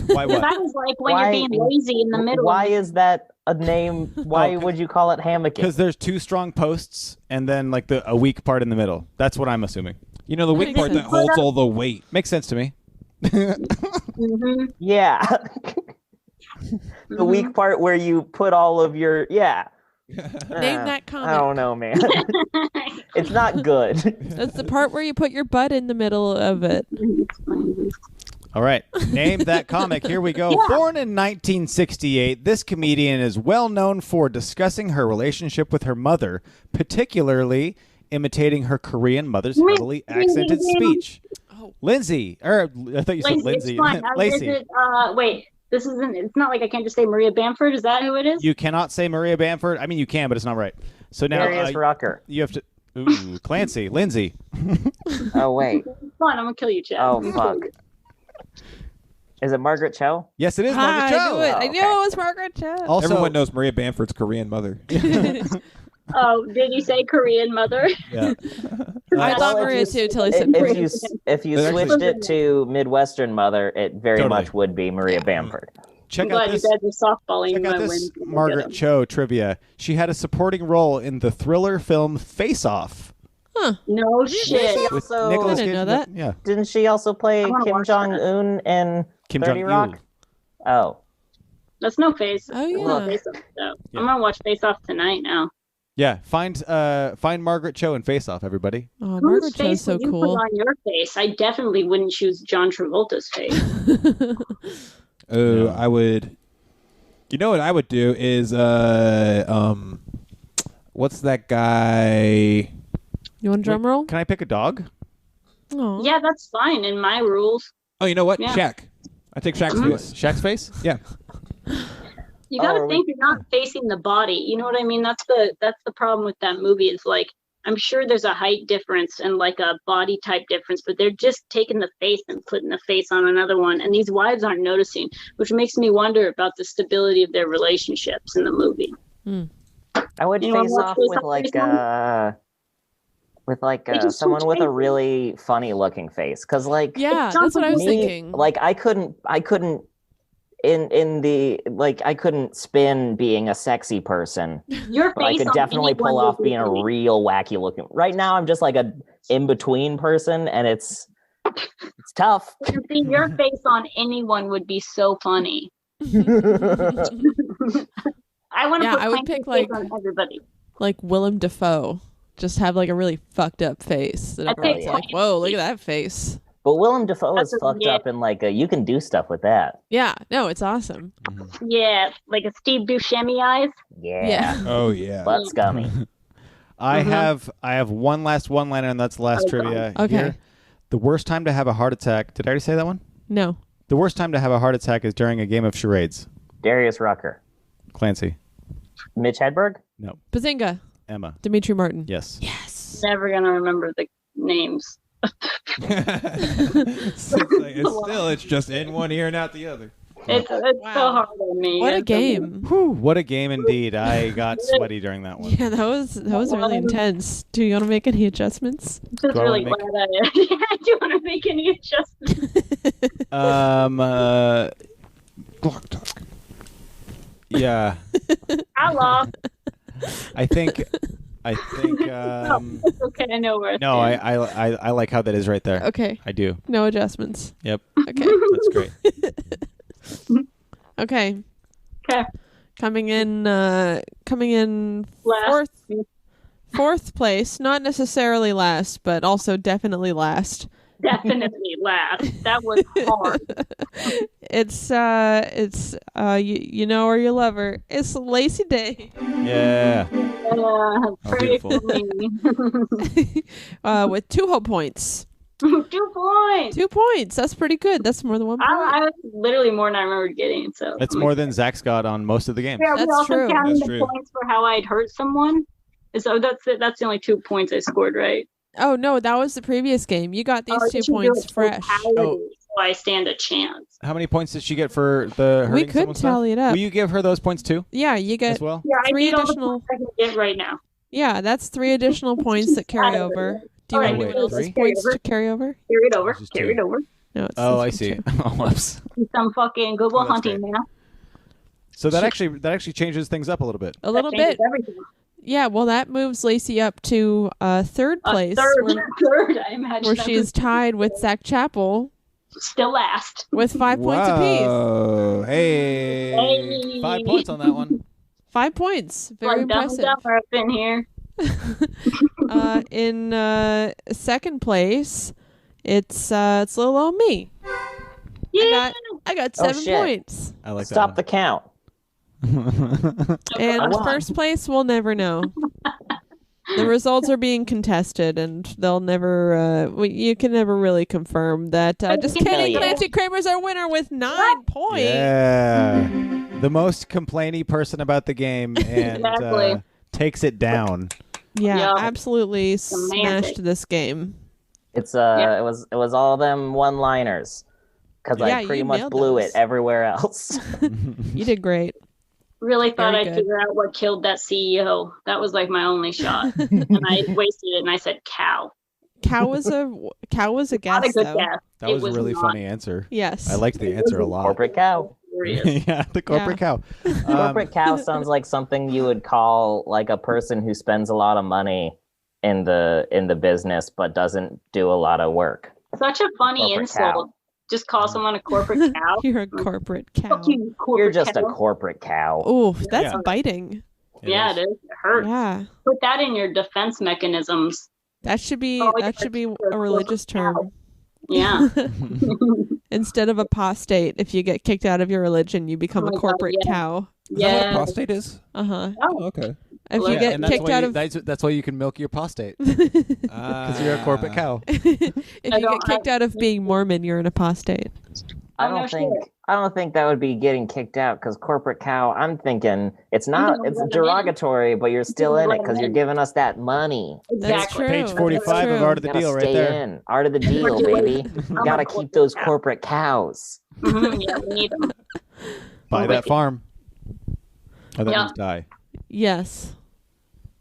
Why what? That was like when you're being lazy in the middle. Why is that a name? Why would you call it hammocking? Because there's two strong posts and then like a weak part in the middle. That's what I'm assuming. You know, the weak part that holds all the weight. Makes sense to me. Yeah. The weak part where you put all of your Name that comic. I don't know, man. It's not good. That's the part where you put your butt in the middle of it. All right. Name that comic. Here we go. Yeah. Born in 1968, this comedian is well known for discussing her relationship with her mother, particularly imitating her Korean mother's heavily accented speech. Lindsay. I thought you said Lindsay. Laci. Wait. This isn't. It's not like I can't just say Maria Bamford. Is that who it is? You cannot say Maria Bamford. I mean, you can, but it's not right. So now Darius Rucker. You have to. Ooh, Clancy, Lindsay. Oh wait. Come on, I'm gonna kill you, Chad. Oh fuck. Is it Margaret Cho? Yes, it is Margaret Cho. I knew it was Margaret Cho. Also, everyone knows Maria Bamford's Korean mother. Oh, did you say Korean mother? Yeah. I thought Maria too till I said Korean. If you switched it to Midwestern mother, it very much would be Maria Bamford. Check out this Margaret Cho trivia. She had a supporting role in the thriller film Face Off. Huh. No shit. With Nicolas Cage. I didn't know that. Yeah. Didn't she also play Kim Jong-un in 30 Rock? Oh. That's no Face. Oh, yeah. Face Off, I'm going to watch Face Off tonight now. Yeah, find Margaret Cho and Face Off, everybody. Oh, Margaret Cho's so cool. Put on your face? I definitely wouldn't choose John Travolta's face. Oh, I would. You know what I would do is what's that guy? You want a drum roll? Can I pick a dog? Oh. Yeah, that's fine in my rules. Oh, you know what? Yeah. Shaq. I take Shaq's face. Shaq's face? Yeah. You got to think you're not facing the body. You know what I mean? That's the problem with that movie. Is like I'm sure there's a height difference and like a body type difference, but they're just taking the face and putting the face on another one, and these wives aren't noticing, which makes me wonder about the stability of their relationships in the movie. I would face off with someone with a really funny looking face, because that's what I was thinking. Like I couldn't I couldn't spin being a sexy person. Your but I could definitely pull off being a real wacky looking. Right now I'm just like a in between person, and it's tough. Your face on anyone would be so funny. I want to put I would pick like on everybody. Like Willem Dafoe. just have like a really fucked up face. That everyone's like, whoa, look at that face. But Willem Dafoe is fucked up in like you can do stuff with that. Yeah, no, it's awesome. Yeah, like a Steve Buscemi eyes. Yeah. Oh yeah. Butt scummy. I have one last one-liner, and that's the last trivia. Okay. Here. The worst time to have a heart attack. Did I already say that one? No. The worst time to have a heart attack is during a game of charades. Darius Rucker. Clancy. Mitch Hedberg? No. Bazinga. Emma. Dimitri Martin. Yes. Yes. Never gonna remember the names. It's just in one ear and out the other. It's so hard on me. What a game. Whew, what a game indeed. I got sweaty during that one. Yeah, that was really intense. Do you want to make any adjustments? I'm just really glad I do you want to make any adjustments? Block talk. Yeah. Outlaw. I think It's okay, I know where it's no, I like how that is right there. Okay. I do. No adjustments. Yep. Okay. That's great. Okay. Okay. Coming in Last. fourth place, not necessarily last, but also definitely last. Definitely last. That was hard. It's you know or you love her. It's Laci Day. Yeah. Pretty beautiful. funny. With 2 whole points. 2 points. 2 points. That's pretty good. That's more than 1 point. I literally more than I remember getting. So That's more than Zach's got on most of the games. Yeah, That's we also true. counting That's the true. points for how I'd hurt someone. So that's it. That's the only 2 points I scored, right? Oh no, that was the previous game. You got these 2 points fresh. So I stand a chance. How many points did she get for the hurting We could someone tally stuff? it up. Will you give her those points too Yeah, you get as well? Yeah, I 3 need all the additional. points I can get right now. Yeah, that's 3 additional points that carry over. Do you want Alright, anyone wait, else's 3? points to carry over? Carry it over. This is Carry it 2. over. No, it's Oh, I this see. one too. Oh, whoops. Some fucking Google Oh, that's hunting, man. So that actually changes things up a little bit. A little That changes bit. everything. Yeah, well, that moves Laci up to third place, Third, I imagine. where that she's was tied with Zach Chappell still last. with 5 points apiece. Whoa. Hey. Hey. 5 points on that one. 5 points. Very Like, dumb impressive. dumber up in here. In second place, it's little old me. Yeah. I got Oh, 7 shit. points. I like Stop the count. And won. first place, we'll never know. The results are being contested, and they'll never. You can never really confirm that. Just kidding. yeah. Clancy Kramer's our winner with 9 points. Yeah. The most complainy person about the game and Exactly. takes it down. Yeah, Yeah. absolutely Semantic. smashed this game. It's Yeah. it was all them one-liners. Because Yeah, I pretty you much nailed blew those. it everywhere else. You did great. Really thought Very I'd good. figure out what killed that CEO. That was like my only shot. And I wasted it and I said cow. Cow was a Not guess a good though. guess. That It was a really not funny answer. Yes. I liked the answer a lot. Corporate cow. serious. Yeah, the corporate cow. Corporate cow sounds like something you would call like a person who spends a lot of money in the business but doesn't do a lot of work. Such a funny Corporate insult. cow. Just call someone a corporate cow. You're a corporate cow. Fuck you, corporate You're just a cow. corporate cow. Oh, that's Yeah. biting. Yeah, it is. It hurts. Yeah. Put that in your defense mechanisms. That should be Oh, that yeah, should be you're a a religious corporate term. Yeah. Instead of apostate, if you get kicked out of your religion, you become Oh a my God, corporate yeah. cow. Is that what Yeah. prostate is? Uh-huh. Oh, okay. If Well, you yeah, get and that's kicked why out you, of that's why you can milk your prostate because you're a corporate cow. if you get kicked out of being Mormon, you're an apostate. I Oh, no don't shit. think that would be getting kicked out because corporate cow. I'm thinking it's not. gonna It's let 'em in. derogatory, but you're still gonna in let it 'em because you're in. giving us that money. That's Exactly. true. Page 45 That's of true. Art of the Gotta Deal right stay there. in. Art of the deal, baby. You I'm gotta a keep corporate those cow. corporate cows. Yeah, we need them. Buy that wait. farm. Oh, that Yeah. means die. Yes.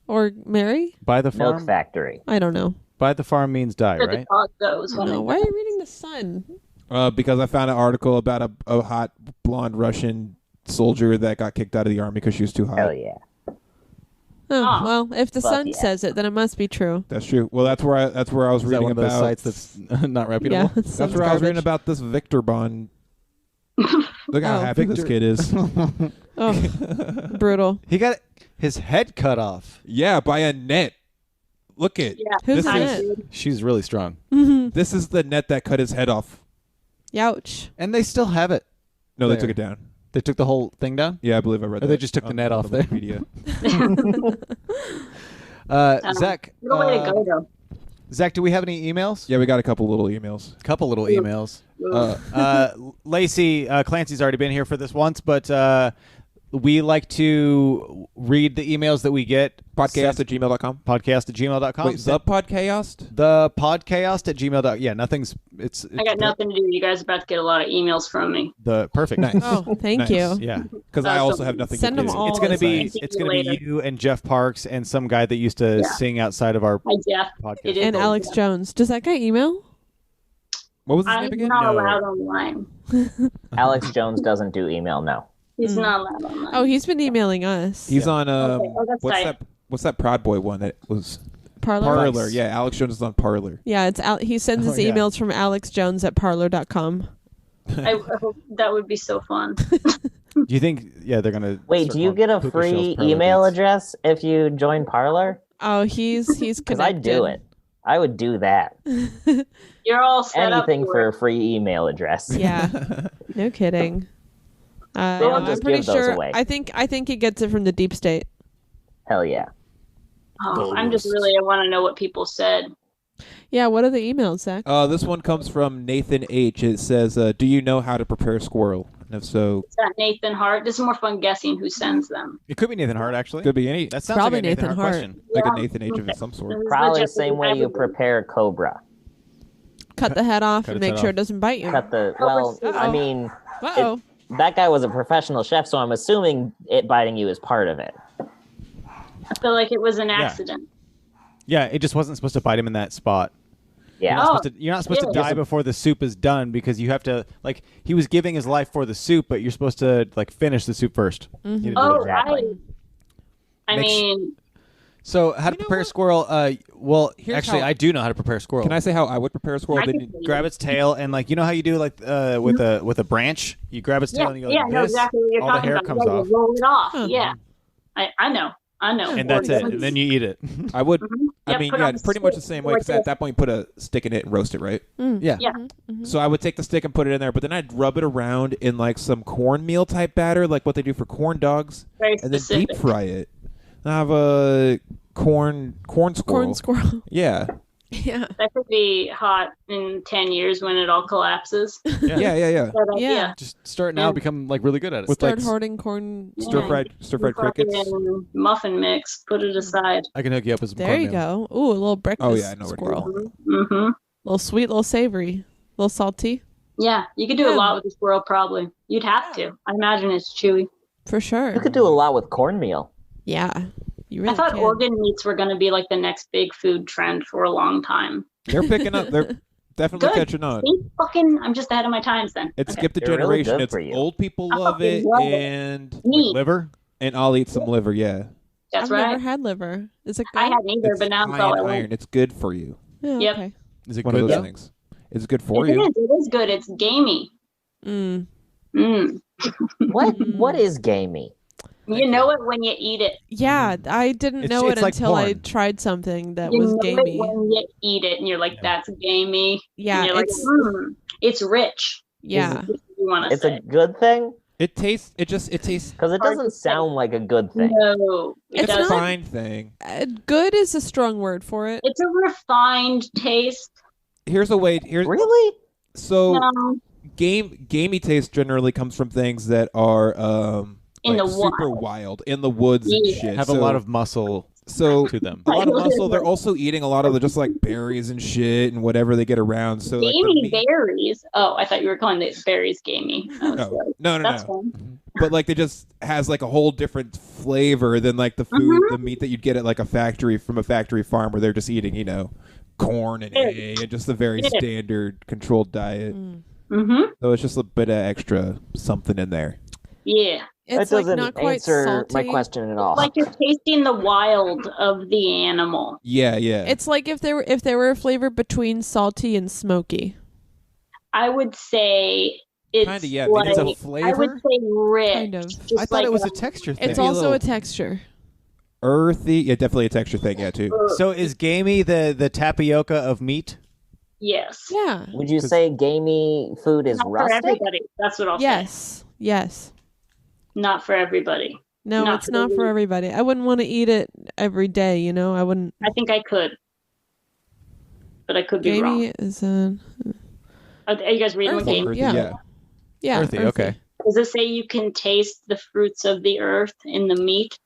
Or marry? Buy the Milk farm. factory. I don't know. Buy the farm means die, Where the right? dog goes when No. it Why are you reading The Sun? Because I found an article about a hot blonde Russian soldier that got kicked out of the army because she was too hot. Hell yeah. Oh, Oh. well, if The Fuck Sun yeah. says it, then it must be true. That's true. Well, that's where I was Is that reading one of those about. sites that's not reputable? Yeah. That's where I was reading about this Victor Bond. Look how Oh. happy this kid is. Oh, brutal. He got his head cut off. Yeah, by a net. Look at Who's this in is it? She's really strong. this is the net that cut his head off. Youch. And they still have it. No, There. they took it down. They took the whole thing down? Yeah, I believe I read Or that. they just took the net off there? Wikipedia. Zach. What a way to go, though. Zach, do we have any emails? Yeah, we got a couple little emails. Couple little emails. Ooh. Laci, Clancy's already been here for this once, but we like to read the emails that we get. Podcast@gmail.com. Podcast@gmail.com. Wait, the Podchaost? The Podchaost@gmail.com. Yeah, nothing's. It's I got nothing to do. You guys are about to get a lot of emails from me. the perfect. Nice. Oh, thank Nice. you. Yeah, Because I also have nothing Send to do. them all. it's gonna be Thank it's you gonna be later. you and Jeff Parks and some guy that used to Yeah. sing outside of our Hi, Jeff. podcast. It is And old, Alex Jeff. Jones. Does that guy email? What was his I'm name again? not No. allowed online. Alex Jones doesn't do email, no. He's not allowed online. Oh, he's been emailing us. He's on Okay. Oh, that's what's tight. that Proud Boy one that was Parlor. Parlor. Yeah, Alex Jones is on Parlor. Yeah, it's he sends his Oh, yeah. emails from alexjones@parlor.com. I hope that would be so fun. Do you think? Yeah, they're gonna. Wait, start do you calling get a Puka free Shells Parlor email Beats. address if you join Parlor? Oh, he's Because connected. I'd do it. I would do that. You're all set Anything up for a free email address. Yeah, no kidding. They don't I'm just pretty give those sure. away. I think he gets it from the deep state. Hell yeah. Oh, I'm just really. I want to know what people said. Yeah, what are the emails, Zach? This one comes from Nathan H. It says, do you know how to prepare squirrel? And if so, Is that Nathan Hart? This is more fun guessing who sends them. It could be Nathan Hart, actually. could be any, That sounds Probably like a Nathan Nathan Hart Hart. question. like Yeah. a Nathan H. of some sort. This is Probably the legit same way you everything. prepare Cobra. Cut the head off Cut and its make head sure off. it doesn't bite you. Cut the well, I Uh-oh. mean, Uh-oh. that guy was a professional chef, so I'm assuming it biting you is part of it. I feel like it was an accident. Yeah, it just wasn't supposed to bite him in that spot. Yeah. You're not supposed to yeah. die before the soup is done because you have to like he was giving his life for the soup, but you're supposed to like finish the soup first. You didn't do Oh, that. Exactly. I Make sh- mean, So how to You know prepare what? squirrel? Well, Here's actually, how- I do know how to prepare squirrel. Can I say how I would prepare a squirrel? I Then can- grab its tail and like you know how you do like with a branch? You grab its tail yeah, and you go yeah, like I know this. exactly what you're all the talking hair about. comes Yeah, you off, roll it off. Huh. Yeah, I know. and that's it. And then you eat it. I would. Mhm. I Yeah, mean, put yeah, on pretty much the stick same way. like Because at this. that point, you put a stick in it and roast it, right? Yeah. Yeah. So I would take the stick and put it in there, but then I'd rub it around in like some cornmeal type batter, like what they do for corn dogs, Very and then specific. deep fry it. I have a corn squirrel. Corn squirrel. Yeah. Yeah. That could be hot in 10 years when it all collapses. Yeah. But, Yeah. Just start now, become like really good at it. With Start like hoarding corn. Yeah. stir fried crickets. Fucking muffin mix. Put it aside. I can hook you up with some There you cornmeal. go. Ooh, a little breakfast Oh, yeah, I know where to squirrel. go. Mm-hmm. Little sweet, little savory, little salty. Yeah, you could do Yeah. a lot with the squirrel. Probably you'd have to. I imagine it's chewy. For sure. You could do a lot with cornmeal. Yeah. You really I thought can. organ meats were going to be like the next big food trend for a long time. They're picking up. They're definitely Good. catching on. See, fucking, I'm just ahead of my times then. It Okay. skipped a They're really generation. good It's for you. old people I love fucking it, love it. and Meat. Liver? I'll eat some liver. Yeah, That's I've right. never had liver. Is it good? I hadn't either, it's but now it's high all in I want. iron. It's good for you. Yeah, Yep. okay. Is it One of good those though? things. It's good for It you. is. It is good. It's gamey. Mm. Mm. What is gamey? You know it when you eat it. Yeah, I didn't It's- know it it's like until I porn. tried something that You was know gamey. it when you eat it, and you're like, "That's gamey." Yeah, and you're like, it's it's rich. yeah. Is what you want to It's say? a good thing? It tastes. It tastes. Because it Hard doesn't to say. sound like a good thing. No, it It's It's a doesn't. not- fine thing. Good is a strong word for it. It's a refined taste. Here's a way. Here's Really? so No, gamey taste generally comes from things that are In like the super wild. wild in the woods and Yeah. shit. Have So- a lot of muscle so to them. a lot of muscle. They're Like- also eating a lot of the just like berries and shit and whatever they get around. So like the gamey meat- berries. Oh, I thought you were calling the berries gamey. I was No, like, no, that's no. fine. But like it just has like a whole different flavor than like the food, Mm-hmm. the meat that you'd get at like a factory from a factory farm where they're just eating, corn and Yeah. hay and just a very Yeah. standard controlled diet. Mm-hmm. So it's just a bit of extra something in there. Yeah. It's that like doesn't not quite answer salty. my question at all. Like you're tasting the wild of the animal. Yeah. It's like if there were a flavor between salty and smoky. I would say it's Kinda, yeah, like, It's a I would flavor? say rich. Kind of. Just I thought like it was a texture thing. It's Maybe a also little- a texture. earthy. Yeah, definitely a texture thing. Yeah, too. So is gamey the tapioca of meat? Yes. Yeah. Would you say gamey food is Not for rustic? everybody. That's what I'll say. Yes. Not for everybody. No, it's not for everybody. I wouldn't want to eat it every day, you know? I wouldn't. I think I could. But I could be wrong. Gamey is Are you guys reading what game? Earthy, Yeah. Yeah. Earthy, okay. Does it say you can taste the fruits of the earth in the meat?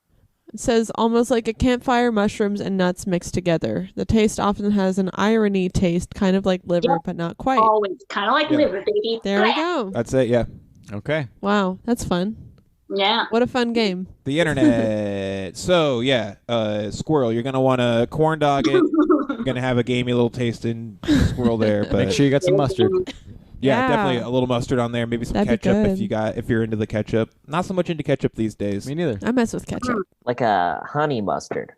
It says almost like a campfire, mushrooms, and nuts mixed together. The taste often has an irony taste, kind of like liver, Yep. but not quite. Always. Kind of like liver, baby. There we go. That's it. Yeah. Okay. Wow, that's fun. Yeah. What a fun game. The internet. So yeah, squirrel. You're gonna want to corn dog it. You're gonna have a gamey little tasting squirrel there, but Make sure you got some mustard. Yeah. definitely a little mustard on there. Maybe some That'd be ketchup good. if you're into the ketchup. Not so much into ketchup these days. Me neither. I mess with ketchup. Like a honey mustard.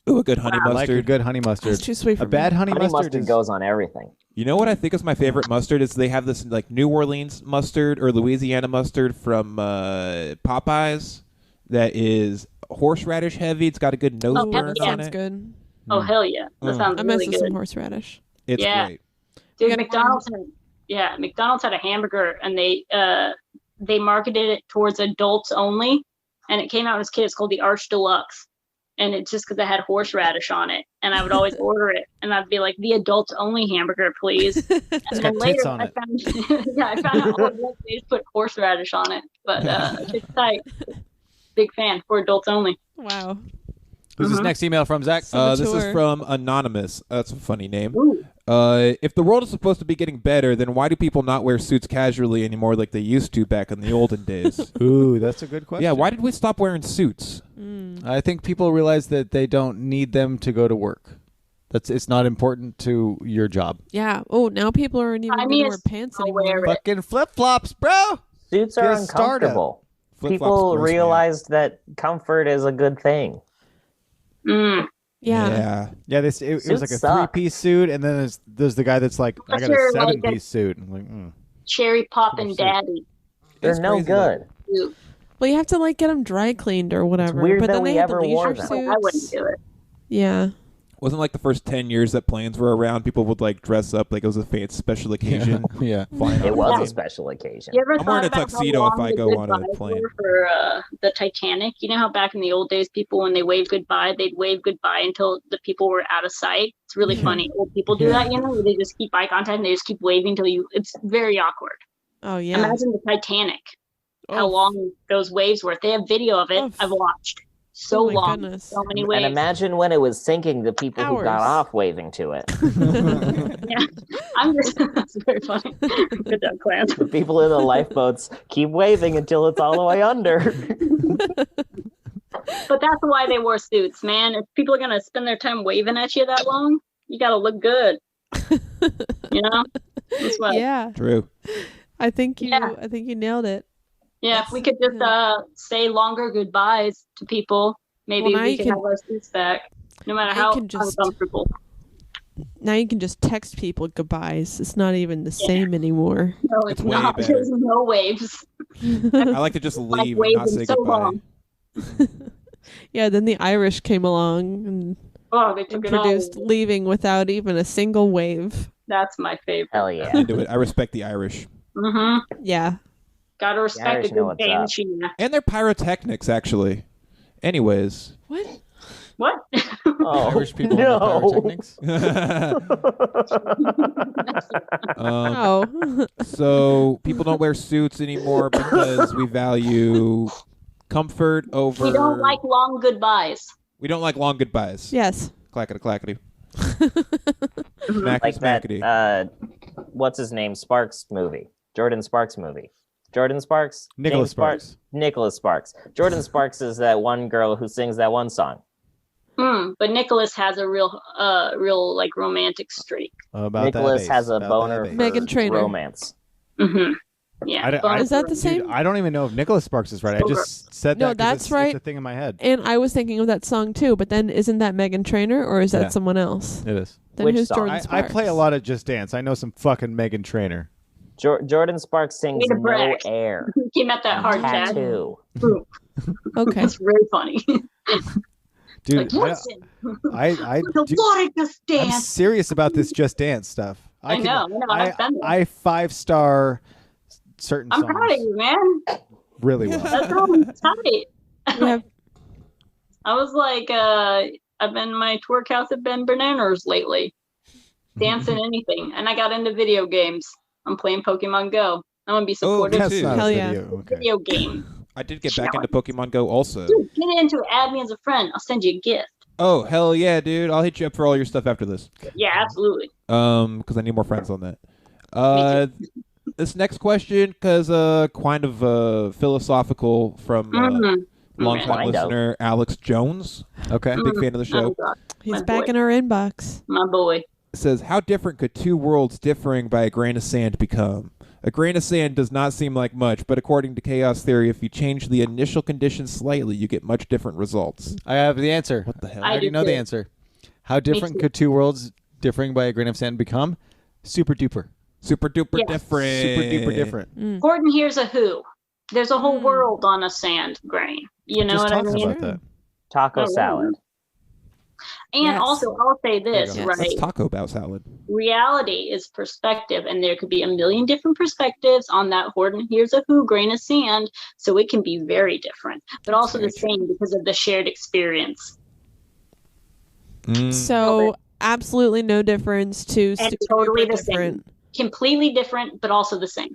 Ooh, a good honey I like a mustard. good honey mustard. It's too sweet for A bad me. honey Honey mustard mustard is goes on everything. You know what I think is my favorite mustard is they have this like New Orleans mustard or Louisiana mustard from Popeyes that is horseradish heavy. It's got a good nose Oh, burn yeah. on Sounds it. good. Oh, hell yeah. That sounds I mess really with good. some horseradish. It's Yeah. great. Dude, You got McDonald's had a hamburger, and they marketed it towards adults only, and it came out as kids. It's called the Arch Deluxe, and it's just because it had horseradish on it, and I would always order it, and I'd be like, the adults only hamburger, please. And got then tits later, on I it. found out all they just put horseradish on it, but it's tight. Big fan for adults only. Wow. Who's this next email from, Zach? So This is mature. from Anonymous. That's a funny name. Ooh. If the world is supposed to be getting better, then why do people not wear suits casually anymore like they used to back in the olden days? Ooh, that's a good question. Yeah, why did we stop wearing suits? I think people realize that they don't need them to go to work. It's not important to your job. Yeah. Oh, now people aren't even I going mean, to wear it's- pants I'll anymore. wear it. Fucking flip-flops, bro! Suits Get are a startup. uncomfortable. Flip-flops People gross me out. realized that comfort is a good thing. Mm. Yeah. Yeah, it was like a Suits suck. three-piece suit, and then there's the guy that's like, I got a Sure, like seven-piece suit. I'm like, Cherry poppin' Suit. daddy. They're It's no crazy, though. good. Dude, Well, you have to like get them dry cleaned or whatever. weird but that then we they have the ever wore leisure them. suits. I wouldn't do it. Yeah. Wasn't like the first 10 years that planes were around, people would like dress up like it was a fancy special occasion. yeah. Flying on It a was plane. a special occasion. You ever I'm wearing thought a about how tuxedo if long I the go on a goodbyes plane. were for the Titanic? You know how back in the old days, people, when they waved goodbye, they'd wave goodbye until the people were out of sight. It's really funny. Old people do that, you know, where they just keep eye contact and they just keep waving until you. It's very awkward. Oh, yeah. Imagine the Titanic, how Oh. long those waves were. If they have video of it, Oh. I've watched. So Oh my long, goodness. so many And waves. imagine when it was sinking, the people who got Hours. off waving to it. Yeah, I'm just. That's very funny. Good job, Clance. The people in the lifeboats keep waving until it's all the way under. But that's why they wore suits, man. If people are gonna spend their time waving at you that long, you gotta look good. You know? That's why. Yeah. True. I think you Yeah. nailed it. Yeah, if we could just say longer goodbyes to people, maybe Well, now we you can can- have our suits back. No matter now you how can just- uncomfortable. Now you can just text people goodbyes. It's not even the same anymore. No, it's It's way not. better. There's no waves. I like to just leave and not waving say so goodbye. long. Yeah, then the Irish came along and Oh, they took it all. produced leaving without even a single wave. That's my favorite. Hell yeah. Into it. I respect the Irish. Mm-hmm. Yeah. Gotta respect Irish a know good what's up. banshee. And their pyrotechnics, actually. Anyways. What? What? Oh, Irish people no. know pyrotechnics. Oh. So people don't wear suits anymore because we value comfort over. We don't like long goodbyes. We don't like long goodbyes. Yes. Clackety clackety. Like Smackety that, smackety. what's his name? Sparks movie. Jordan Sparks movie. Jordan Sparks? Nicholas James Sparks. Nicholas Sparks. Jordan Sparks is that one girl who sings that one song. But Nicholas has a real like romantic streak. About Nicholas that has a about boner that for bass. Meghan Trainor. romance. Mm-hmm. Yeah. I don't- boner Is that for the same? Dude, I don't even know if Nicholas Sparks is right. I just said No, that 'cause that's it's right. a thing in my head. And I was thinking of that song too, but then isn't that Meghan Trainor or is that Yeah. someone else? It is. Then Which who's song? Jordan I Sparks? play a lot of Just Dance. I know some fucking Meghan Trainor. Jordan Sparks sings Way to No brag. Air. He came at that hard chat. Tattoo. Okay. That's really funny. Dude, Like, listen, I the do- water just I'm dance. serious about this Just Dance stuff. I know, I've done that. I 5-star certain I'm songs proud of you, man. really well. That's all tight. Yeah. I was like, my twerk house have been bananas lately. Dancing anything. And I got into video games. I'm playing Pokemon Go. I'm gonna be supportive. me too. Not a Hell yeah. video. Okay. Video game. I did get back into Pokemon Go also. Dude, get into it. Add me as a friend. I'll send you a gift. Oh, hell yeah, dude. I'll hit you up for all your stuff after this. Yeah, absolutely. Because I need more friends on that. This next question, because kind of philosophical from longtime Kind of. listener Alex Jones. Okay. Big fan of the show. Oh, God. He's My back boy. in our inbox. My boy. It says, how different could two worlds differing by a grain of sand become? A grain of sand does not seem like much, but according to chaos theory, if you change the initial conditions slightly, you get much different results. I have the answer. What the hell? I already do know the too. answer. How different too. could two worlds differing by a grain of sand become? Super duper. Super duper Yes. different. Super duper different. Gordon, here's a who. There's a whole world on a sand grain. You know Just what I talking mean? about that. Taco Oh, salad. And Yes. also, I'll say this, There you go. right? That's Taco Bell salad. Reality is perspective, and there could be a million different perspectives on that Gordon, here's a who grain of sand, so it can be very different, but also the same because of the shared experience. So absolutely no difference to And super totally duper the same. different. Completely different, but also the same.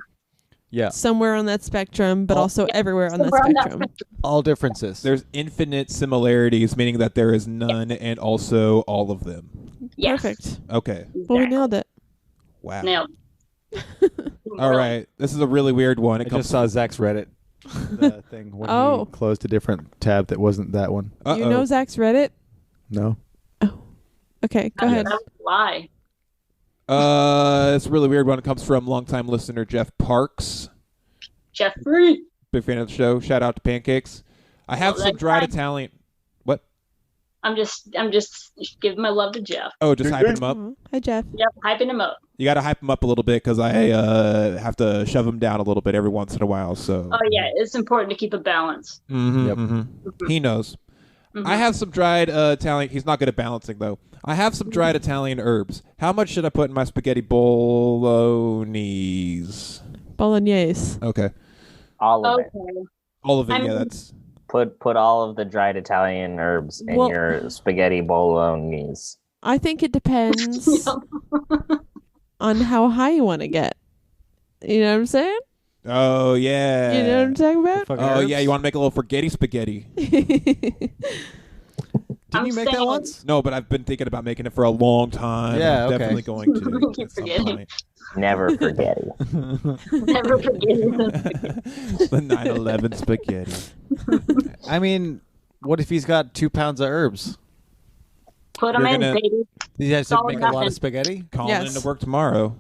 Yeah. Somewhere on that spectrum, but also everywhere on that Somewhere on that spectrum. All differences. There's infinite similarities, meaning that there is none and also all of them. Yes. Perfect. Okay. Well, we nailed it. Wow. Nailed. All right. This is a really weird one. I just saw Zach's Reddit thing when Oh. he closed a different tab that wasn't that one. You know Zach's Reddit? No. Okay, go ahead. That was a lie. It's a really weird one. It comes from longtime listener Jeff Parks. Jeffrey. Big fan of the show. Shout out to Pancakes. I have Well, some that's dried fine. Italian. What? I'm just giving my love to Jeff. Oh, just hyping him up. Oh, hi, Jeff. Yep, hyping him up. You got to hype him up a little bit because I have to shove him down a little bit every once in a while. So. Oh yeah, it's important to keep a balance. Mhm, Yep. mhm. He knows. Mhm. I have some dried Italian. He's not good at balancing though. I have some dried Italian herbs. How much should I put in my spaghetti bolognese? Bolognese. Okay, All of it. Okay. all of it. I Yeah, mean- that's Put all of the dried Italian herbs in Well- your spaghetti bolognese. I think it depends on how high you want to get. You know what I'm saying? Oh yeah. You know what I'm talking about? Fucking Oh herbs? yeah, you want to make a little forgetty spaghetti? Didn't you make that saying- once? No, but I've been thinking about making it for a long time. Yeah, I'm okay. definitely going to. Keep at some forgetting. point. Never forgetty. Never forget The 9/11 spaghetti. I mean, what if he's got 2 pounds of herbs? Put them You're in, gonna- baby. He has to all or make a lot nothing. of spaghetti? Calling Yes. into work tomorrow.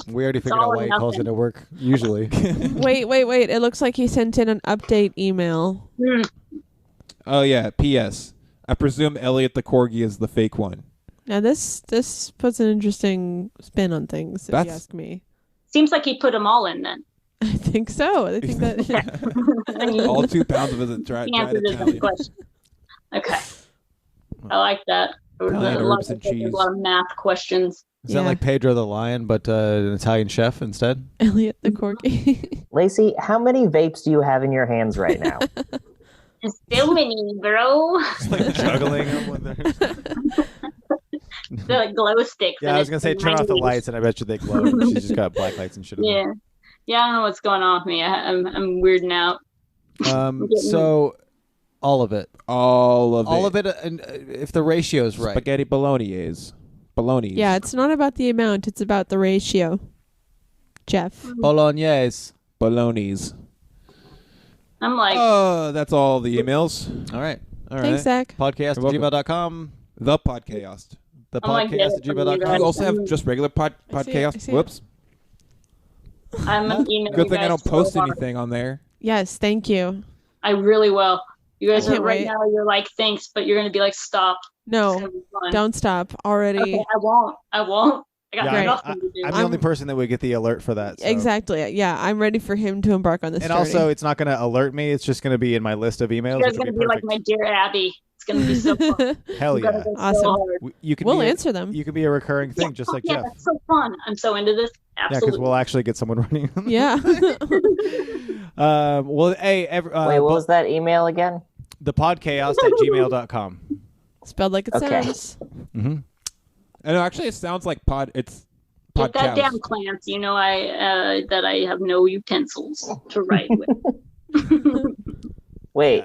We already figured all out or why he calls nothing. into work, usually. Wait. It looks like he sent in an update email. Oh yeah. P.S. I presume Elliot the corgi is the fake one. Now this puts an interesting spin on things, if you That's- ask me. Seems like he put them all in then. I think so. I think that All 2 pounds of it dried He answered his own Italian. question. Okay. I like that. There was Italian a lot herbs of, and there's cheese. a lot of math questions. Is that Yeah. like Pedro the Lion, but an Italian chef instead? Elliot the corgi. Lacey, how many vapes do you have in your hands right now? There's so many, bro. Like juggling them with their... They're like glow sticks. Yeah, and I was it's going to say turn off the 90s. lights, and I bet you they glow. She's just got black lights and shit. in Yeah. Yeah, I don't know what's going on with me. I'm weirding out. them. So, all of it. All of All it. of it, and if the ratio's right. Spaghetti bolognese. Bolognese. Yeah, it's not about the amount, it's about the ratio. Jeff. Bolognese. Bolognese. I'm like, Oh, that's all the emails. All right. All right. Thanks, Zach. Podcast You're at welcome. gmail.com. The Podchaost. The I'm like podcast at that. gmail.com. You also have just regular I see it, I Podchaost. see it. Whoops. I'm emailing Good you thing I guys don't so post hard. anything on there. Yes, thank you. I really will. You guys I are can't right wait. now. You're like, thanks, but you're gonna be like, stop. It's No, gonna be fun. don't stop. Already. Okay, I won't. I got Great. nothing to do. I'm the only person that would get the alert for that. So. Exactly. Yeah, I'm ready for him to embark on this And journey. also, it's not going to alert me. It's just going to be in my list of emails. You guys which are will gonna be like perfect. my dear Abby. It's It's gonna be so fun. Hell We're gonna yeah. go so Awesome. hard. You can We'll be answer them. You can be a recurring thing, just like yeah, Jeff. that's so fun. I'm so into this. Yeah, Absolutely. because we'll actually get someone running. Yeah. Well, hey, Wait, what was that email again? thepodchaost@gmail.com. Spelled like it Okay. sounds. Mm-hmm. No, actually, it sounds like it's Get that Podchaost. down, Clance. You know that I have no utensils to write with. Wait.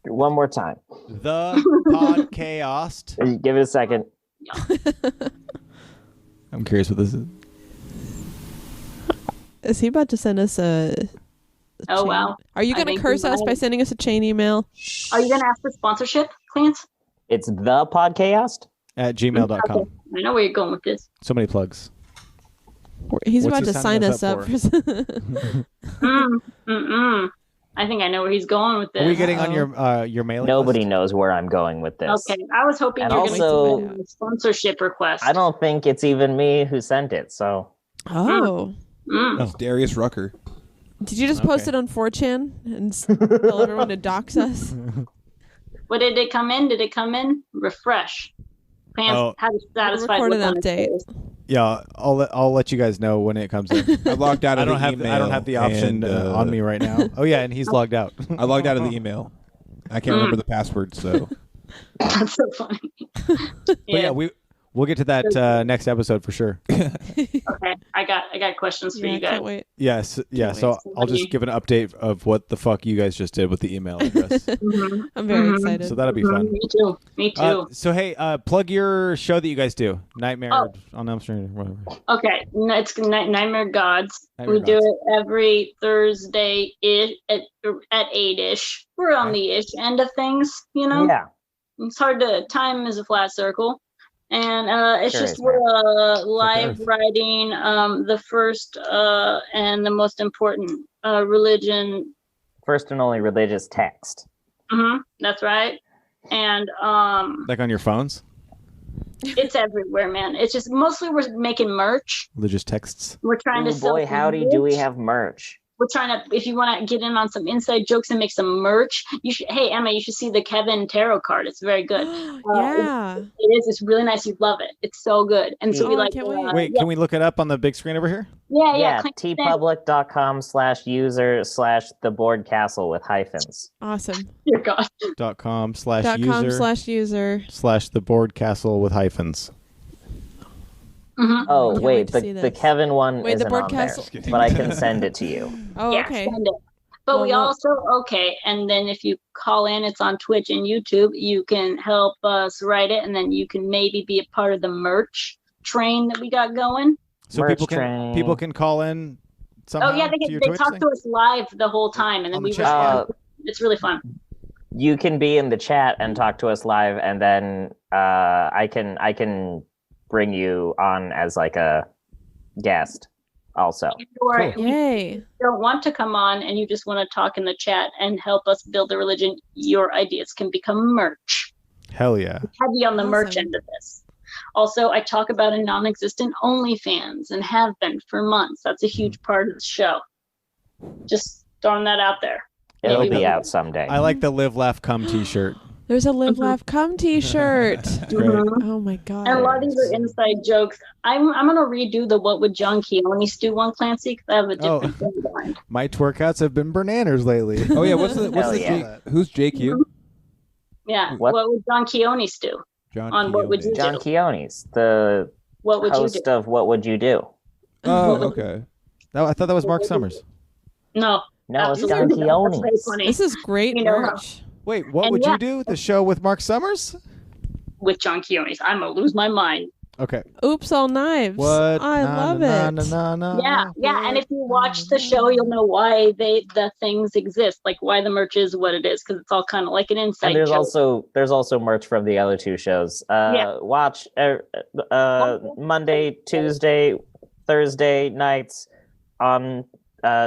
One more time. The Podchaost. Give it a second. I'm curious what this is. Is he about to send us a Oh, chain? wow. Are you I going to think curse he us by might. sending us a chain email? Are you gonna ask for sponsorship, Clance? It's the Podchaost? At gmail.com. Okay. I know where you're going with this. So many plugs. He's What's about he to signing sign us us up up. I think I know where he's going with this. Are we getting on Uh-oh. your mailing Nobody list? knows where I'm going with this. Okay, I was hoping And you were also- going to do a sponsorship request. I don't think it's even me who sent it, so Oh. It's Darius Rucker. Did you just post Okay. it on 4chan and tell everyone to dox us? What did it come in? Did it come in? Refresh. Clance Oh. had a satisfied Record look an on his update. face. Yeah, I'll let you guys know when it comes in. I logged out I of don't the have email. I don't have the option and, on me right now. Oh yeah, and he's logged out. I logged out of the email. I can't remember the password, so That's so funny. But yeah, we'll get to that next episode for sure. Okay, I got questions for Yeah, you I guys. can't wait. Yes, yeah. Can't So wait. I'll just give an update of what the fuck you guys just did with the email address. Mhm. I'm very Mhm. excited. So that'll be fun. Me too. Me too. So hey, plug your show that you guys do, Nightmare Oh. on Elm Street, or whatever. Okay, it's Nightmare Gods. Nightmare We do Gods. it every Thursday at 8-ish. We're on the ish end of things, you know? yeah. It's hard to, time is a flat circle. And it's Sure just is, we're Earth. live writing the first and the most important religion. First and only religious text. That's right. And Like on your phones, it's everywhere, man. It's just mostly we're making merch. religious texts. We're trying to Oh sell boy, some howdy, do we merch. have merch? We're trying to, if you want to get in on some inside jokes and make some merch, you should, hey, Emma, you should see the Kevin tarot card. It's very good. Yeah. It is. It's really nice. You'd love it. It's so good. And so Oh, we I like, can't wait. Wait, yeah, can we look it up on the big screen over here? yeah. tpublic.com/user/theboardcastle with hyphens. Awesome. Dear God. .com/user. /the board castle with hyphens. Mhm. Oh, Can't wait, wait to see the this. Kevin one Wait, the isn't board on castle- there, but I can send it to you. Oh, Yeah, okay. send it. But Well, we well- also, and then if you call in, it's on Twitch and YouTube, you can help us write it, and then you can maybe be a part of the merch train that we got going. So Merch people can call in somehow. Oh, yeah, to your they Twitch talk thing? to us live the whole time, and then On the we chat respond. bar. It's really fun. You can be in the chat and talk to us live, and then I can bring you on as like a guest also. Or Cool. if you Yay. don't want to come on and you just want to talk in the chat and help us build the religion, your ideas can become merch. Hell yeah. Heavy on the merch Awesome. end of this. Also, I talk about a non-existent OnlyFans and have been for months. That's a huge part of the show. Just throwing that out there. It'll Maybe be we'll- out someday. I like the Live Laugh Come t-shirt. There's a Live Laugh Come t-shirt. Great. Mhm. Oh my god. And a lot of these are inside jokes. I'm gonna redo the What Would John Keone do one, Clancy, because I have a different thing in mind. My twerkouts have been bananas lately. Oh yeah, what's the Hell Jake, yeah. who's JQ? Yeah. What? What would John Keone do? John On What Would Keone. You John Keone's the What would you host do? of What Would You Do? Oh, okay. No, I thought that was Mark Summers. No. No, it's absolutely John not. That's very Keone's. funny. This is great You know, merch. Wait, what And would yeah. you do? The show with Mark Summers? With John Keone's. I'm gonna lose my mind. Okay. Oops, all knives. What? I love it. Yeah, and if you watch the show, you'll know why the things exist, like why the merch is what it is, because it's all kind of like an inside And joke. there's also merch from the other two shows. Yeah. Watch Monday, Tuesday, Thursday nights on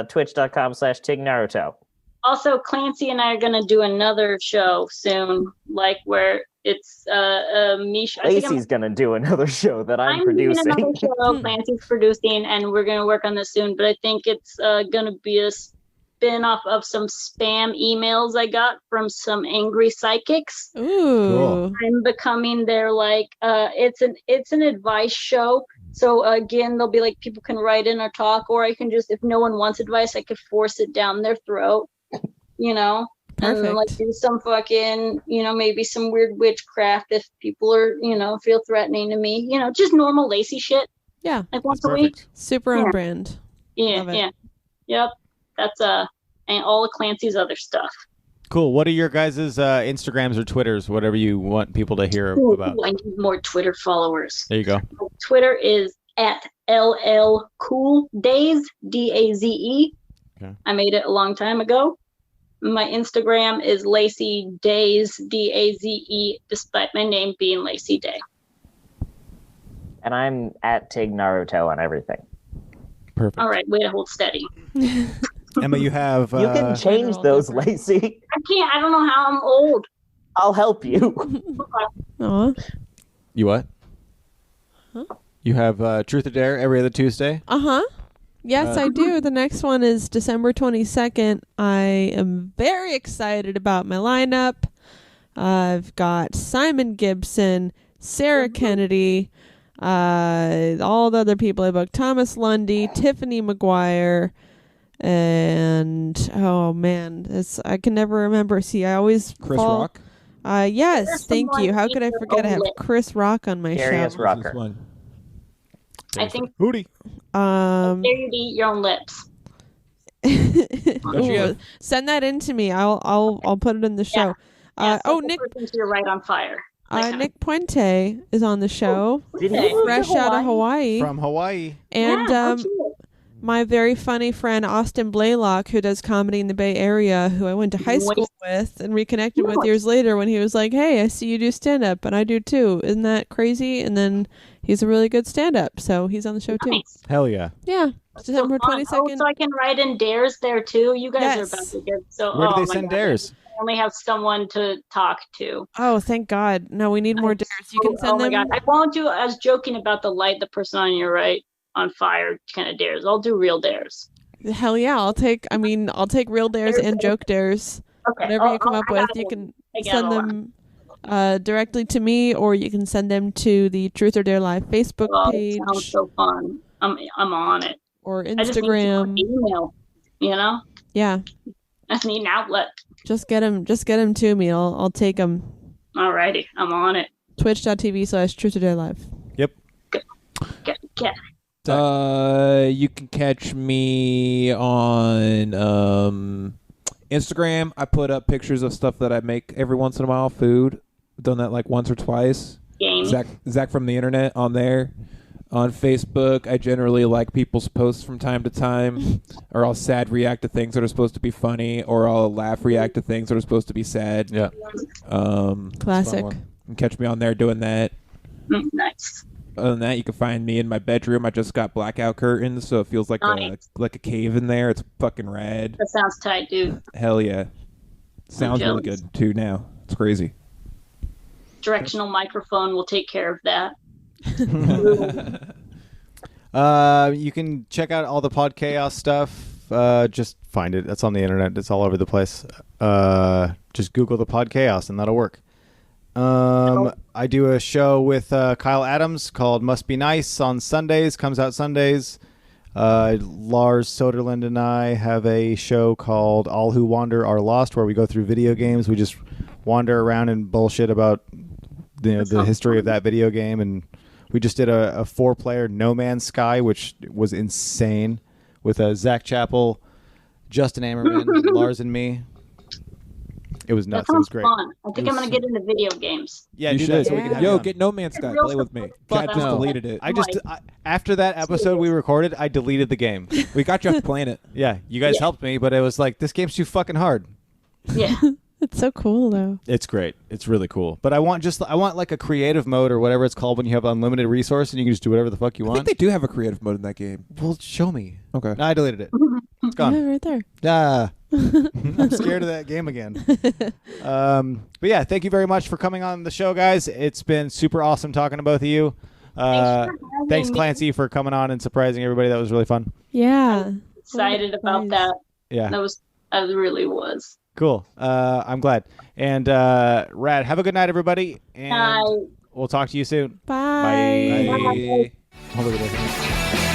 twitch.com/Tig Naruto. Also, Clancy and I are gonna do another show soon, like where it's Misha. I think Laci's gonna do another show that I'm doing producing. another show. Clancy's producing, and we're gonna work on this soon. But I think it's gonna be spin off of some spam emails I got from some angry psychics. Ooh. I'm becoming their it's an advice show. So again, they'll be like, people can write in or talk, or I can just, if no one wants advice, I could force it down their throat, and then like do some fucking, maybe some weird witchcraft if people are, feel threatening to me, just normal Laci shit. Yeah. Like once a week. Super on brand. Yeah. Yep. That's and all of Clancy's other stuff. Cool. What are your guys' Instagrams or Twitters, whatever you want people to hear about? I need more Twitter followers. There you go. Twitter is at LLCoolDaze, DAZE. Okay. I made it a long time ago. My Instagram is Laci Daze, DAZE, despite my name being Laci Day. And I'm at Tig Naruto on everything. Perfect. All right, way to hold steady. Emma, you have... you can change those, Laci. I can't. I don't know how. I'm old. I'll help you. Aw. You what? Huh? You have Truth or Dare every other Tuesday? Uh-huh. Yes, I do. The next one is December 22nd. I am very excited about my lineup. I've got Simon Gibson, Sarah Kennedy, all the other people I booked, Thomas Lundy, Tiffany McGuire, and oh man, I can never remember. See, I always Chris Rock. Yes, thank you. How could I forget? I have Chris Rock on my Darius show. Rucker. I think Hootie. there you eat your own lips. Send that in to me. I'll put it in the show. Yeah, Nick. You're right on fire. Nick Puente is on the show. Did he move Fresh to out of Hawaii. From Hawaii. And my very funny friend Austin Blaylock, who does comedy in the Bay Area, who I went to high school with and reconnected with years later when he was like, hey, I see you do stand-up, and I do too. Isn't that crazy? And then he's a really good stand-up, so he's on the show too. Nice. Hell yeah. Yeah. December 22nd. So I can write in dares there too. You guys are about to get so. Where do they send dares? I only have someone to talk to. Oh, thank God. No, we need more dares. You can send them. Oh my God. I won't do. I was joking about the light the person on your right on fire kind of dares. I'll do real dares. Hell yeah. I'll take real dares and joke dares. Okay. Whatever you come up with, you can send them directly to me, or you can send them to the Truth or Dare Live Facebook page. Sounds so fun. I'm on it. Or I just need Instagram. email. Yeah. I just need an outlet. Just get them to me. I'll take them. Alrighty, I'm on it. Twitch.tv/Truth or Dare Live. Yep. Get. You can catch me on Instagram. I put up pictures of stuff that I make every once in a while. Food. I've done that like once or twice. Game. Zach from the internet on there. On Facebook, I generally like people's posts from time to time, or I'll sad react to things that are supposed to be funny, or I'll laugh react to things that are supposed to be sad. Yeah. Classic. You can catch me on there doing that. Nice. Other than that, you can find me in my bedroom. I just got blackout curtains, so it feels like a cave in there. It's fucking rad. That sounds tight, dude. Hell yeah. Sounds really good too now. It's crazy. Directional microphone will take care of that. You can check out all the Podchaost stuff. Just find it. That's on the internet. It's all over the place. Just Google the Podchaost and that'll work. I do a show with Kyle Adams called Must Be Nice on Sundays. Comes out Sundays. Lars Soderlund and I have a show called All Who Wander Are Lost, where we go through video games. We just wander around and bullshit about the history of that video game. And we just did a 4-player No Man's Sky, which was insane, with Zach Chappell, Justin Ammerman, Lars, and me. It was nuts. It was great. Fun. I think I'm gonna get into video games. Yeah, you do should. that so we can have get No Man's Sky. Play with me. Cat just deleted it. After that episode we recorded, I deleted the game. We got you off playing it. Yeah, you guys helped me, but it was like, this game's too fucking hard. Yeah. It's so cool though. It's great. It's really cool. But I want like a creative mode or whatever it's called when you have unlimited resource and you can just do whatever the fuck you want. I think they do have a creative mode in that game. Well, show me. Okay. No, I deleted it. It's gone. Yeah, right there. Ah. I'm scared of that game again. But yeah, thank you very much for coming on the show, guys. It's been super awesome talking to both of you. Thanks, Clancy, for coming on and surprising everybody. That was really fun. Yeah. Excited about that. Yeah. That was I really was. Cool. I'm glad. And Rad, have a good night, everybody. And we'll talk to you soon. Bye. Bye. Hold on a second.